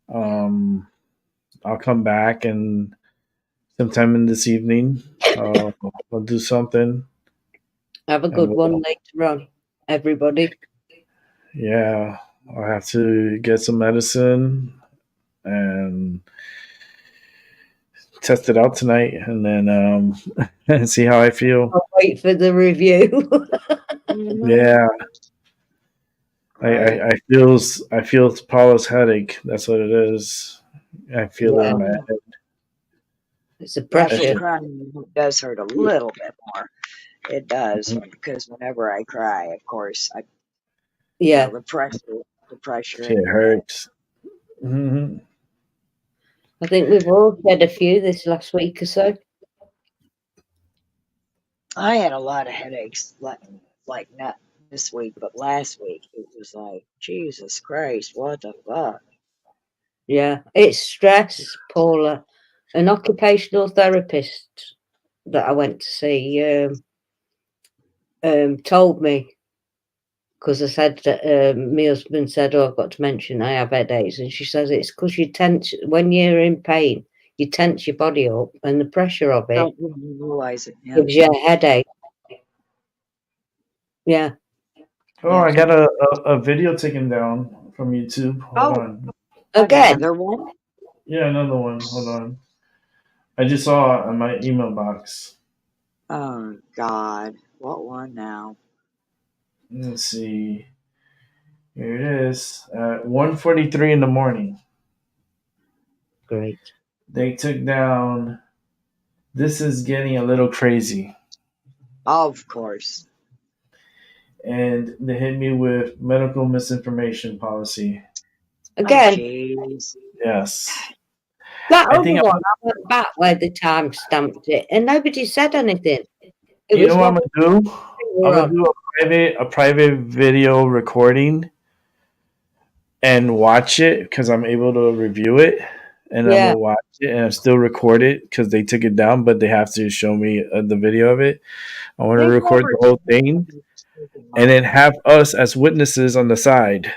Speaker 3: um, I'll come back and sometime in this evening, I'll do something,
Speaker 4: Have a
Speaker 3: and
Speaker 4: good one later on, everybody.
Speaker 3: yeah, I'll have to get some medicine and test it out tonight, and then and see how I feel.
Speaker 4: I'll wait for the review.
Speaker 3: Yeah,
Speaker 5: Right.
Speaker 3: I feel Paula's headache. That's what it is. I feel it in
Speaker 4: Yeah.
Speaker 3: my head.
Speaker 4: It's the
Speaker 5: Yeah, because
Speaker 4: pressure.
Speaker 5: crying does hurt a little bit more. It does, because whenever I cry, of course,
Speaker 4: Yeah.
Speaker 5: the pressure in
Speaker 3: It
Speaker 5: your head.
Speaker 3: hurts. Hmm.
Speaker 4: I think we've all had a few this last week or so.
Speaker 5: I had a lot of headaches, like not this week, but last week. It was like, Jesus Christ, what the fuck?
Speaker 4: Yeah. It's stress, Paula. An occupational therapist that I went to see told me, because I said that my husband said, "Oh, I've got to mention I have headaches," and she says it's because you tense when you're in pain, you tense your body up, and the pressure of it
Speaker 5: Don't even realize it. Yeah.
Speaker 4: gives you a headache. Yeah.
Speaker 3: Oh,
Speaker 5: Yeah.
Speaker 3: I got a video taken down from YouTube. Hold
Speaker 5: Oh,
Speaker 3: on.
Speaker 4: Again.
Speaker 5: another one?
Speaker 3: Yeah, another one. Hold on. I just saw it on my email box.
Speaker 5: Oh, God. What one now?
Speaker 3: Let's see. Here it is. At 1:43 in the morning,
Speaker 4: Great.
Speaker 3: they took down. This is getting a little crazy,
Speaker 5: Of course.
Speaker 3: and they hit me with medical misinformation policy.
Speaker 5: Oh,
Speaker 4: Again.
Speaker 5: jeez.
Speaker 3: Yes,
Speaker 4: That
Speaker 3: I
Speaker 4: other
Speaker 3: think.
Speaker 4: one, I went back where the time stamped it, and nobody said anything. It
Speaker 3: You
Speaker 4: was
Speaker 3: know what
Speaker 4: one
Speaker 3: I'm gonna do?
Speaker 4: we
Speaker 3: I'm
Speaker 4: were
Speaker 3: gonna
Speaker 4: on.
Speaker 3: do a private video recording and watch it because I'm able to review it, and I'm
Speaker 4: Yeah.
Speaker 3: gonna watch it and I still record it because they took it down, but they have to show me the video of it. I want to
Speaker 5: They
Speaker 3: record
Speaker 5: never
Speaker 3: the whole thing and then have us as witnesses on the side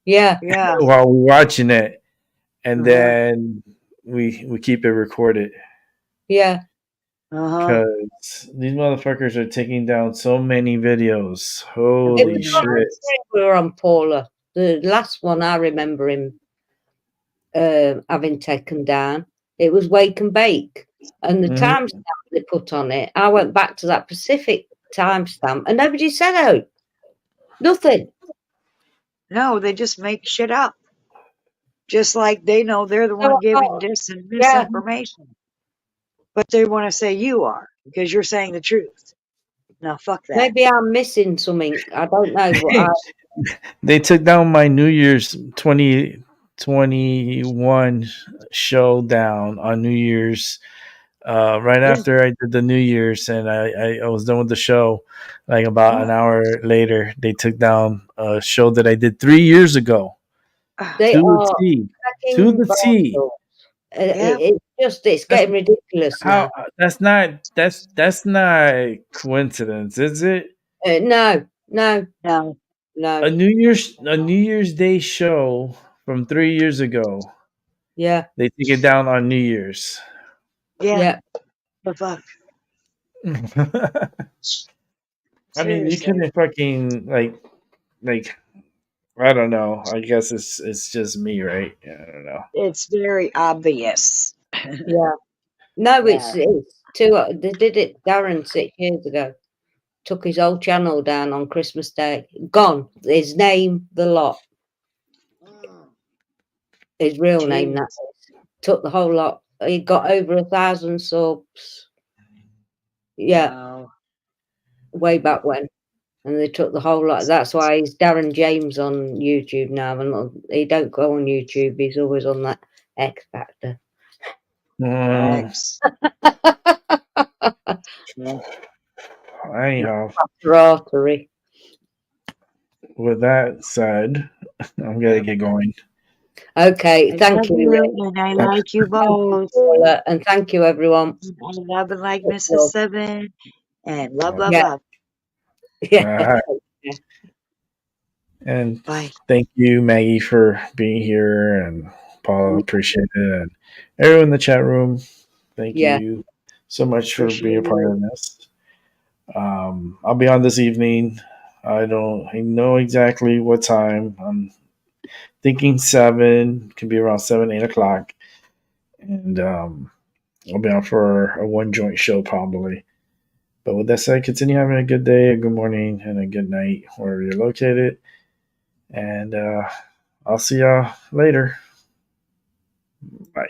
Speaker 4: Yeah.
Speaker 5: Yeah.
Speaker 3: while we're watching it, and
Speaker 5: Uh-huh.
Speaker 3: then we keep it recorded
Speaker 4: Yeah.
Speaker 5: Uh-huh.
Speaker 3: because these motherfuckers are taking down so many videos.
Speaker 4: It
Speaker 3: Holy
Speaker 4: was on
Speaker 3: shit!
Speaker 4: we were on, Paula. The last one I remember him having taken down. It was Wake and Bake. And the
Speaker 3: Mhm.
Speaker 4: timestamp they put on it, I went back to that Pacific timestamp and nobody said out. Nothing.
Speaker 5: No, they just make shit up. Just like they know they're the
Speaker 4: So I
Speaker 5: one giving
Speaker 4: thought,
Speaker 5: this and
Speaker 4: yeah,
Speaker 5: misinformation. But they want to say you are because you're saying the truth. Now, fuck that.
Speaker 4: maybe I'm missing something. I don't know what I.
Speaker 3: They took down my New Year's 2021 show down on New Year's. Right
Speaker 5: Yeah.
Speaker 3: after I did the New Year's and I was done with the show, like about an hour later, they took down a show that I did 3 years ago
Speaker 5: Ah,
Speaker 4: They
Speaker 3: to the
Speaker 4: are
Speaker 3: T. To
Speaker 4: fucking
Speaker 3: the T.
Speaker 4: barndoors.
Speaker 5: yeah.
Speaker 4: It's
Speaker 3: That's
Speaker 4: getting ridiculous
Speaker 3: how.
Speaker 4: now.
Speaker 3: That's not coincidence, is it?
Speaker 4: No, no,
Speaker 5: No.
Speaker 4: no.
Speaker 3: A New Year's Day show from 3 years ago.
Speaker 4: Yeah,
Speaker 3: They take it down on New Year's.
Speaker 5: Yeah.
Speaker 4: yeah.
Speaker 5: The fuck.
Speaker 3: I mean, you
Speaker 5: Seriously.
Speaker 3: couldn't fucking like I don't know. I guess it's just me, right? Yeah, I don't know.
Speaker 5: It's very obvious.
Speaker 4: Yeah. No,
Speaker 5: Yeah.
Speaker 4: it's too. They did it, Darren, 6 years ago. Took his whole channel down on Christmas Day. Gone. His name, the lot. His real name, that
Speaker 5: Jeez.
Speaker 4: is. Took the whole lot. He got over 1,000 subs. Yeah,
Speaker 5: Wow.
Speaker 4: way back when. And they took the whole lot. That's why he's Darren James on YouTube now. And he don't go on YouTube. He's always on that X Factor.
Speaker 3: Uh,
Speaker 5: X. Yeah.
Speaker 3: anyhow,
Speaker 4: Artery.
Speaker 3: with that said, I'm gonna get going.
Speaker 4: Okay,
Speaker 5: I
Speaker 4: thank
Speaker 5: love
Speaker 4: you,
Speaker 5: you
Speaker 4: Rick.
Speaker 5: and I like you
Speaker 4: Thank you,
Speaker 5: both.
Speaker 4: Paula, and thank you, everyone.
Speaker 5: I love and like
Speaker 4: Much
Speaker 5: Mrs.
Speaker 4: love.
Speaker 5: Seven and love,
Speaker 3: Uh,
Speaker 5: love,
Speaker 4: Yeah,
Speaker 5: love.
Speaker 4: yeah.
Speaker 3: all right. And
Speaker 5: Bye.
Speaker 3: thank you, Maggie, for being here, and Paula, appreciate it, and everyone in the chat room. Thank
Speaker 4: Yeah.
Speaker 3: you so much for
Speaker 5: Appreciate
Speaker 3: being a part
Speaker 5: you.
Speaker 3: of this. I'll be on this evening. I know exactly what time. I'm thinking 7, could be around 7, 8 o'clock, and I'll be on for a one joint show probably. But with that said, continue having a good day, a good morning, and a good night wherever you're located. And I'll see y'all later. Bye.